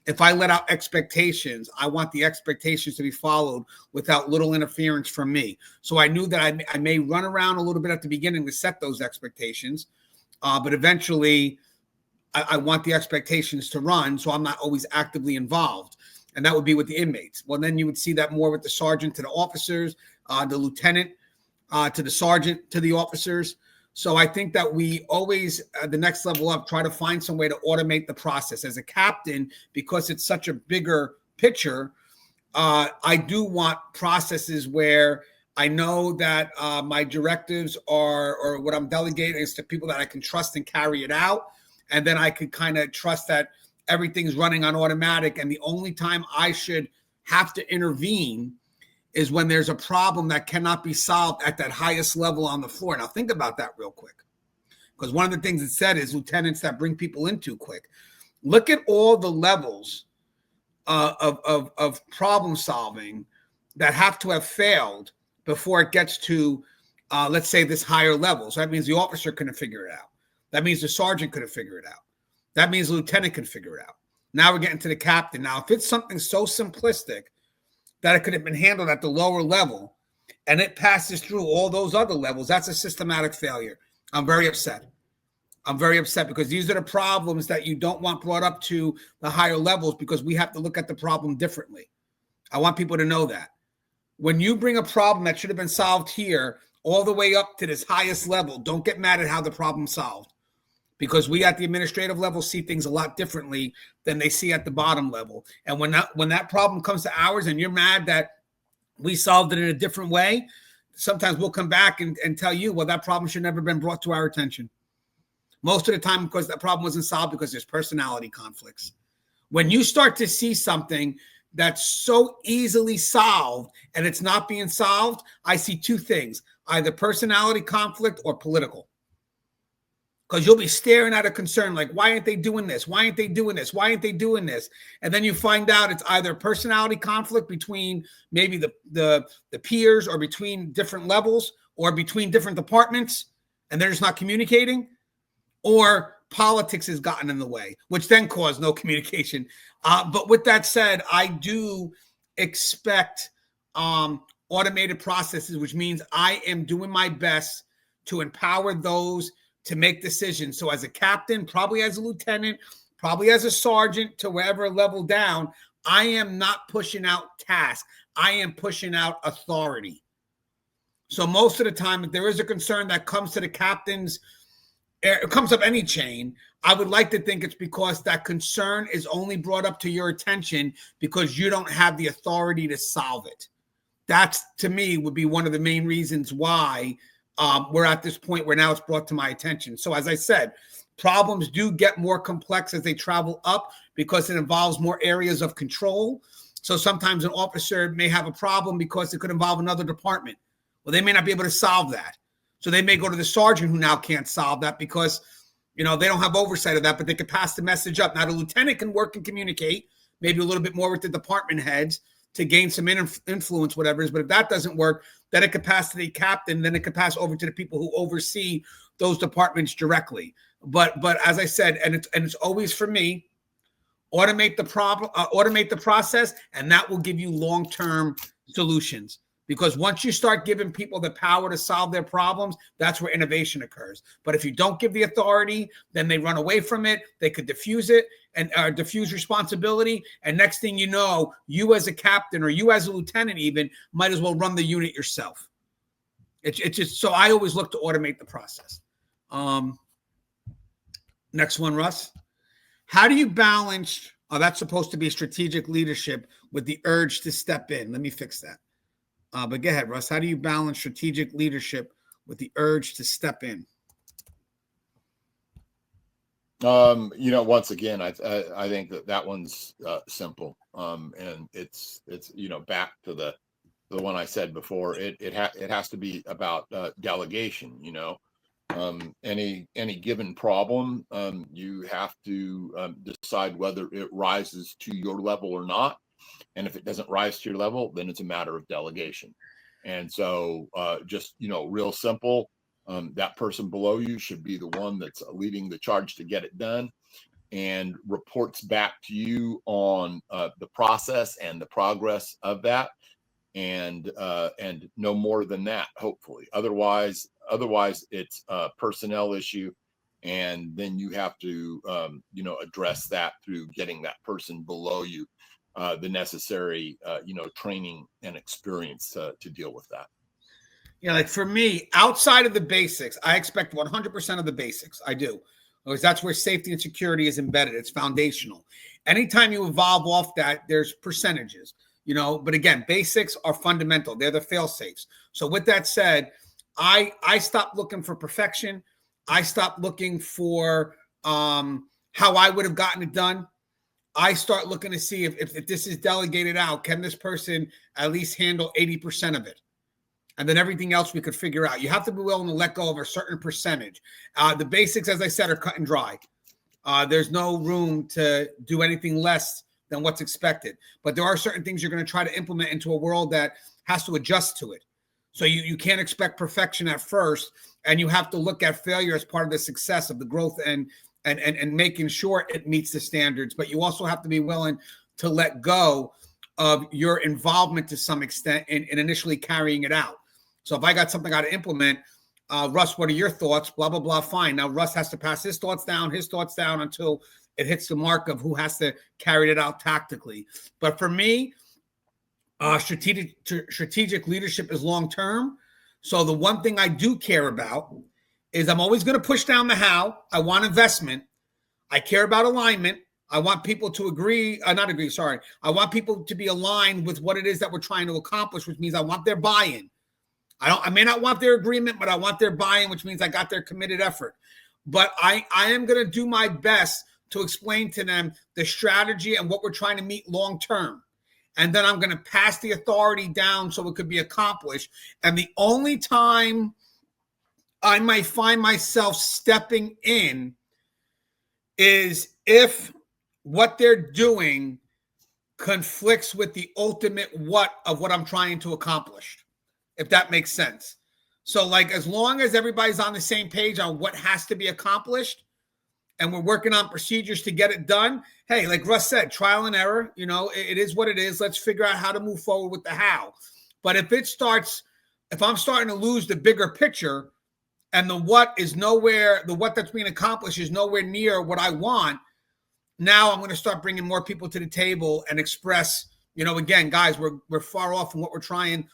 If I let out expectations, I want the expectations to be followed without little interference from me. So I knew that I may run around a little bit at the beginning to set those expectations, but eventually I want the expectations to run, so I'm not always actively involved. And that would be with the inmates. Well, then you would see that more with the sergeant to the officers, the lieutenant to the sergeant to the officers. So I think that we always, the next level up, try to find some way to automate the process. As a captain, because it's such a bigger picture, I do want processes where I know that my directives are, or what I'm delegating is to people that I can trust and carry it out. And then I could kind of trust that everything's running on automatic. And the only time I should have to intervene is when there's a problem that cannot be solved at that highest level on the floor. Now think about that real quick, because one of the things it said is lieutenants that bring people in too quick. Look at all the levels of problem solving that have to have failed before it gets to, let's say, this higher level. So that means the officer couldn't figure it out. That means the sergeant couldn't figure it out. That means the lieutenant can figure it out. Now we're getting to the captain. Now, if it's something so simplistic that it could have been handled at the lower level and it passes through all those other levels, that's a systematic failure. I'm very upset. I'm very upset because these are the problems that you don't want brought up to the higher levels because we have to look at the problem differently. I want people to know that. When you bring a problem that should have been solved here all the way up to this highest level, don't get mad at how the problem's solved, because we at the administrative level see things a lot differently than they see at the bottom level. And when that problem comes to ours and you're mad that we solved it in a different way, sometimes we'll come back and tell you, well, that problem should never have been brought to our attention. Most of the time, because that problem wasn't solved because there's personality conflicts. When you start to see something that's so easily solved and it's not being solved, I see two things, either personality conflict or political. Because you'll be staring at a concern like, why aren't they doing this? Why aren't they doing this? Why aren't they doing this? And then you find out it's either personality conflict between maybe the peers or between different levels or between different departments, and they're just not communicating, or politics has gotten in the way, which then caused no communication. But with that said, I do expect automated processes, which means I am doing my best to empower those to make decisions. So as a captain, probably as a lieutenant, probably as a sergeant, to wherever level down, I am not pushing out tasks. I am pushing out authority. So most of the time, if there is a concern that comes to the captain's, it comes up any chain, I would like to think it's because that concern is only brought up to your attention because you don't have the authority to solve it. That's, to me, would be one of the main reasons why we're at this point where now it's brought to my attention. So as I said, problems do get more complex as they travel up because it involves more areas of control. So sometimes an officer may have a problem because it could involve another department. Well, they may not be able to solve that. So they may go to the sergeant who now can't solve that because, they don't have oversight of that, but they can pass the message up. Now, the lieutenant can work and communicate, maybe a little bit more with the department heads to gain some influence, whatever it is. But if that doesn't work, then it could pass to the captain, then it could pass over to the people who oversee those departments directly. But as I said, and it's always for me, automate the process, and that will give you long-term solutions. Because once you start giving people the power to solve their problems, that's where innovation occurs. But if you don't give the authority, then they run away from it. They could diffuse it and diffuse responsibility. And next thing you know, you as a captain or you as a lieutenant even might as well run the unit yourself. It's just, so I always look to automate the process. Next one, Russ. How do you balance, that's supposed to be strategic leadership with the urge to step in. Let me fix that. But go ahead, Russ. How do you balance strategic leadership with the urge to step in?
Once again, I think that one's simple. And it's back to the one I said before. It has to be about delegation. Any given problem, you have to decide whether it rises to your level or not. And if it doesn't rise to your level, then it's a matter of delegation. And so just, real simple, that person below you should be the one that's leading the charge to get it done and reports back to you on the process and the progress of that. And no more than that, hopefully. Otherwise it's a personnel issue. And then you have to, address that through getting that person below you the necessary, training and experience to deal with that.
Yeah, like for me, outside of the basics, I expect 100% of the basics. I do. Because that's where safety and security is embedded. It's foundational. Anytime you evolve off that, there's percentages, But again, basics are fundamental. They're the fail-safes. So with that said, I stopped looking for perfection. I stopped looking for how I would have gotten it done. I start looking to see if this is delegated out, can this person at least handle 80% of it? And then everything else we could figure out. You have to be willing to let go of a certain percentage. The basics, as I said, are cut and dry. There's no room to do anything less than what's expected. But there are certain things you're going to try to implement into a world that has to adjust to it. So you can't expect perfection at first, and you have to look at failure as part of the success of the growth and making sure it meets the standards. But you also have to be willing to let go of your involvement to some extent in initially carrying it out. So if I got something I got to implement, Russ, what are your thoughts? Blah, blah, blah. Fine. Now Russ has to pass his thoughts down until it hits the mark of who has to carry it out tactically. But for me, strategic leadership is long-term. So the one thing I do care about is I'm always going to push down the how. I want investment. I care about alignment. I want people to I want people to be aligned with what it is that we're trying to accomplish, which means I want their buy-in. I may not want their agreement, but I want their buy-in, which means I got their committed effort. But I am going to do my best to explain to them the strategy and what we're trying to meet long-term. And then I'm going to pass the authority down so it could be accomplished. And the only time I might find myself stepping in is if what they're doing conflicts with the ultimate what of what I'm trying to accomplish, if that makes sense. So like, as long as everybody's on the same page on what has to be accomplished and we're working on procedures to get it done, hey, like Russ said, trial and error, it is what it is. Let's figure out how to move forward with the how. But if I'm starting to lose the bigger picture and the what that's being accomplished is nowhere near what I want, now I'm going to start bringing more people to the table and express, again, guys, we're far off from what we're trying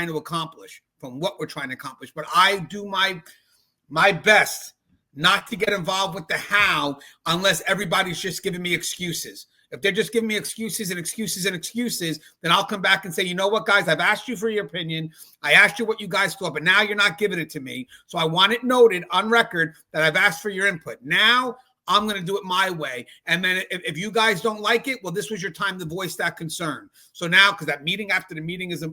to accomplish, But I do my best not to get involved with the how unless everybody's just giving me excuses. If they're just giving me excuses, then I'll come back and say, you know what, guys, I've asked you for your opinion. I asked you what you guys thought, but now you're not giving it to me. So I want it noted on record that I've asked for your input. Now I'm going to do it my way. And then if you guys don't like it, well, this was your time to voice that concern. So now, because that meeting after the meeting is a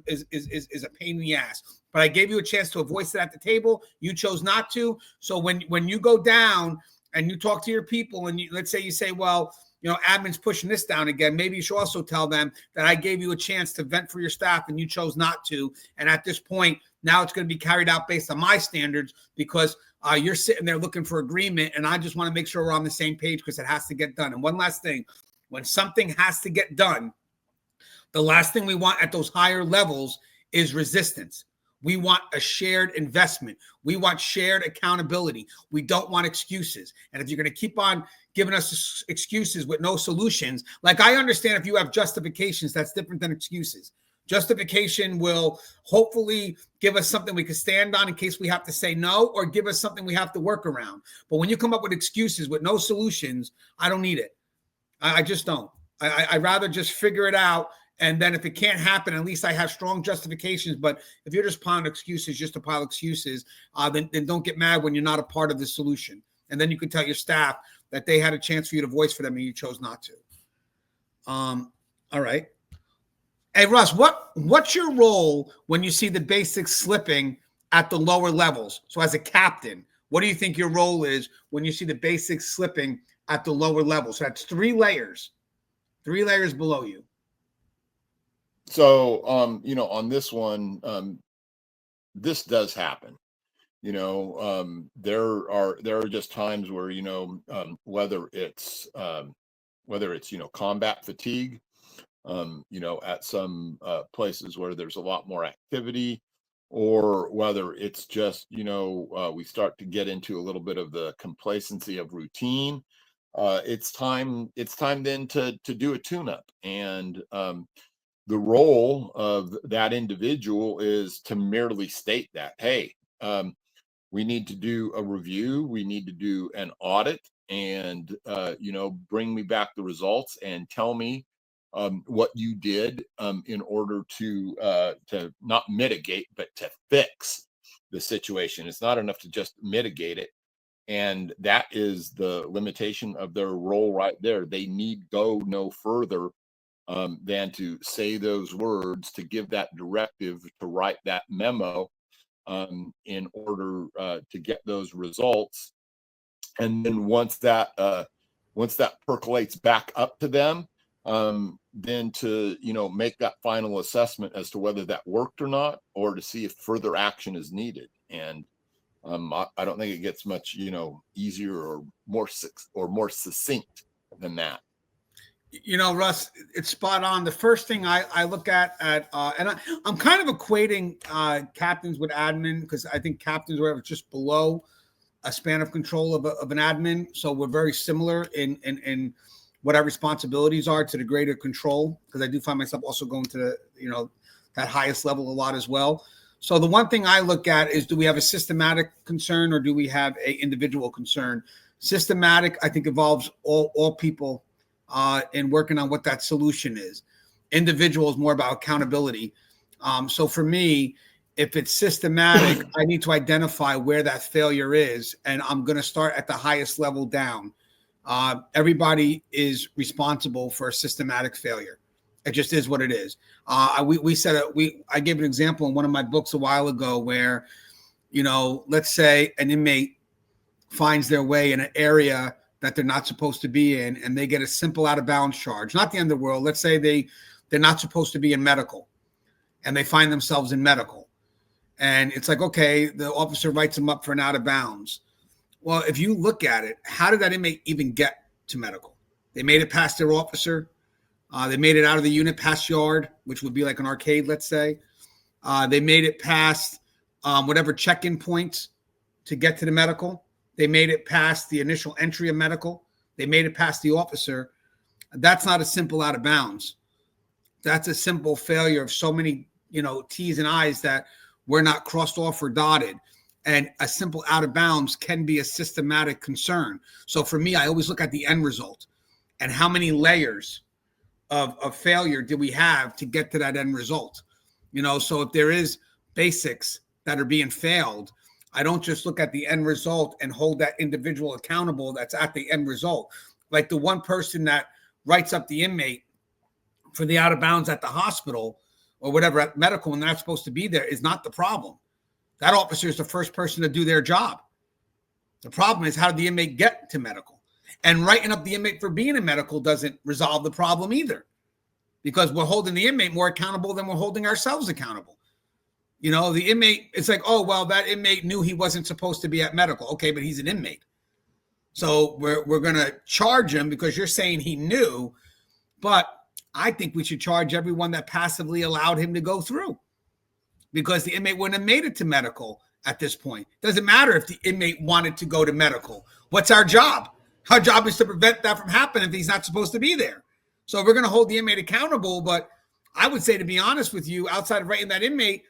pain in the ass, but I gave you a chance to voice it at the table. You chose not to. So when you go down and you talk to your people and let's say you say, well, admin's pushing this down again. Maybe you should also tell them that I gave you a chance to vent for your staff and you chose not to. And at this point, now it's going to be carried out based on my standards because you're sitting there looking for agreement. And I just want to make sure we're on the same page because it has to get done. And one last thing, when something has to get done, the last thing we want at those higher levels is resistance. We want a shared investment. We want shared accountability. We don't want excuses. And if you're going to keep on giving us excuses with no solutions, like I understand if you have justifications, that's different than excuses. Justification will hopefully give us something we can stand on in case we have to say no, or give us something we have to work around. But when you come up with excuses with no solutions, I don't need it. I just don't. I'd rather just figure it out. And then if it can't happen, at least I have strong justifications. But if you're just piling excuses, just to pile excuses, then don't get mad when you're not a part of the solution. And then you can tell your staff that they had a chance for you to voice for them and you chose not to. All right. Hey, Russ, what's your role when you see the basics slipping at the lower levels? So as a captain, what do you think your role is when you see the basics slipping at the lower levels? So that's 3 layers below you.
So, on this one, this does happen. There are just times where, whether it's combat fatigue, at some places where there's a lot more activity, or whether it's just, we start to get into a little bit of the complacency of routine. It's time then to do a tune-up. And the role of that individual is to merely state that, hey, we need to do a review, we need to do an audit, and bring me back the results and tell me what you did in order to not mitigate, but to fix the situation. It's not enough to just mitigate it. And that is the limitation of their role right there. They need go no further than to say those words, to give that directive, to write that memo in order to get those results. And then once that percolates back up to them, then to make that final assessment as to whether that worked or not, or to see if further action is needed. And I don't think it gets much easier or more succinct than that.
You know, Russ, it's spot on. The first thing I look at and I'm kind of equating captains with admin, because I think captains were just below a span of control of an admin. So we're very similar in what our responsibilities are to the greater control, because I do find myself also going to the, that highest level a lot as well. So the one thing I look at is, do we have a systematic concern or do we have a individual concern? Systematic, I think, involves all people in working on what that solution is. Individual is more about accountability. So for me, if it's systematic, I need to identify where that failure is, and I'm going to start at the highest level down. Everybody is responsible for a systematic failure. It just is what it is. I gave an example in one of my books a while ago where, let's say an inmate finds their way in an area that they're not supposed to be in, and they get a simple out of bounds charge. Not the end of the world. Let's say they're not supposed to be in medical, and they find themselves in medical. And it's like, okay, the officer writes them up for an out of bounds. Well, if you look at it, how did that inmate even get to medical? They made it past their officer. They made it out of the unit past yard, which would be like an arcade, let's say. They made it past whatever check-in points to get to the medical. They made it past the initial entry of medical. They made it past the officer. That's not a simple out of bounds. That's a simple failure of so many, T's and I's that were not crossed off or dotted. And a simple out of bounds can be a systematic concern. So for me, I always look at the end result and how many layers of failure do we have to get to that end result. So if there is basics that are being failed, I don't just look at the end result and hold that individual accountable that's at the end result. Like the one person that writes up the inmate for the out of bounds at the hospital or whatever at medical when they're not supposed to be there is not the problem. That officer is the first person to do their job. The problem is, how did the inmate get to medical? And writing up the inmate for being in medical doesn't resolve the problem either, because we're holding the inmate more accountable than we're holding ourselves accountable. The inmate, it's like, oh, well, that inmate knew he wasn't supposed to be at medical. Okay, but he's an inmate. So we're going to charge him because you're saying he knew. But I think we should charge everyone that passively allowed him to go through, because the inmate wouldn't have made it to medical at this point. Doesn't matter if the inmate wanted to go to medical. What's our job? Our job is to prevent that from happening if he's not supposed to be there. So we're going to hold the inmate accountable. But I would say, to be honest with you, outside of writing that inmate,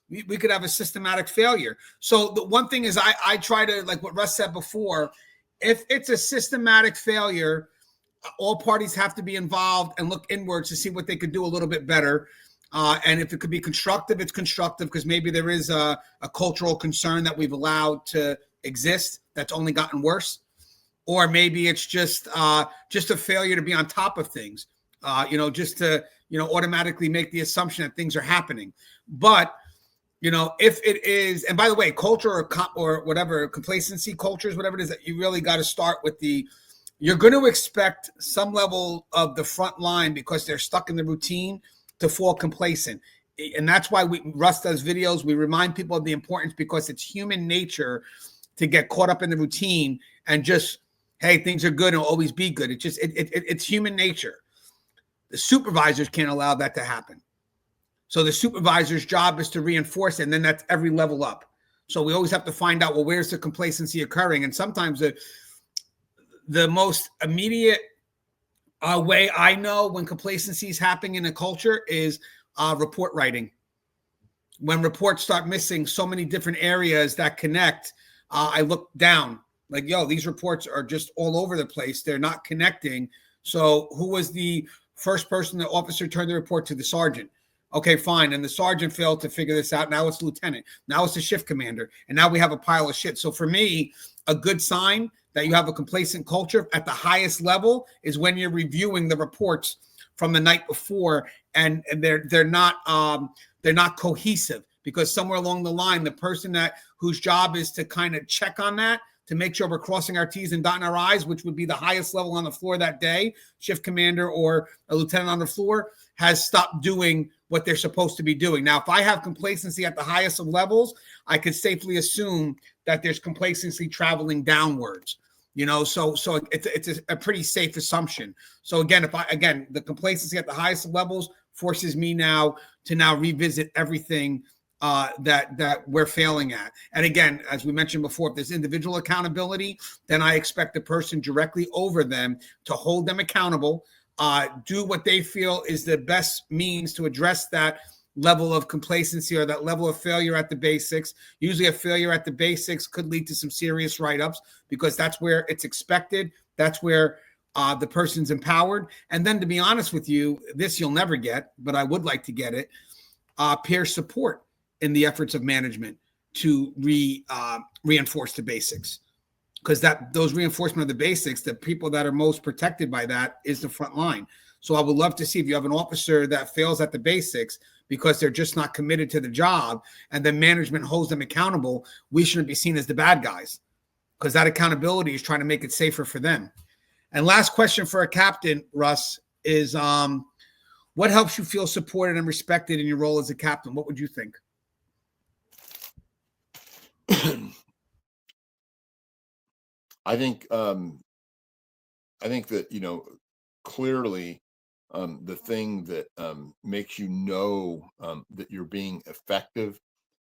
we could have a systematic failure. So the one thing is I try to, like what Russ said before, if it's a systematic failure, all parties have to be involved and look inwards to see what they could do a little bit better. And if it could be constructive, it's constructive, because maybe there is a cultural concern that we've allowed to exist that's only gotten worse. Or maybe it's just a failure to be on top of things, just to, automatically make the assumption that things are happening. But if it is, and by the way, culture or whatever, complacency cultures, whatever it is, that you really got to start with you're going to expect some level of the front line, because they're stuck in the routine, to fall complacent. And that's why Russ does videos. We remind people of the importance, because it's human nature to get caught up in the routine and just, hey, things are good and will always be good. It's human nature. The supervisors can't allow that to happen. So the supervisor's job is to reinforce it, and then that's every level up. So we always have to find out, well, where's the complacency occurring? And sometimes the most immediate way I know when complacency is happening in a culture is report writing. When reports start missing so many different areas that connect, I look down like, these reports are just all over the place. They're not connecting. So who was the first person? The officer turned the report to the sergeant. Okay, fine. And the sergeant failed to figure this out. Now it's lieutenant. Now it's the shift commander. And now we have a pile of shit. So for me, a good sign that you have a complacent culture at the highest level is when you're reviewing the reports from the night before, and they're not cohesive, because somewhere along the line, the person whose job is to kind of check on that, to make sure we're crossing our T's and dotting our I's, which would be the highest level on the floor that day, shift commander or a lieutenant on the floor, has stopped doing what they're supposed to be doing. Now, if I have complacency at the highest of levels, I could safely assume that there's complacency traveling downwards. So it's a pretty safe assumption. So again, the complacency at the highest levels forces me now to revisit everything that we're failing at. And again, as we mentioned before, if there's individual accountability, then I expect the person directly over them to hold them accountable, do what they feel is the best means to address that level of complacency or that level of failure at the basics. Usually a failure at the basics could lead to some serious write-ups because that's where it's expected. That's where the person's empowered. And then to be honest with you, this you'll never get, but I would like to get it, peer support in the efforts of management to reinforce the basics. Because those reinforcement of the basics, the people that are most protected by that is the front line. So I would love to see if you have an officer that fails at the basics because they're just not committed to the job, and then management holds them accountable, we shouldn't be seen as the bad guys because that accountability is trying to make it safer for them. And last question for a captain, Russ, is what helps you feel supported and respected in your role as a captain? What would you think?
I think that, clearly the thing that makes that you're being effective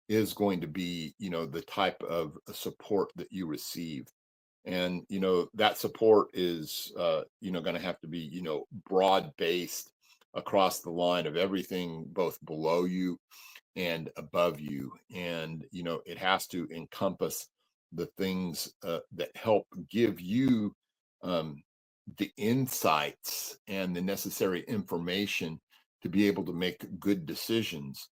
is going to be, the type of support that you receive. And, that support is, going to have to be, broad based across the line of everything, both below you and above you. And, it has to encompass the things that help give you the insights and the necessary information to be able to make good decisions.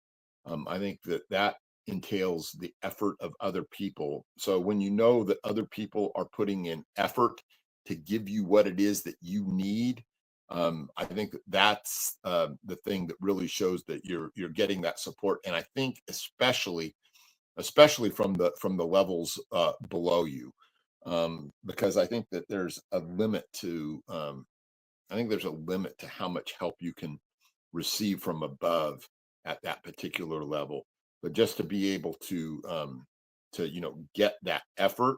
I think that entails the effort of other people. So when you know that other people are putting in effort to give you what it is that you need, I think that's the thing that really shows that you're getting that support. And I think especially from the levels below you, because I think that there's a limit to how much help you can receive from above at that particular level. But just to be able to get that effort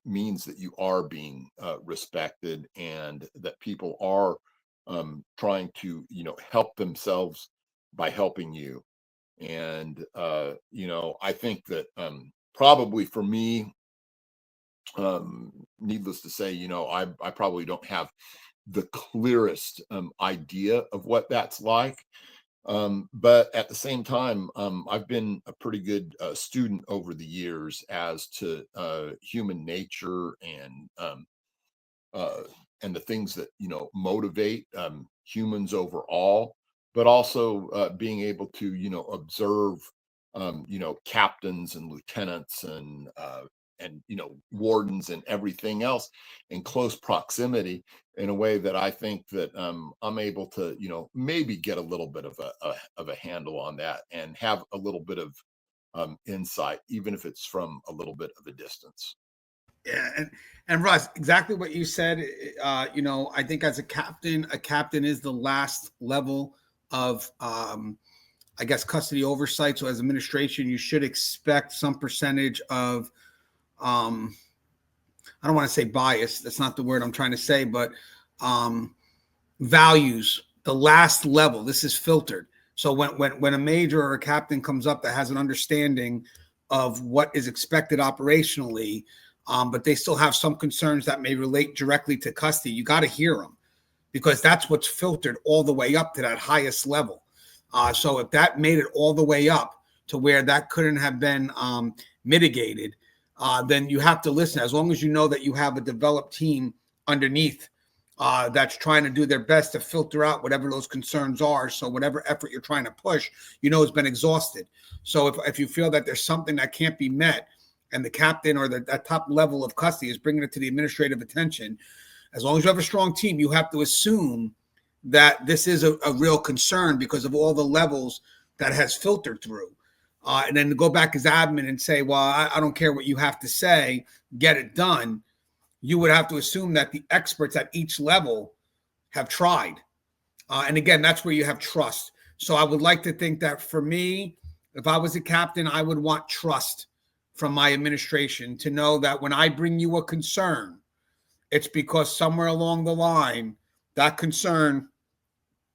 means that you are being respected, and that people are trying to help themselves by helping you. And I think that probably for me, needless to say, I probably don't have the clearest idea of what that's like. But at the same time, I've been a pretty good student over the years as to human nature and the things that motivate humans overall, but also being able to observe captains and lieutenants and wardens and everything else in close proximity in a way that I think that I'm able to maybe get a little bit of a handle on that and have a little bit of insight, even if it's from a little bit of a distance.
Yeah, and Russ, exactly what you said. I think as a captain is the last level of, I guess, custody oversight. So as administration, you should expect some percentage of, I don't want to say bias. That's not the word I'm trying to say, but values. The last level. This is filtered. So when a major or a captain comes up that has an understanding of what is expected operationally, but they still have some concerns that may relate directly to custody, you got to hear them, because that's what's filtered all the way up to that highest level. So if that made it all the way up to where that couldn't have been mitigated, then you have to listen. As long as you know that you have a developed team underneath that's trying to do their best to filter out whatever those concerns are. So whatever effort you're trying to push, has been exhausted. So if you feel that there's something that can't be met, and the captain or that top level of custody is bringing it to the administrative attention, as long as you have a strong team, you have to assume that this is a real concern because of all the levels that has filtered through. And then to go back as admin and say, well, I don't care what you have to say, get it done. You would have to assume that the experts at each level have tried. And again, that's where you have trust. So I would like to think that for me, if I was a captain, I would want trust from my administration to know that when I bring you a concern, it's because somewhere along the line, that concern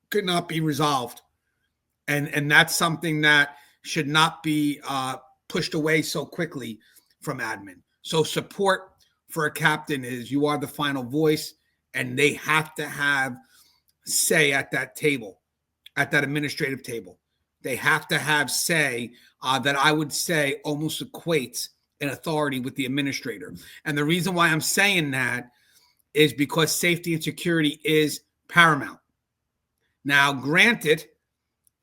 could not be resolved. And that's something that should not be pushed away so quickly from admin. So support for a captain is you are the final voice, and they have to have say at that table, at that administrative table. They have to have say that I would say almost equates in authority with the administrator. And the reason why I'm saying that is because safety and security is paramount. Now, granted,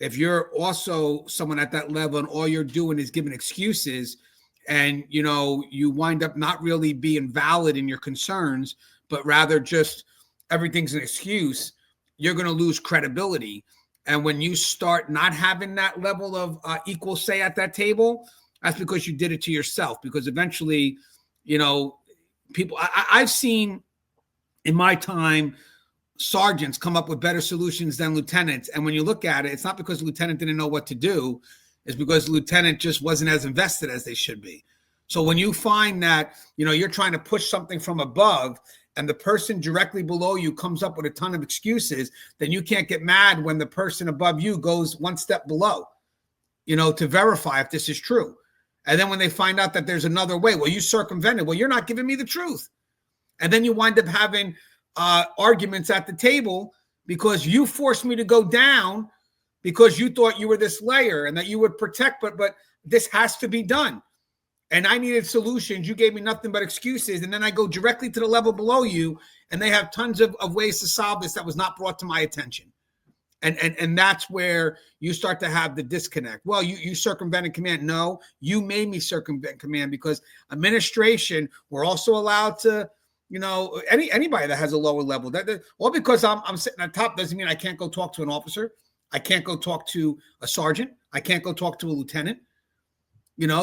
if you're also someone at that level and all you're doing is giving excuses, and you wind up not really being valid in your concerns, but rather just everything's an excuse, you're going to lose credibility. And when you start not having that level of equal say at that table, that's because you did it to yourself. Because eventually, people, I've seen in my time, sergeants come up with better solutions than lieutenants. And when you look at it, it's not because the lieutenant didn't know what to do. It's because the lieutenant just wasn't as invested as they should be. So when you find that, you're trying to push something from above and the person directly below you comes up with a ton of excuses, then you can't get mad when the person above you goes one step below, to verify if this is true. And then when they find out that there's another way, well, you circumvented. Well, you're not giving me the truth. And then you wind up having arguments at the table because you forced me to go down because you thought you were this layer and that you would protect, but this has to be done. And I needed solutions. You gave me nothing but excuses. And then I go directly to the level below you, and they have tons of ways to solve this that was not brought to my attention. And that's where you start to have the disconnect. Well, you circumvented command. No, you made me circumvent command because administration, we're also allowed to, anybody that has a lower level, all because I'm sitting at top doesn't mean I can't go talk to an officer. I can't go talk to a sergeant. I can't go talk to a lieutenant.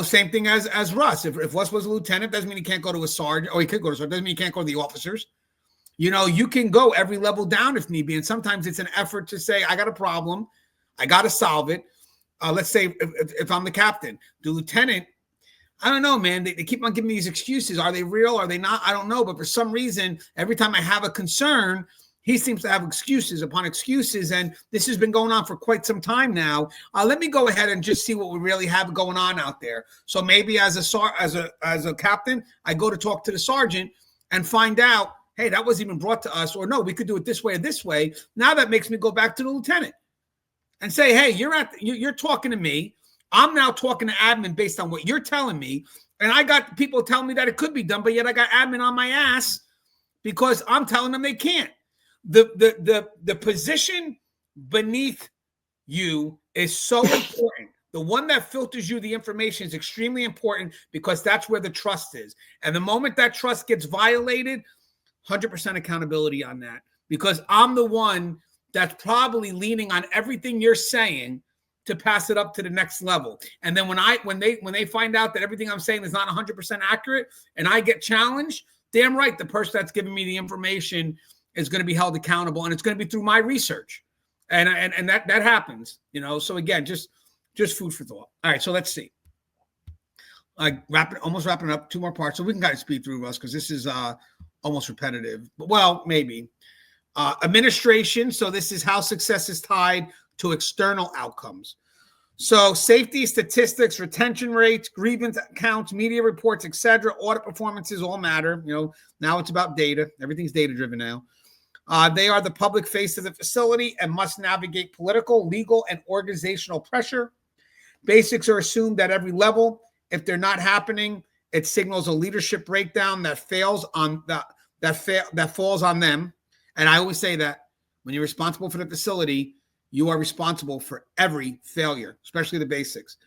Same thing as Russ. If Russ was a lieutenant, doesn't mean he can't go to a sergeant, or he could go to a sergeant. Doesn't mean he can't go to the officers. You can go every level down if need be. And sometimes it's an effort to say, I got a problem. I got to solve it. Let's say if I'm the captain, the lieutenant, I don't know, man. They keep on giving me these excuses. Are they real? Are they not? I don't know. But for some reason, every time I have a concern, he seems to have excuses upon excuses, and this has been going on for quite some time now. Let me go ahead and just see what we really have going on out there. So maybe as a captain, I go to talk to the sergeant and find out, hey, that wasn't even brought to us, or no, we could do it this way or this way. Now that makes me go back to the lieutenant and say, hey, you're talking to me. I'm now talking to admin based on what you're telling me, and I got people telling me that it could be done, but yet I got admin on my ass because I'm telling them they can't. The position beneath you is so important. The one that filters you the information is extremely important because that's where the trust is. And the moment that trust gets violated, 100% accountability on that, because I'm the one that's probably leaning on everything you're saying to pass it up to the next level. And then when they find out that everything I'm saying is not 100% accurate and I get challenged, damn right, the person that's giving me the information is going to be held accountable, and it's going to be through my research. And that happens, So again, just food for thought. All right, so let's see. Almost wrapping up, 2 more parts. So we can kind of speed through, Russ, because this is almost repetitive. But, well, maybe. Administration. So this is how success is tied to external outcomes. So safety, statistics, retention rates, grievance counts, media reports, etc., audit performances all matter. Now it's about data. Everything's data-driven now. They are the public face of the facility and must navigate political, legal, and organizational pressure. Basics are assumed at every level. If they're not happening, it signals a leadership breakdown that falls on them. And I always say that when you're responsible for the facility, you are responsible for every failure, especially the basics.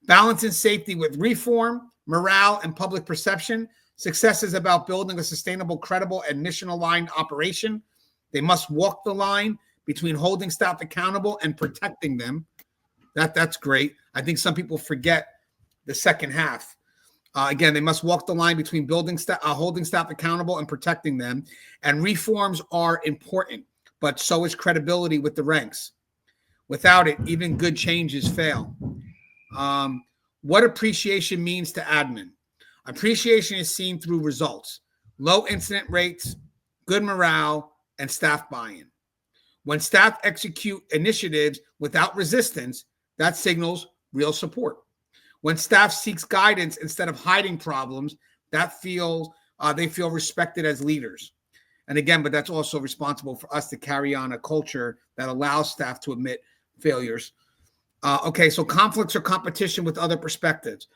Balance and safety with reform, morale, and public perception. Success is about building a sustainable, credible, and mission-aligned operation. They must walk the line between holding staff accountable and protecting them. That's great. I think some people forget the second half. Again, they must walk the line between holding staff accountable and protecting them. And reforms are important, but so is credibility with the ranks. Without it, even good changes fail. What appreciation means to admin. Appreciation is seen through results, low incident rates, good morale, and staff buy-in. When staff execute initiatives without resistance, that signals real support. When staff seeks guidance instead of hiding problems, that they feel respected as leaders. And again, but that's also responsible for us to carry on a culture that allows staff to admit failures. Okay, so conflicts or competition with other perspectives.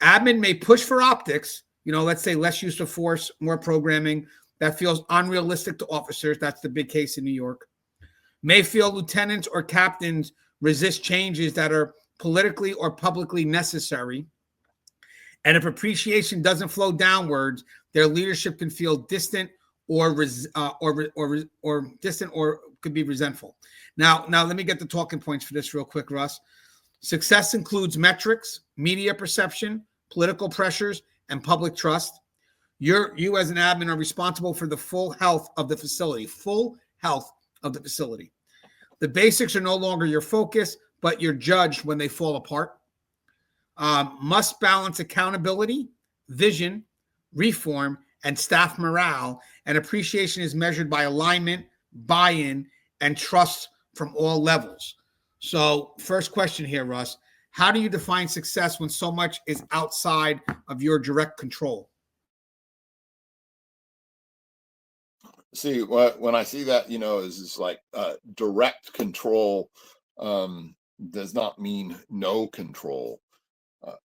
Admin may push for optics, let's say less use of force, more programming. That feels unrealistic to officers. That's the big case in New York. May feel lieutenants or captains resist changes that are politically or publicly necessary. And if appreciation doesn't flow downwards, their leadership can feel distant or distant, or could be resentful. Now let me get the talking points for this real quick, Russ. Success includes metrics, media perception, political pressures, and public trust. You as an admin are responsible for the full health of the facility. The basics are no longer your focus, but you're judged when they fall apart. Must balance accountability, vision, reform, and staff morale, and appreciation is measured by alignment, buy-in, and trust from all levels. So first question here, Russ, how do you define success when so much is outside of your direct control?
See, when I see that, is like direct control does not mean no control.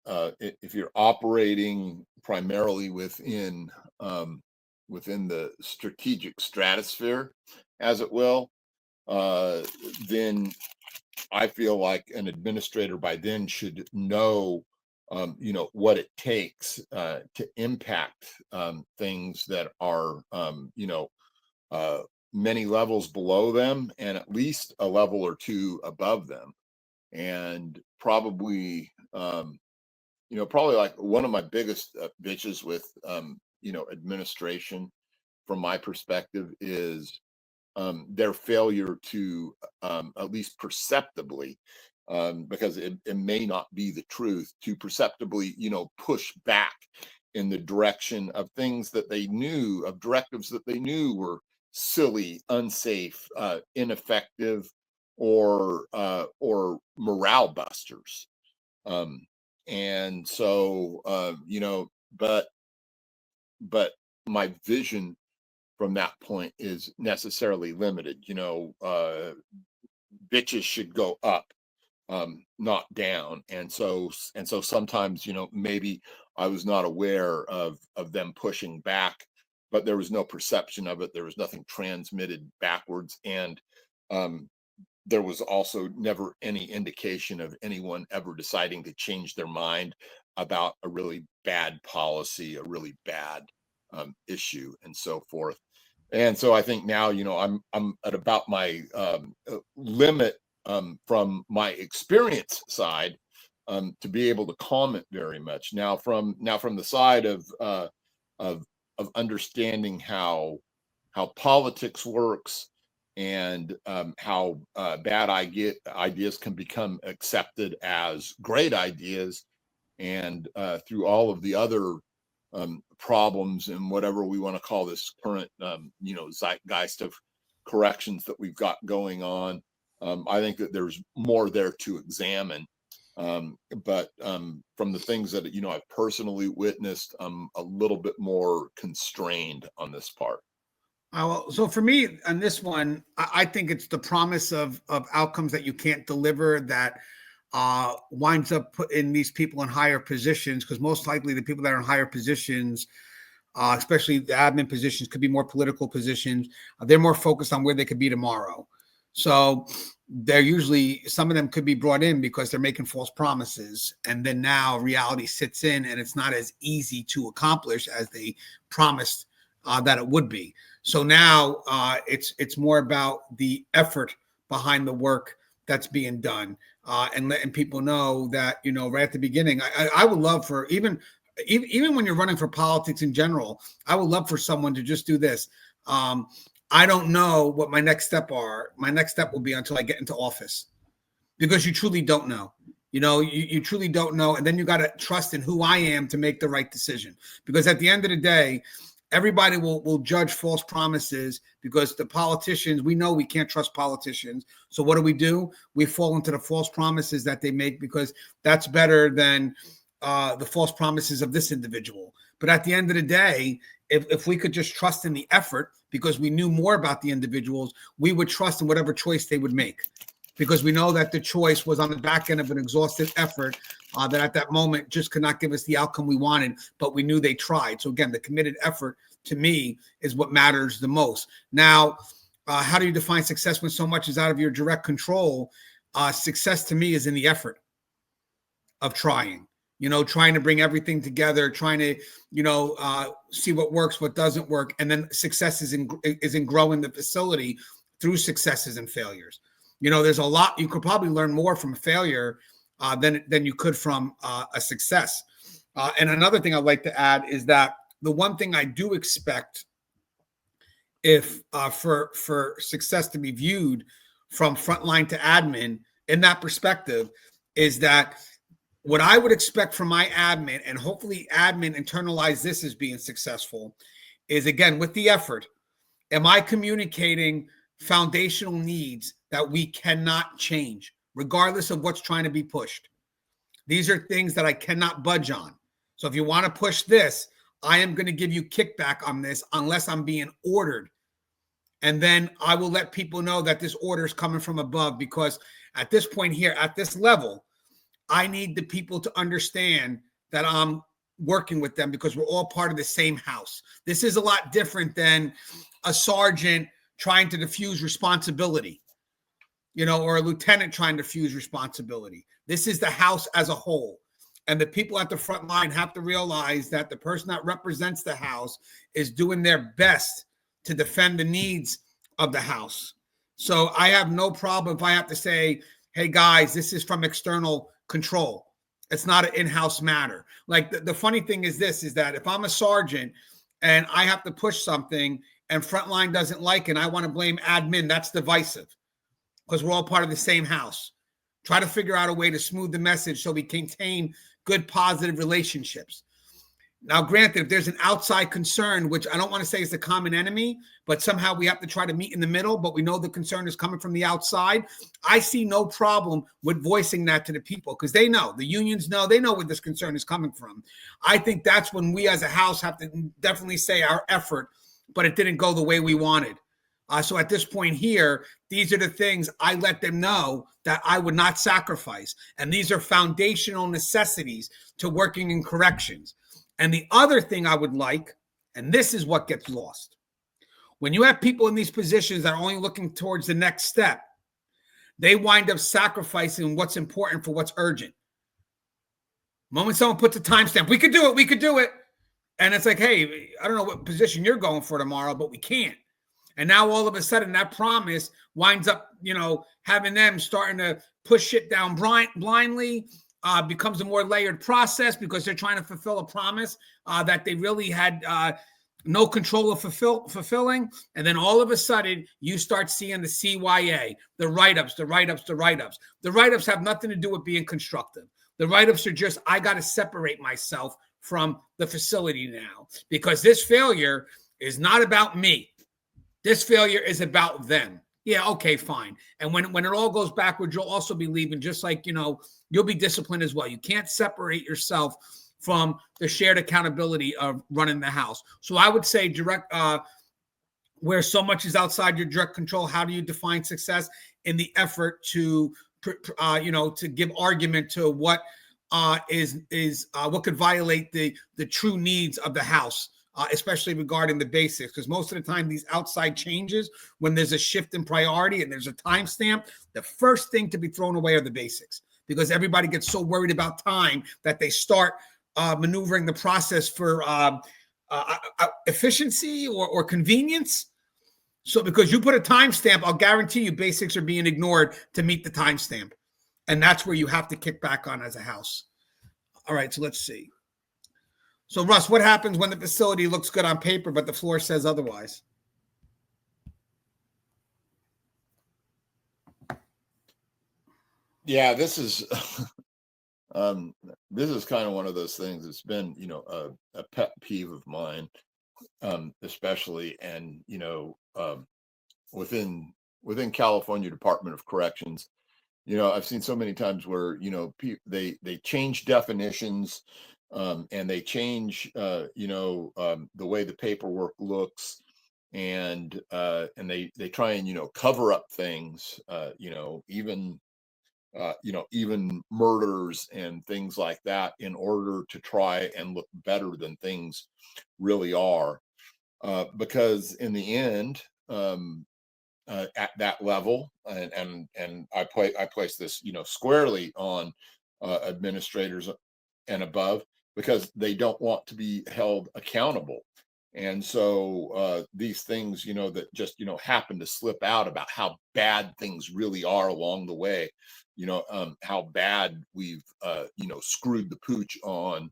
If you're operating primarily within the strategic stratosphere, as it will, then I feel like an administrator by then should know, what it takes to impact things that are, many levels below them and at least a level or two above them. And probably, probably like one of my biggest bitches with, administration from my perspective is their failure to at least perceptibly, because it may not be the truth, to perceptibly, push back in the direction of things that they knew, of directives that they knew were silly, unsafe, ineffective, or morale busters. And so, but my vision from that point is necessarily limited. Bitches should go up, not down. And so sometimes, maybe I was not aware of them pushing back, but there was no perception of it. There was nothing transmitted backwards. And there was also never any indication of anyone ever deciding to change their mind about a really bad policy, a really bad issue, and so forth. And so I think now, I'm at about my limit from my experience side to be able to comment very much. Now from the side of understanding how politics works and how bad ideas can become accepted as great ideas, and through all of the other problems and whatever we want to call this current, zeitgeist of corrections that we've got going on. I think that there's more there to examine. But from the things that, I've personally witnessed, I'm a little bit more constrained on this part.
So for me on this one, I think it's the promise of outcomes that you can't deliver that winds up putting these people in higher positions, because most likely the people that are in higher positions, especially the admin positions, could be more political positions. They're more focused on where they could be tomorrow. So they're usually, some of them could be brought in because they're making false promises. And then now reality sits in and it's not as easy to accomplish as they promised that it would be. So now it's more about the effort behind the work that's being done, and letting people know that, right at the beginning, I would love for even when you're running for politics in general, I would love for someone to just do this. I don't know what my next step will be until I get into office, because you truly don't know. You truly don't know. And then you got to trust in who I am to make the right decision. Because at the end of the day, everybody will judge false promises because the politicians, we know we can't trust politicians. So what do? We fall into the false promises that they make because that's better than the false promises of this individual. But at the end of the day, if we could just trust in the effort because we knew more about the individuals, we would trust in whatever choice they would make. Because we know that the choice was on the back end of an exhaustive effort that at that moment just could not give us the outcome we wanted, but we knew they tried. So again, the committed effort to me is what matters the most. Now, how do you define success when so much is out of your direct control? Success to me is in the effort of trying, trying to bring everything together, trying to, see what works, what doesn't work. And then success is in growing the facility through successes and failures. There's a lot, you could probably learn more from a failure than you could from a success. And another thing I'd like to add is that the one thing I do expect if for success to be viewed from frontline to admin in that perspective is that what I would expect from my admin, and hopefully admin internalize this as being successful, is again, with the effort, am I communicating foundational needs that we cannot change, regardless of what's trying to be pushed? These are things that I cannot budge on. So if you want to push this, I am going to give you kickback on this unless I'm being ordered. And then I will let people know that this order is coming from above, because at this point here, at this level, I need the people to understand that I'm working with them because we're all part of the same house. This is a lot different than a sergeant trying to diffuse responsibility, or a lieutenant trying to diffuse responsibility. This is the house as a whole. And the people at the front line have to realize that the person that represents the house is doing their best to defend the needs of the house. So I have no problem if I have to say, hey, guys, this is from external control. It's not an in-house matter. Like the funny thing is this, is that if I'm a sergeant and I have to push something and frontline doesn't like it and I want to blame admin, that's divisive because we're all part of the same house. Try to figure out a way to smooth the message so we maintain good, positive relationships. Now, granted, if there's an outside concern, which I don't want to say is the common enemy, but somehow we have to try to meet in the middle, but we know the concern is coming from the outside, I see no problem with voicing that to the people because they know, the unions know, they know where this concern is coming from. I think that's when we as a house have to definitely say our effort, but it didn't go the way we wanted. So at this point here, these are the things I let them know that I would not sacrifice. And these are foundational necessities to working in corrections. And the other thing I would like, and this is what gets lost, when you have people in these positions that are only looking towards the next step, they wind up sacrificing what's important for what's urgent. The moment someone puts a timestamp, we could do it. And it's like, hey, I don't know what position you're going for tomorrow, but we can't. And now all of a sudden that promise winds up, having them starting to push shit down blindly, becomes a more layered process because they're trying to fulfill a promise that they really had no control of fulfilling. And then all of a sudden you start seeing the CYA, the write-ups. The write-ups have nothing to do with being constructive. The write-ups are just, I got to separate myself from the facility now because this failure is not about me. This failure is about them. Yeah, okay, fine. And when it all goes backwards, you'll also be leaving, just like, you'll be disciplined as well. You can't separate yourself from the shared accountability of running the house. So I would say direct, where so much is outside your direct control, how do you define success? In the effort to, to give argument to what what could violate the true needs of the house. Especially regarding the basics, because most of the time these outside changes, when there's a shift in priority and there's a timestamp, the first thing to be thrown away are the basics, because everybody gets so worried about time that they start maneuvering the process for efficiency or convenience. So because you put a timestamp, I'll guarantee you basics are being ignored to meet the timestamp. And that's where you have to kick back on as a house. All right, so let's see. So, Russ, what happens when the facility looks good on paper, but the floor says otherwise?
Yeah, this is This is kind of one of those things that's been, a pet peeve of mine, especially, and within California Department of Corrections. I've seen so many times where they change definitions, and they change the way the paperwork looks, and they try and cover up things, even murders and things like that, in order to try and look better than things really are. Because in the end, at that level, and I place this squarely on administrators and above, because they don't want to be held accountable. And so these things, that just happen to slip out about how bad things really are along the way, how bad we've screwed the pooch on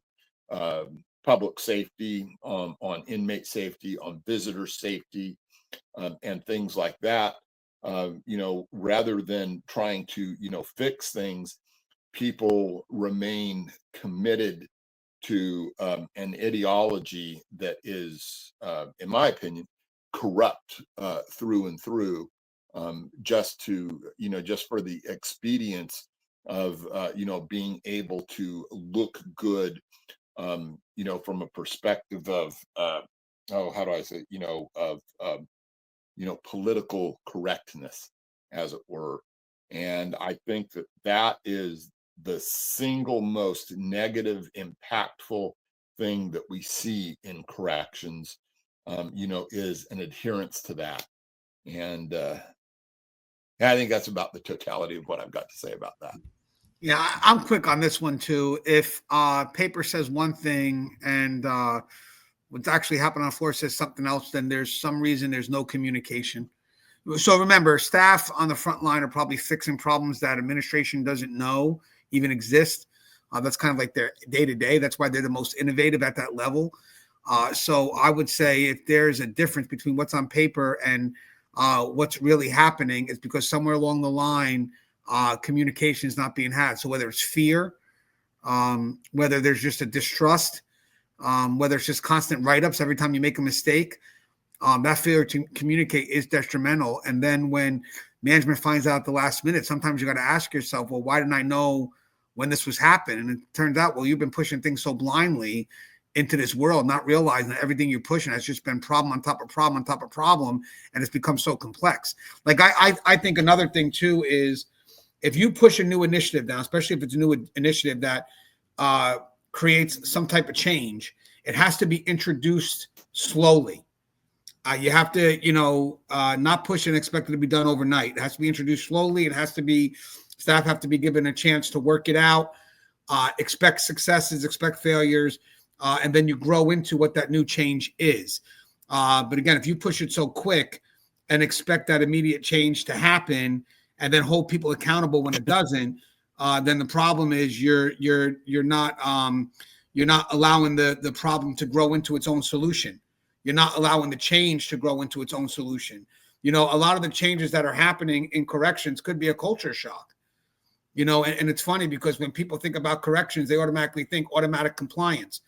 public safety, on inmate safety, on visitor safety, and things like that. Rather than trying to fix things, people remain committed to an ideology that is, in my opinion, corrupt through and through, just for the expedience of being able to look good, from a perspective of how do I say, of political correctness, as it were. And I think that is the single most negative, impactful thing that we see in corrections, is an adherence to that. And I think that's about the totality of what I've got to say about that.
Yeah, I'm quick on this one too. If paper says one thing and what's actually happening on the floor says something else, then there's some reason there's no communication. So remember, staff on the front line are probably fixing problems that administration doesn't know even exist. That's kind of like their day-to-day. That's why they're the most innovative at that level. So I would say if there's a difference between what's on paper and what's really happening, it's because somewhere along the line, communication is not being had. So whether it's fear, whether there's just a distrust, whether it's just constant write-ups every time you make a mistake, that failure to communicate is detrimental. And then when management finds out at the last minute, sometimes you got to ask yourself, well, why didn't I know when this was happening? And it turns out, well, you've been pushing things so blindly into this world, not realizing that everything you're pushing has just been problem on top of problem on top of problem, and it's become so complex. Like I think another thing too is if you push a new initiative down, especially if it's a new initiative that creates some type of change, it has to be introduced slowly. You have to, not push and expect it to be done overnight. It has to be introduced slowly. It has to be, staff have to be given a chance to work it out, expect successes, expect failures, and then you grow into what that new change is. But again, if you push it so quick and expect that immediate change to happen and then hold people accountable when it doesn't, then the problem is you're not allowing the problem to grow into its own solution. You're not allowing the change to grow into its own solution. A lot of the changes that are happening in corrections could be a culture shock. And it's funny because when people think about corrections, they automatically think automatic compliance.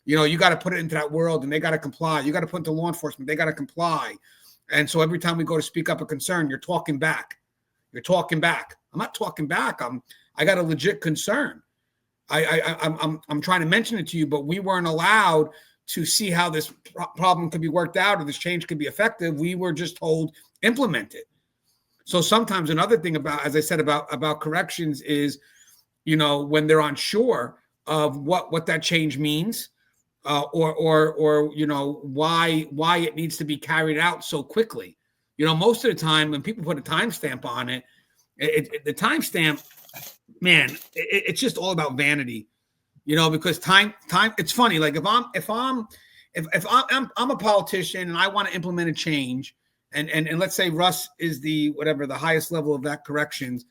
You got to put it into that world and they got to comply. You got to put into law enforcement, they got to comply. And so every time we go to speak up a concern, you're talking back. You're talking back. I'm not talking back. I got a legit concern. I'm trying to mention it to you, but we weren't allowed to see how this problem could be worked out or this change could be effective. We were just told implement it. So sometimes another thing about, as I said, about corrections is, when they're unsure of what that change means, or why it needs to be carried out so quickly. Most of the time when people put a timestamp on it, the timestamp, man, it's just all about vanity. Because time, it's funny. Like if I'm a politician and I want to implement a change, and let's say Russ is the highest level of that corrections.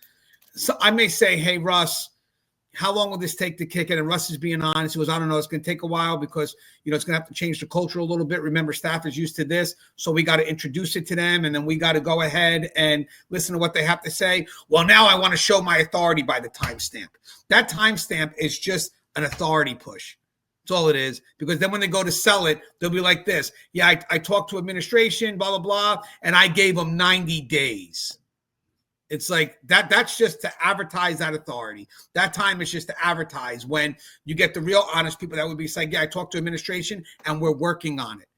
So I may say, hey, Russ, how long will this take to kick in? And Russ is being honest. He goes, I don't know. It's going to take a while because, it's going to have to change the culture a little bit. Remember, staff is used to this. So we got to introduce it to them. And then we got to go ahead and listen to what they have to say. Well, now I want to show my authority by the timestamp. That timestamp is just an authority push. That's all it is. Because then when they go to sell it, they'll be like this. Yeah, I talked to administration, blah, blah, blah. And I gave them 90 days. It's like that's just to advertise that authority. That time is just to advertise when you get the real honest people that would be saying, yeah, I talked to administration and we're working on it.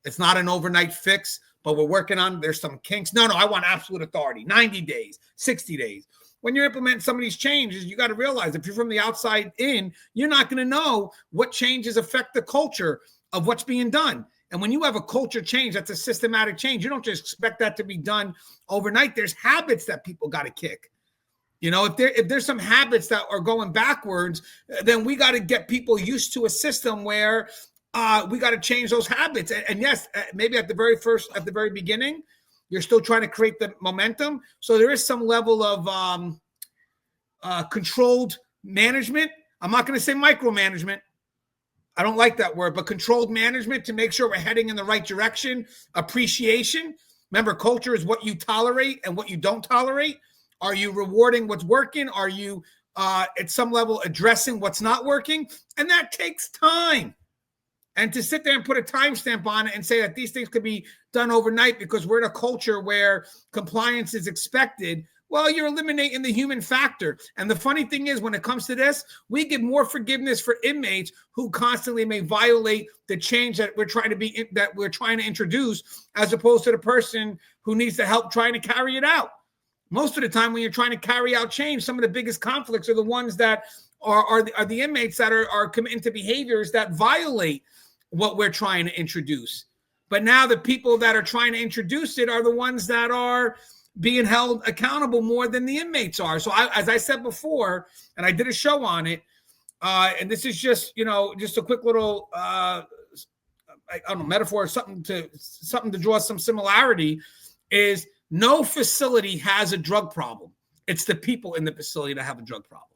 It's not an overnight fix, but we're working on, there's some kinks. No, I want absolute authority, 90 days, 60 days. When you're implementing some of these changes, you got to realize if you're from the outside in, you're not going to know what changes affect the culture of what's being done. And when you have a culture change, that's a systematic change. You don't just expect that to be done overnight. There's habits that people got to kick. If there's some habits that are going backwards, then we got to get people used to a system where we got to change those habits. And yes, maybe at the very beginning, you're still trying to create the momentum. So there is some level of controlled management. I'm not going to say micromanagement. I don't like that word, but controlled management to make sure we're heading in the right direction. Appreciation. Remember, culture is what you tolerate and what you don't tolerate. Are you rewarding what's working? Are you, at some level, addressing what's not working? And that takes time. And to sit there and put a timestamp on it and say that these things could be done overnight because we're in a culture where compliance is expected, well, you're eliminating the human factor. And the funny thing is, when it comes to this, we give more forgiveness for inmates who constantly may violate the change that we're trying to introduce, as opposed to the person who needs the help trying to carry it out. Most of the time, when you're trying to carry out change, some of the biggest conflicts are the ones that are the inmates that are committing to behaviors that violate what we're trying to introduce. But now the people that are trying to introduce it are the ones that are being held accountable more than the inmates are. So as I said before, and I did a show on it, and this is just a quick little I don't know, metaphor, something to draw some similarity, is no facility has a drug problem. It's the people in the facility that have a drug problem.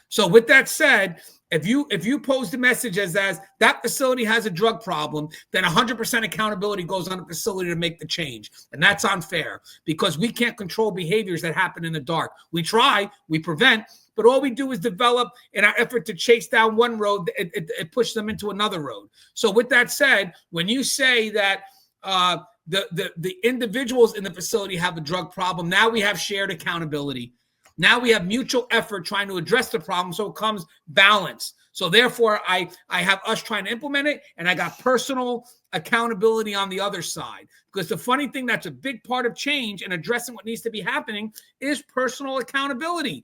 So with that said, if you pose the message as that facility has a drug problem, then 100% accountability goes on the facility to make the change. And that's unfair because we can't control behaviors that happen in the dark. We try, we prevent, but all we do is develop in our effort to chase down one road, it pushes them into another road. So with that said, when you say that the individuals in the facility have a drug problem, now we have shared accountability. Now we have mutual effort trying to address the problem, so it comes balance. So therefore, I have us trying to implement it, and I got personal accountability on the other side. Because the funny thing that's a big part of change and addressing what needs to be happening is personal accountability.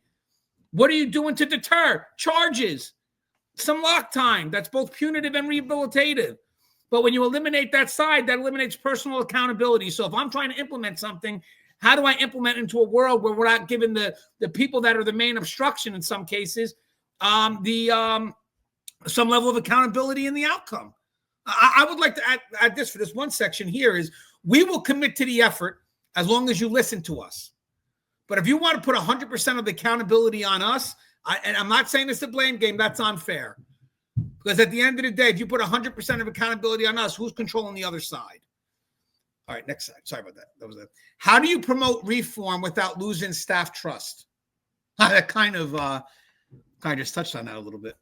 What are you doing to deter? Charges, some lock time. That's both punitive and rehabilitative. But when you eliminate that side, that eliminates personal accountability. So if I'm trying to implement something, how do I implement into a world where we're not giving the people that are the main obstruction in some cases some level of accountability in the outcome? I would like to add this for this one section here is we will commit to the effort as long as you listen to us. But if you want to put 100% of the accountability on us, and I'm not saying it's a blame game, that's unfair. Because at the end of the day, if you put 100% of accountability on us, who's controlling the other side? All right, next slide. Sorry about that. That was it. How do you promote reform without losing staff trust? That kind of just touched on that a little bit.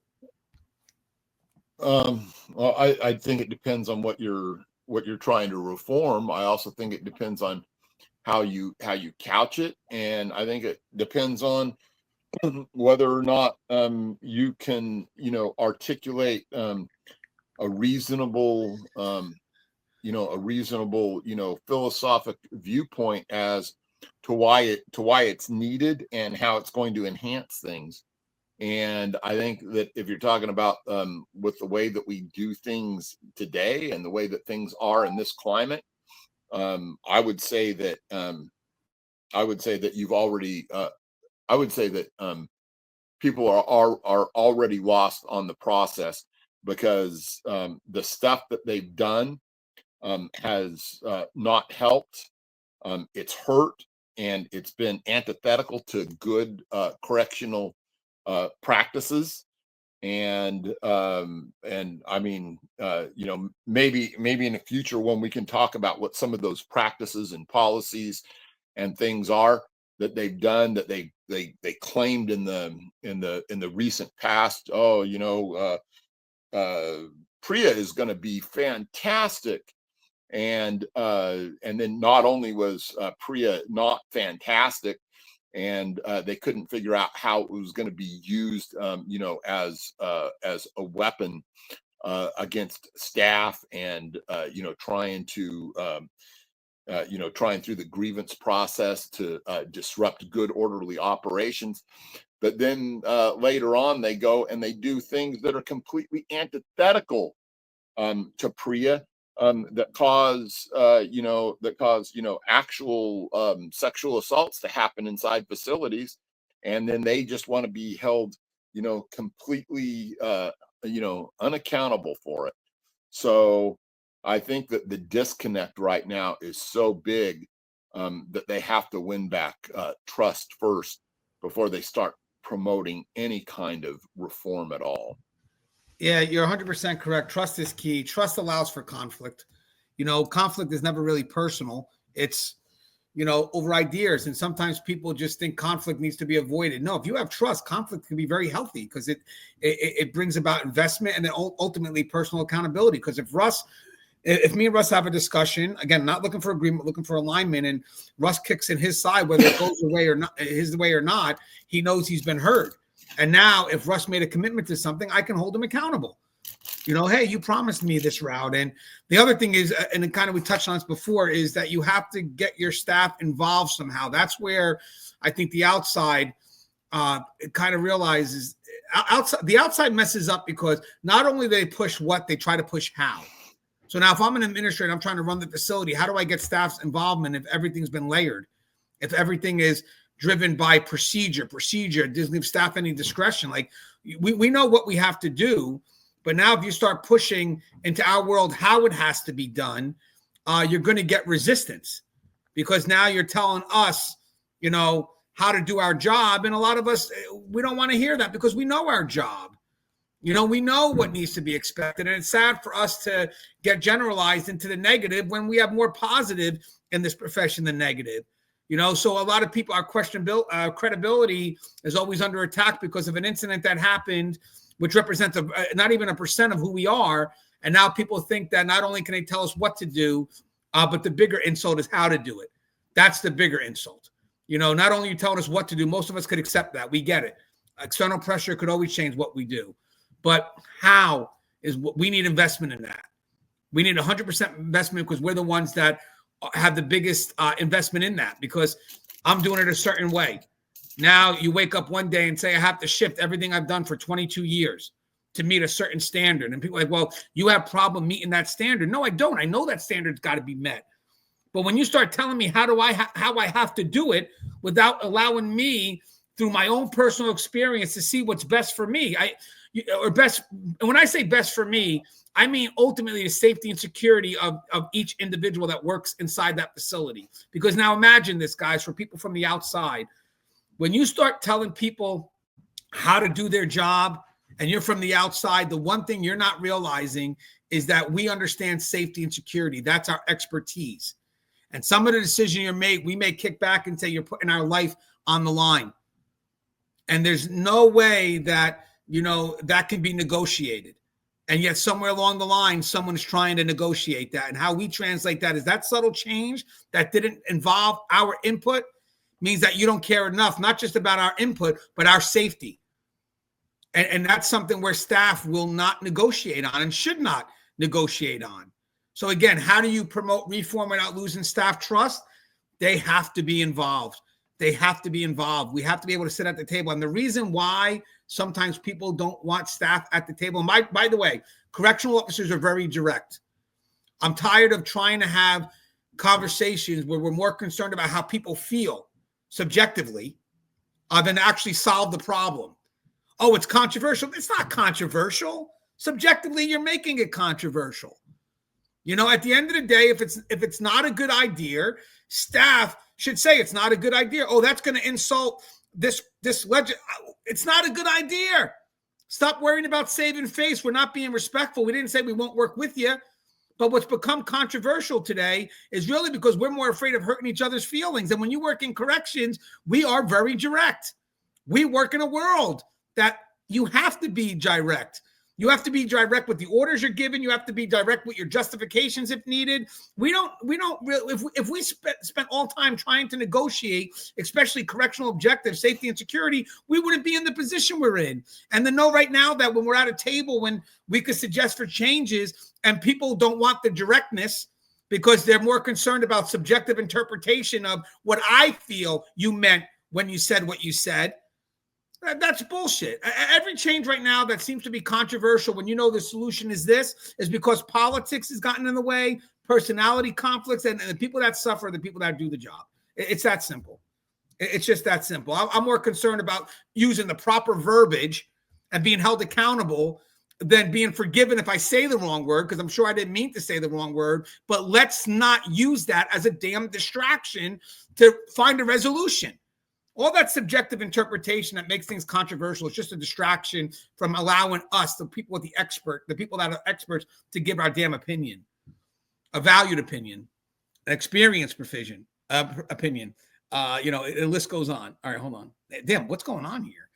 Well, I think it depends on what you're trying to reform. I also think it depends on how you couch it, and I think it depends on whether or not you can articulate a reasonable philosophic viewpoint as to why it's needed and how it's going to enhance things. And I think that if you're talking about with the way that we do things today and the way that things are in this climate, I would say that you've already I would say that people are already lost on the process because the stuff that they've done has not helped. It's hurt, and it's been antithetical to good correctional practices. And I mean, maybe in the future when we can talk about what some of those practices and policies and things are that they've done, that they claimed in the recent past. Oh, Priya is going to be fantastic. And then not only was Priya not fantastic, and they couldn't figure out how it was going to be used, as a weapon against staff, and trying through the grievance process to disrupt good orderly operations. But then later on, they go and they do things that are completely antithetical to Priya, that cause actual sexual assaults to happen inside facilities, and then they just want to be held completely unaccountable for it. So I think that the disconnect right now is so big, that they have to win back trust first before they start promoting any kind of reform at all.
Yeah, you're 100% correct. Trust is key. Trust allows for conflict. Conflict is never really personal. It's, over ideas. And sometimes people just think conflict needs to be avoided. No, if you have trust, conflict can be very healthy, because it brings about investment and then ultimately personal accountability. Because if me and Russ have a discussion, again, not looking for agreement, looking for alignment, and Russ kicks in his side, whether it goes away or not, his way or not, he knows he's been heard. And now if Russ made a commitment to something, I can hold him accountable. Hey, you promised me this route. And the other thing is, and it kind of, we touched on this before, is that you have to get your staff involved somehow. That's where I think the outside kind of realizes the outside messes up, because not only they push what, they try to push how. So now if I'm an administrator, I'm trying to run the facility, how do I get staff's involvement if everything's been layered? If everything is driven by procedure, doesn't give staff any discretion. Like we know what we have to do, but now if you start pushing into our world how it has to be done, you're going to get resistance, because now you're telling us, how to do our job. And a lot of us, we don't want to hear that, because we know our job. We know what needs to be expected. And it's sad for us to get generalized into the negative when we have more positive in this profession than negative. So a lot of people, our credibility is always under attack because of an incident that happened, which represents not even a percent of who we are. And now people think that not only can they tell us what to do, but the bigger insult is how to do it. That's the bigger insult. Not only are you telling us what to do, most of us could accept that. We get it. External pressure could always change what we do. But how is what we need investment in that. We need 100% investment, because we're the ones that have the biggest investment in that, because I'm doing it a certain way. Now you wake up one day and say, I have to shift everything I've done for 22 years to meet a certain standard. And people are like, well, you have problem meeting that standard. No, I don't. I know that standard's got to be met. But when you start telling me how I have to do it without allowing me through my own personal experience to see what's best for me, and when I say best for me, I mean ultimately the safety and security of each individual that works inside that facility. Because now imagine this, guys, for people from the outside, when you start telling people how to do their job and you're from the outside, the one thing you're not realizing is that we understand safety and security. That's our expertise. And some of the decisions we may kick back and say you're putting our life on the line. And there's no way that, that can be negotiated. And yet somewhere along the line, someone is trying to negotiate that. And how we translate that is that subtle change that didn't involve our input means that you don't care enough, not just about our input, but our safety. And that's something where staff will not negotiate on and should not negotiate on. So again, how do you promote reform without losing staff trust? They have to be involved. They have to be involved. We have to be able to sit at the table. And the reason why sometimes people don't want staff at the table, and by the way, correctional officers are very direct. I'm tired of trying to have conversations where we're more concerned about how people feel subjectively than to actually solve the problem. Oh, it's controversial. It's not controversial. Subjectively, you're making it controversial. At the end of the day, if it's not a good idea, staff should say it's not a good idea. Oh, that's going to insult this legend. It's not a good idea. Stop worrying about saving face. We're not being respectful. We didn't say we won't work with you. But what's become controversial today is really because we're more afraid of hurting each other's feelings. And when you work in corrections, we are very direct. We work in a world that you have to be direct. You have to be direct with the orders you're given. You have to be direct with your justifications if needed. We don't really, if we spent all time trying to negotiate, especially correctional objectives, safety and security, we wouldn't be in the position we're in. And to know right now that when we're at a table, when we could suggest for changes and people don't want the directness because they're more concerned about subjective interpretation of what I feel you meant when you said what you said. That's bullshit. Every change right now that seems to be controversial when you know the solution is this is because politics has gotten in the way, personality conflicts, and the people that suffer are the people that do the job. It's that simple. It's just that simple. I'm more concerned about using the proper verbiage and being held accountable than being forgiven if I say the wrong word, because I'm sure I didn't mean to say the wrong word. But let's not use that as a damn distraction to find a resolution. All that subjective interpretation that makes things controversial is just a distraction from allowing us, the people with the people that are experts, to give our damn opinion, a valued opinion, an experienced opinion. The list goes on. All right, hold on. Damn, what's going on here?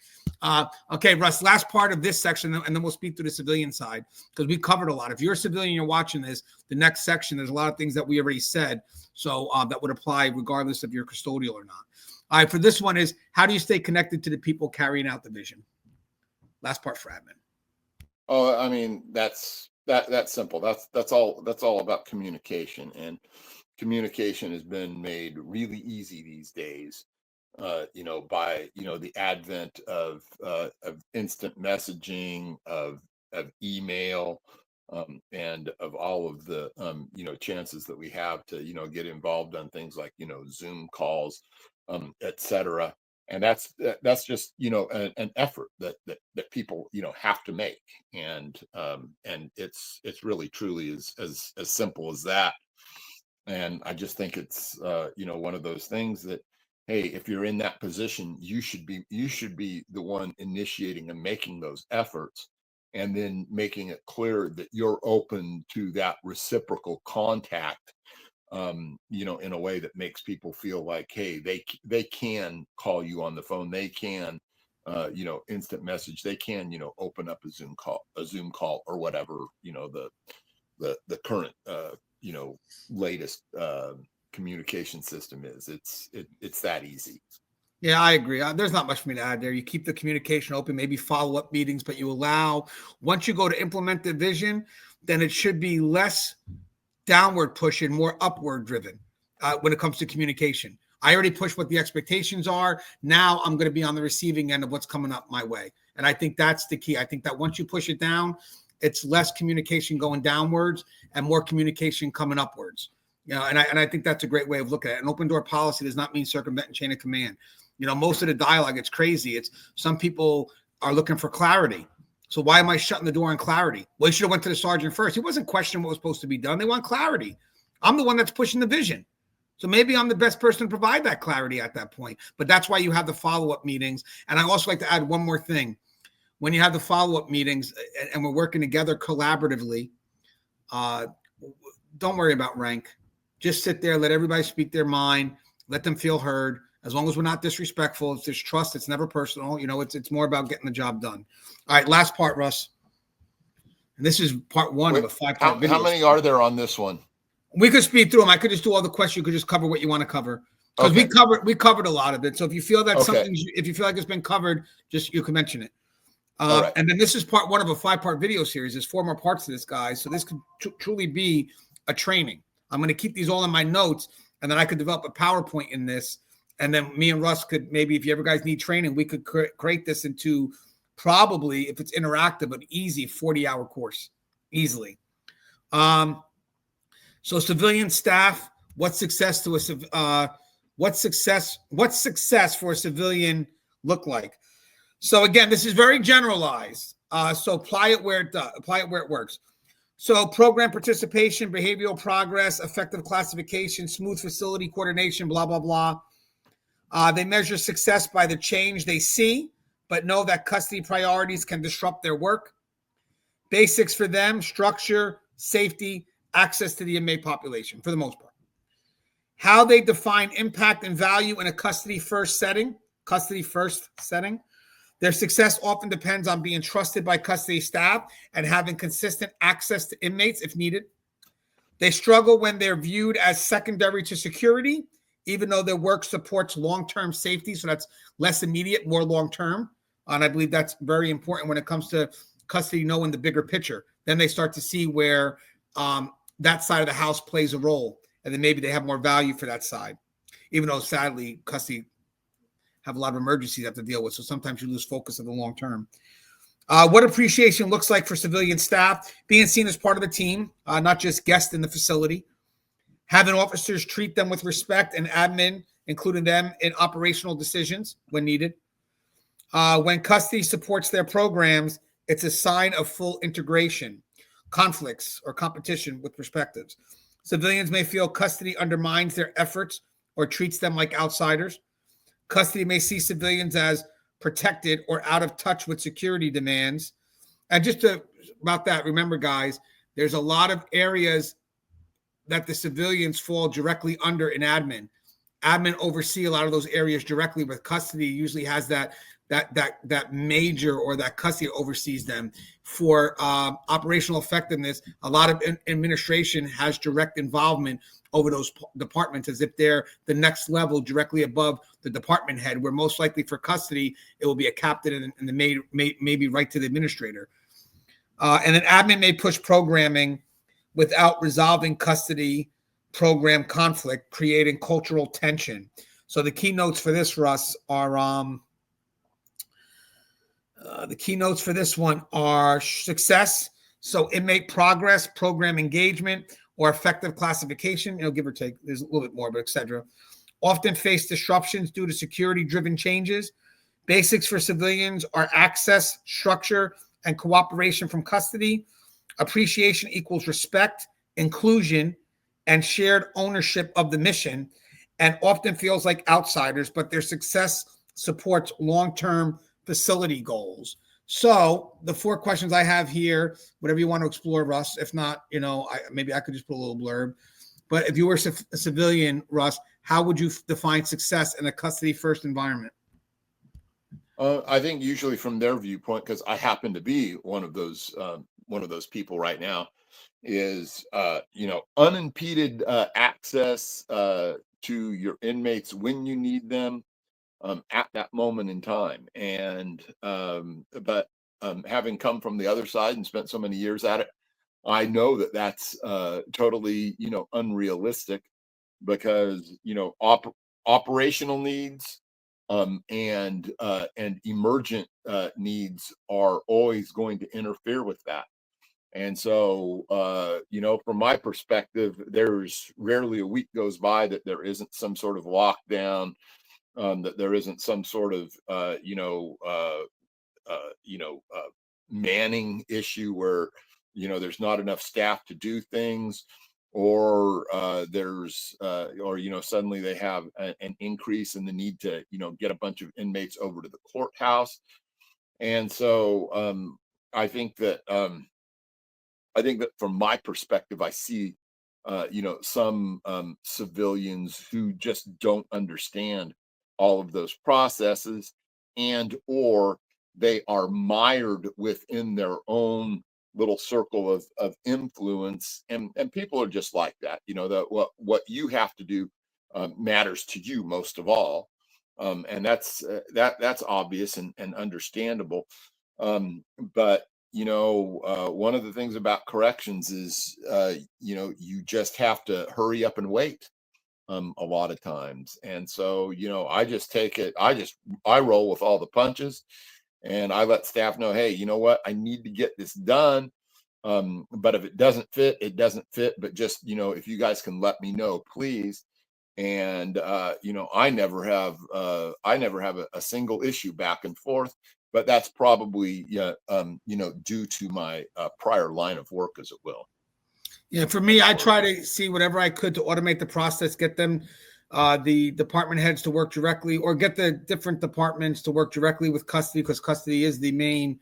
Okay, Russ, last part of this section, and then we'll speak to the civilian side because we covered a lot. If you're a civilian, you're watching this, the next section, there's a lot of things that we already said. So that would apply regardless if you're custodial or not. All right, for this one is, how do you stay connected to the people carrying out the vision? Last part for admin.
Oh, I mean, that's simple. That's all about communication, and communication has been made really easy these days. By the advent of instant messaging, of email, and of all of the chances that we have to get involved on things like Zoom calls, etc. And that's just an effort that people have to make, and it's really truly as simple as that. And I just think it's one of those things that, hey, if you're in that position, you should be the one initiating and making those efforts, and then making it clear that you're open to that reciprocal contact, in a way that makes people feel like, hey, they can call you on the phone, they can instant message, they can open up a Zoom call or whatever the current latest communication system is. It's that easy.
Yeah, I agree. There's not much for me to add there. You keep the communication open, maybe follow-up meetings, but you allow, once you go to implement the vision, then it should be less downward push and more upward driven when it comes to communication. I already pushed what the expectations are. Now I'm going to be on the receiving end of what's coming up my way. And I think that's the key. I think that once you push it down, it's less communication going downwards and more communication coming upwards. And I think that's a great way of looking at it. An open door policy does not mean circumventing chain of command. Most of the dialogue, it's crazy. It's some people are looking for clarity. So why am I shutting the door on clarity? Well, you should have went to the sergeant first. He wasn't questioning what was supposed to be done. They want clarity. I'm the one that's pushing the vision. So maybe I'm the best person to provide that clarity at that point. But that's why you have the follow-up meetings. And I also like to add one more thing. When you have the follow-up meetings and we're working together collaboratively, don't worry about rank. Just sit there, let everybody speak their mind, let them feel heard. As long as we're not disrespectful, if there's trust, it's never personal. It's more about getting the job done. All right, last part, Russ. And this is part one of a 5-part video.
How many are there on this one?
We could speed through them. I could just do all the questions. You could just cover what you want to cover. Because we covered a lot of it. So if you feel that if you feel like it's been covered, just you can mention it. Right. And then this is part one of a 5-part video series. There's 4 more parts to this, guys. So this could truly be a training. I'm going to keep these all in my notes, and then I could develop a PowerPoint in this. And then me and Russ could maybe, if you ever guys need training, we could create this into probably, if it's interactive, an easy 40-hour course, easily. So civilian staff, what's success for a civilian look like? So again, this is very generalized. So apply it where it works. So program participation, behavioral progress, effective classification, smooth facility coordination, blah, blah, blah. They measure success by the change they see, but know that custody priorities can disrupt their work. Basics for them: structure, safety, access to the inmate population, for the most part. How they define impact and value in a custody first setting. Their success often depends on being trusted by custody staff and having consistent access to inmates if needed. They struggle when they're viewed as secondary to security, even though their work supports long-term safety. So that's less immediate, more long-term. And I believe that's very important when it comes to custody, knowing the bigger picture. Then they start to see where that side of the house plays a role. And then maybe they have more value for that side, even though sadly custody have a lot of emergencies they have to deal with. So sometimes you lose focus of the long term. What appreciation looks like for civilian staff: being seen as part of the team, not just guests in the facility. Having officers treat them with respect, and admin including them in operational decisions when needed. When custody supports their programs, it's a sign of full integration. Conflicts or competition with perspectives. Civilians may feel custody undermines their efforts or treats them like outsiders. Custody may see civilians as protected or out of touch with security demands. And just about that, remember, guys, there's a lot of areas that the civilians fall directly under in admin. Admin oversee a lot of those areas directly, but custody usually has that major, or that custody oversees them. For operational effectiveness, a lot of administration has direct involvement over those departments, as if they're the next level directly above the department head, where most likely for custody, it will be a captain and the maybe right to the administrator. And then admin may push programming without resolving custody program conflict, creating cultural tension. So the keynotes for this, Russ, are the keynotes for this one are success. So inmate progress, program engagement, or effective classification, give or take. There's a little bit more, but etc. Often face disruptions due to security-driven changes. Basics for civilians are access, structure, and cooperation from custody. Appreciation equals respect, inclusion, and shared ownership of the mission, and often feels like outsiders, but their success supports long-term facility goals. So the 4 questions I have here, whatever you want to explore, Russ. If not, maybe I could just put a little blurb. But if you were a civilian, Russ, how would you define success in a custody first environment?
I think usually from their viewpoint, because I happen to be one of those people right now, is unimpeded access to your inmates when you need them, at that moment in time. And but having come from the other side and spent so many years at it, I know that that's totally unrealistic, because operational needs and emergent needs are always going to interfere with that. And so, from my perspective, there's rarely a week goes by that there isn't some sort of lockdown, that there isn't some sort of, manning issue where, there's not enough staff to do things, or suddenly they have an increase in the need to, get a bunch of inmates over to the courthouse. And so I think that from my perspective, I see, some civilians who just don't understand all of those processes, and or they are mired within their own little circle of influence, and people are just like that. That what you have to do matters to you most of all, and that's obvious and understandable. But one of the things about corrections is, you just have to hurry up and wait a lot of times. And so, I just take it, I roll with all the punches, and I let staff know, hey, you know what, I need to get this done. But if it doesn't fit, it doesn't fit. But just, if you guys can let me know, please. And I never have a single issue back and forth. but that's probably due to my prior line of work, as it will.
Yeah, for me, I try to see whatever I could to automate the process, get them, the department heads to work directly, or get the different departments to work directly with custody, because custody is the main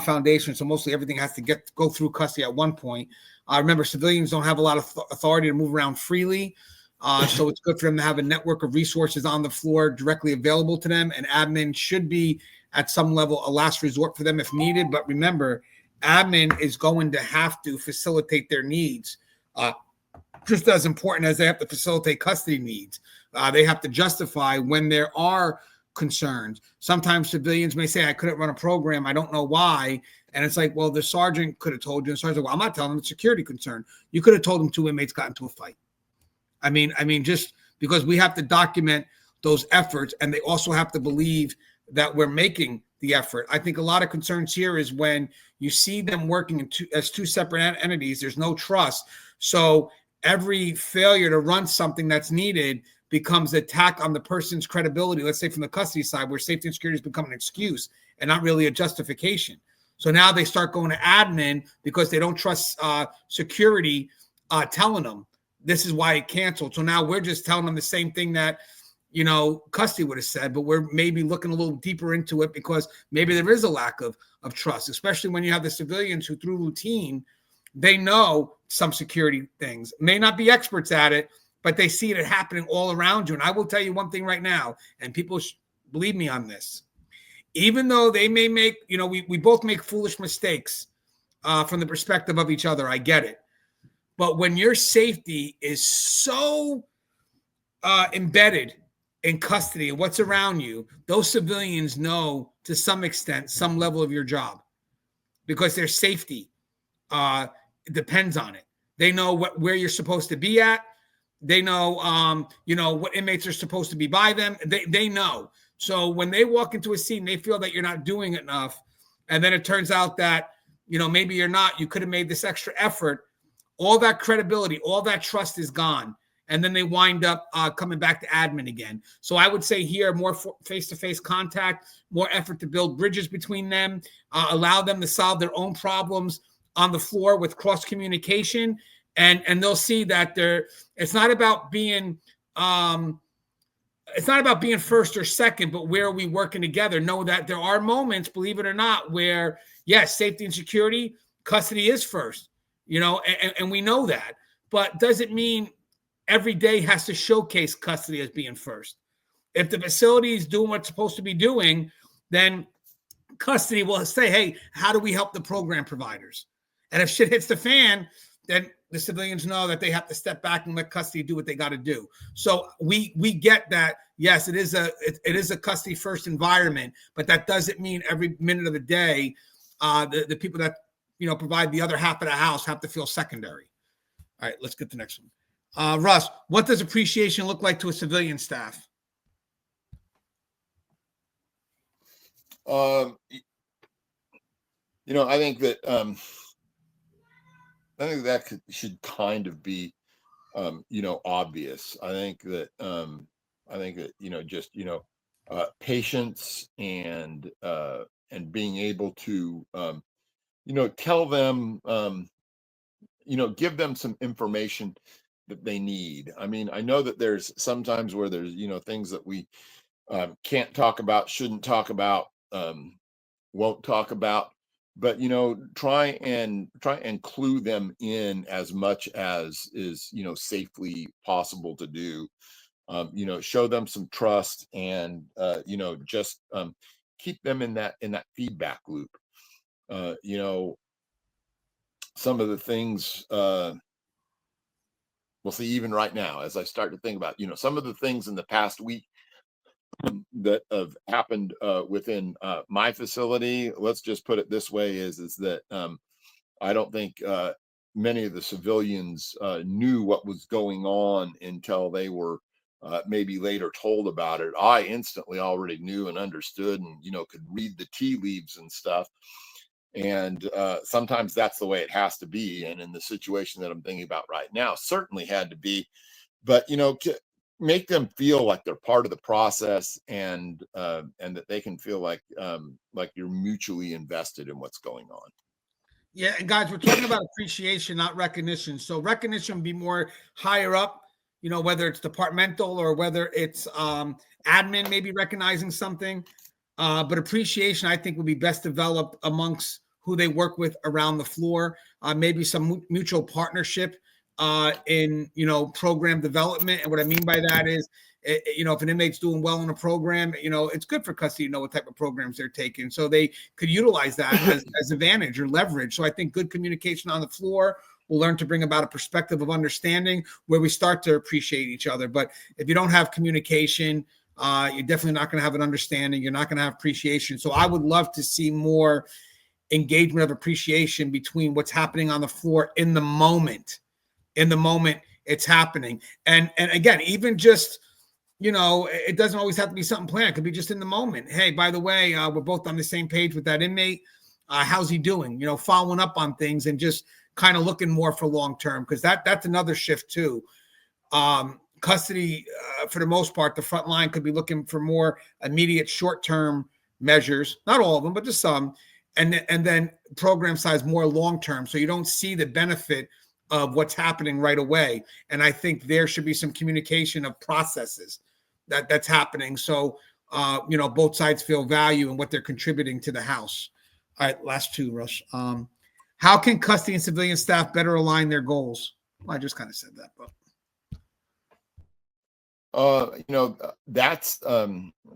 foundation. So mostly everything has to go through custody at one point. Remember, civilians don't have a lot of authority to move around freely. So it's good for them to have a network of resources on the floor directly available to them. And admin should be at some level a last resort for them if needed. But remember, admin is going to have to facilitate their needs, just as important as they have to facilitate custody needs. They have to justify when there are concerns. Sometimes civilians may say, I couldn't run a program, I don't know why. And it's like, well, the sergeant could have told you. And the sergeant's like, well, I'm not telling them, it's a security concern. You could have told them 2 inmates got into a fight. I mean, just because we have to document those efforts, and they also have to believe that we're making the effort. I think a lot of concerns here is when you see them working as two separate entities, there's no trust. So every failure to run something that's needed becomes an attack on the person's credibility. Let's say from the custody side, where safety and security has become an excuse and not really a justification. So now they start going to admin because they don't trust security telling them this is why it canceled. So now we're just telling them the same thing that, custody would have said, but we're maybe looking a little deeper into it because maybe there is a lack of trust, especially when you have the civilians who, through routine, they know some security things, may not be experts at it, but they see it happening all around you. And I will tell you one thing right now, and people believe me on this, even though they may make, we both make foolish mistakes from the perspective of each other. I get it. But when your safety is so embedded in custody and what's around you, those civilians know to some extent some level of your job because their safety depends on it. They know where you're supposed to be at. They know, what inmates are supposed to be by them. They know. So when they walk into a scene, they feel that you're not doing enough. And then it turns out that, maybe you're not, you could have made this extra effort. All that credibility, all that trust is gone. And then they wind up coming back to admin again. So I would say here, more face-to-face contact, more effort to build bridges between them, allow them to solve their own problems on the floor with cross-communication. And they'll see that it's not about being first or second, but where are we working together? Know that there are moments, believe it or not, where yes, safety and security, custody is first. And we know that, but doesn't mean every day has to showcase custody as being first. If the facility is doing what it's supposed to be doing, then custody will say, hey, how do we help the program providers? And if shit hits the fan, then the civilians know that they have to step back and let custody do what they got to do. So we get that. Yes, it is a custody first environment, but that doesn't mean every minute of the day, the people that provide the other half of the house have to feel secondary. All right, let's get to the next one. Russ, what does appreciation look like to a civilian staff?
I think that should kind of be obvious. I think that patience and being able to tell them, give them some information that they need. I mean, I know that there's sometimes where there's, things that we can't talk about, shouldn't talk about, won't talk about, but, try and clue them in as much as is, safely possible to do. Show them some trust and, just keep them in that feedback loop. Some of the things we'll see even right now as I start to think about, some of the things in the past week that have happened within my facility. Let's just put it this way: is that I don't think many of the civilians knew what was going on until they were maybe later told about it. I instantly already knew and understood, and could read the tea leaves and stuff. And sometimes that's the way it has to be. And in the situation that I'm thinking about right now, certainly had to be. But make them feel like they're part of the process, and that they can feel like you're mutually invested in what's going on.
Yeah, and guys, we're talking about appreciation, not recognition. So recognition would be more higher up, whether it's departmental or whether it's admin, maybe recognizing something. But appreciation, I think, would be best developed amongst who they work with around the floor. Maybe some mutual partnership in program development. And what I mean by that is, if an inmate's doing well in a program, it's good for custody to know what type of programs they're taking, so they could utilize that as advantage or leverage. So I think good communication on the floor will learn to bring about a perspective of understanding where we start to appreciate each other. But if you don't have communication, you're definitely not going to have an understanding. You're not going to have appreciation. So I would love to see more engagement of appreciation between what's happening on the floor in the moment. In the moment it's happening. And again, even just, it doesn't always have to be something planned. It could be just in the moment. Hey, by the way, we're both on the same page with that inmate. How's he doing? Following up on things and just kind of looking more for long-term, because that's another shift too. Custody, for the most part, the front line could be looking for more immediate short-term measures, not all of them, but just some, and then program size more long-term, so you don't see the benefit of what's happening right away. And I think there should be some communication of processes that's happening, so both sides feel value in what they're contributing to the house. All right, last two, Rush. How can custody and civilian staff better align their goals? Well, I just kind of said that, but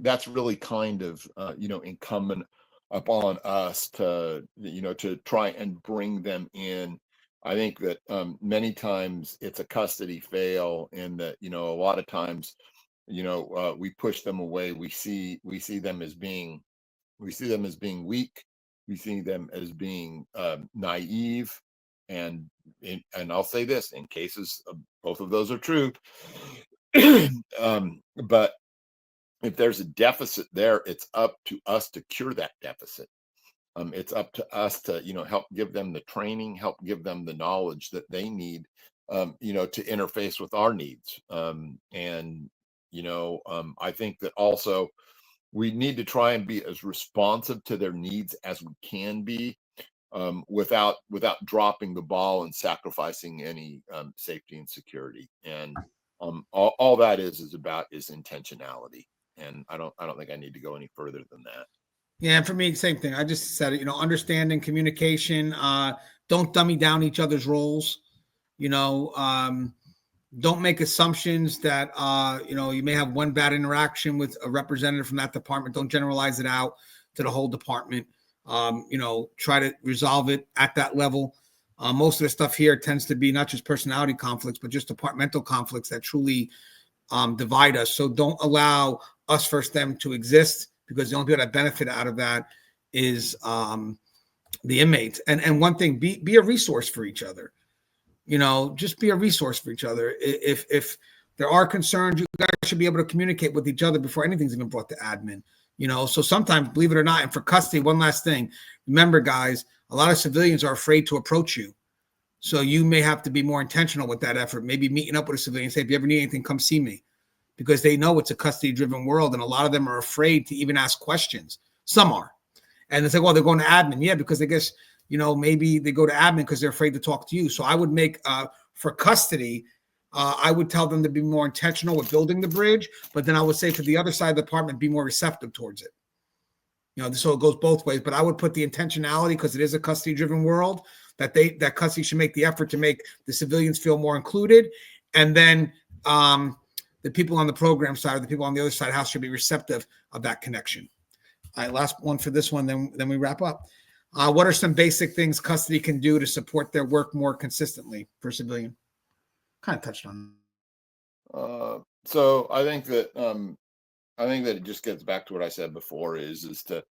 that's really kind of incumbent upon us to try and bring them in. I think that many times it's a custody fail, and that a lot of times we push them away. We see them as being weak. We see them as being naive, and I'll say this, in cases of both of those are true. But if there's a deficit there, it's up to us to cure that deficit. It's up to us to help give them the training, help give them the knowledge that they need, to interface with our needs. And I think that also we need to try and be as responsive to their needs as we can be, without dropping the ball and sacrificing any safety and security. And all that is about is intentionality. And I don't think I need to go any further than that.
yeah, for me, same thing. I just said it, understanding communication. Don't dummy down each other's roles. Don't make assumptions that, you may have one bad interaction with a representative from that department. Don't generalize it out to the whole department. Try to resolve it at that level. Most of the stuff here tends to be not just personality conflicts, but just departmental conflicts that truly divide us. So don't allow us versus them to exist, because the only people that benefit out of that is the inmates. And one thing, be a resource for each other. Just be a resource for each other. If there are concerns, you guys should be able to communicate with each other before anything's even brought to admin. So sometimes, believe it or not, and for custody, one last thing, remember, guys, a lot of civilians are afraid to approach you. So you may have to be more intentional with that effort. Maybe meeting up with a civilian, say, if you ever need anything, come see me, because they know it's a custody-driven world, and a lot of them are afraid to even ask questions. Some are. And they say, well, they're going to admin. Yeah, because I guess, maybe they go to admin because they're afraid to talk to you. So I would make, for custody, I would tell them to be more intentional with building the bridge, but then I would say for the other side of the department, be more receptive towards it. So it goes both ways, but I would put the intentionality, because it is a custody-driven world, that custody should make the effort to make the civilians feel more included. And then the people on the program side, or the people on the other side of the house, should be receptive of that connection. All right, last one for this one, then we wrap up. What are some basic things custody can do to support their work more consistently for civilian? Kind of touched on.
So I think that it just gets back to what I said before, is to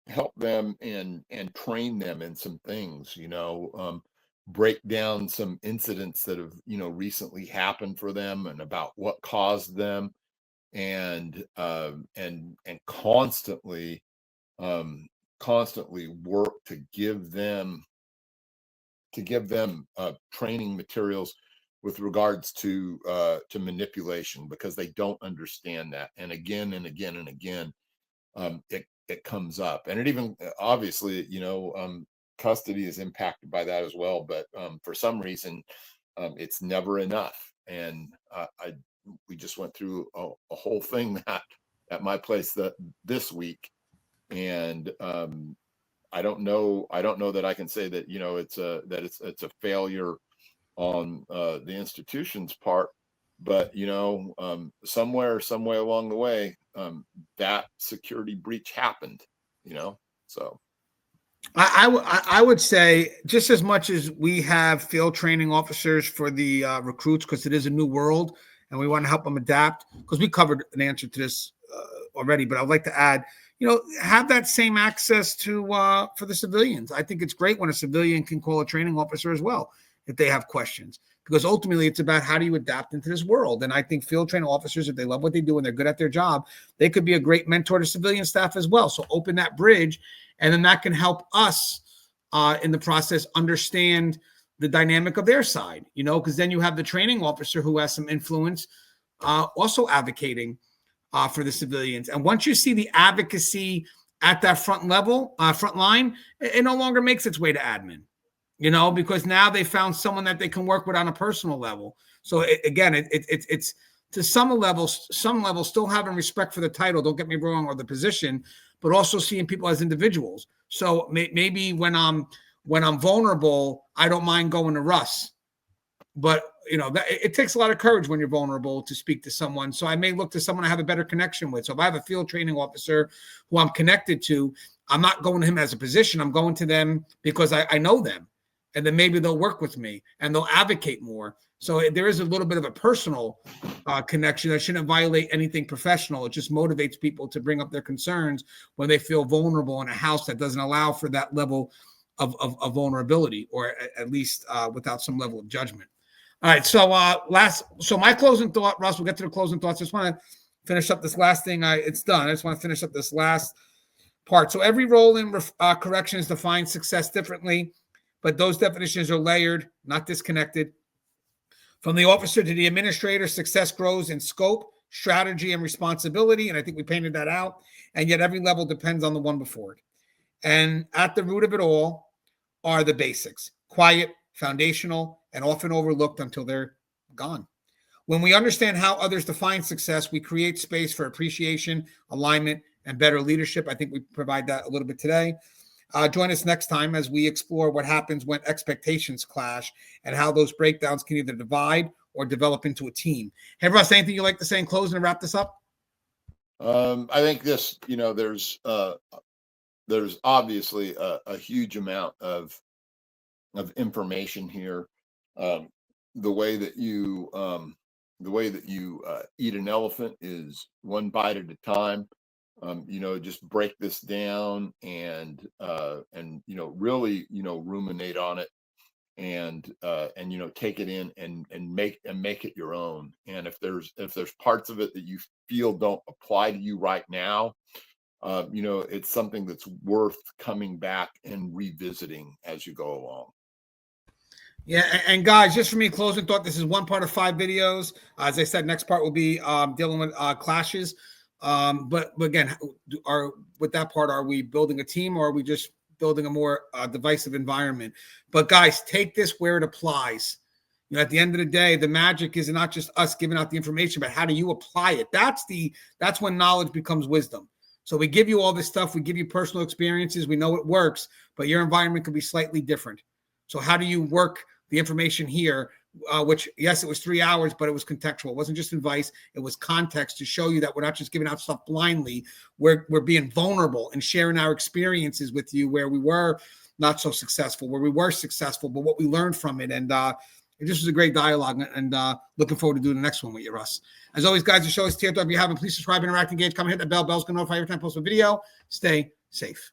help them and train them in some things. Break down some incidents that have recently happened for them, and about what caused them, and constantly work to give them training materials with regards to manipulation, because they don't understand that. And again and again and again, it comes up, and it even obviously, custody is impacted by that as well. But for some reason, it's never enough. And we just went through a whole thing that at my place this week, and I don't know that I can say that it's a failure on the institution's part, but somewhere, some way along the way, that security breach happened. So
I would say, just as much as we have field training officers for the recruits, because it is a new world and we want to help them adapt, because we covered an answer to this already, but I'd like to add, have that same access to for the civilians. I think it's great when a civilian can call a training officer as well if they have questions, because ultimately it's about how do you adapt into this world. And I think field training officers, if they love what they do and they're good at their job, they could be a great mentor to civilian staff as well. So open that bridge, and then that can help us in the process understand the dynamic of their side, because then you have the training officer who has some influence also advocating for the civilians. And once you see the advocacy at that front line, it no longer makes its way to admin, because now they found someone that they can work with on a personal level. So it's to some level still having respect for the title, don't get me wrong, or the position, but also seeing people as individuals. So maybe when I'm vulnerable, I don't mind going to Russ, but it takes a lot of courage when you're vulnerable to speak to someone. So I may look to someone I have a better connection with. So if I have a field training officer who I'm connected to, I'm not going to him as a position. I'm going to them because I know them, and then maybe they'll work with me and they'll advocate more. So there is a little bit of a personal connection that shouldn't violate anything professional. It just motivates people to bring up their concerns when they feel vulnerable in a house that doesn't allow for that level of vulnerability, or at least without some level of judgment. All right. So my closing thought, Russ, we'll get to the closing thoughts. I just want to finish up this last thing. It's done. I just want to finish up this last part. So every role in corrections defines success differently, but those definitions are layered, not disconnected. From the officer to the administrator, success grows in scope, strategy, and responsibility. And I think we painted that out. And yet every level depends on the one before it. And at the root of it all are the basics: quiet, foundational, and often overlooked until they're gone. When we understand how others define success, we create space for appreciation, alignment, and better leadership. I think we provide that a little bit today. Join us next time as we explore what happens when expectations clash and how those breakdowns can either divide or develop into a team. Hey, Russ, anything you'd like to say in closing to wrap this up?
I think this, there's obviously a huge amount of information here. The way that you eat an elephant is one bite at a time. Just break this down and really ruminate on it, and take it in and make it your own. And if there's parts of it that you feel don't apply to you right now, it's something that's worth coming back and revisiting as you go along.
Yeah, and guys, just for me, closing thought, this is one part of 5 videos. As I said, next part will be dealing with clashes. But again, with that part, are we building a team, or are we just building a more divisive environment? But guys, take this where it applies. At the end of the day, the magic is not just us giving out the information, but how do you apply it? That's when knowledge becomes wisdom. So we give you all this stuff. We give you personal experiences. We know it works, but your environment could be slightly different. So how do you work the information here, which, yes, it was 3 hours, but it was contextual. It wasn't just advice. It was context to show you that we're not just giving out stuff blindly. We're being vulnerable and sharing our experiences with you, where we were not so successful, where we were successful, but what we learned from it. And it just was a great dialogue, and looking forward to doing the next one with you, Russ. As always, guys, the show is Tier Talk. If you haven't, please subscribe, interact, engage, comment, hit the bell. Bell's going to notify you every time I post a video. Stay safe.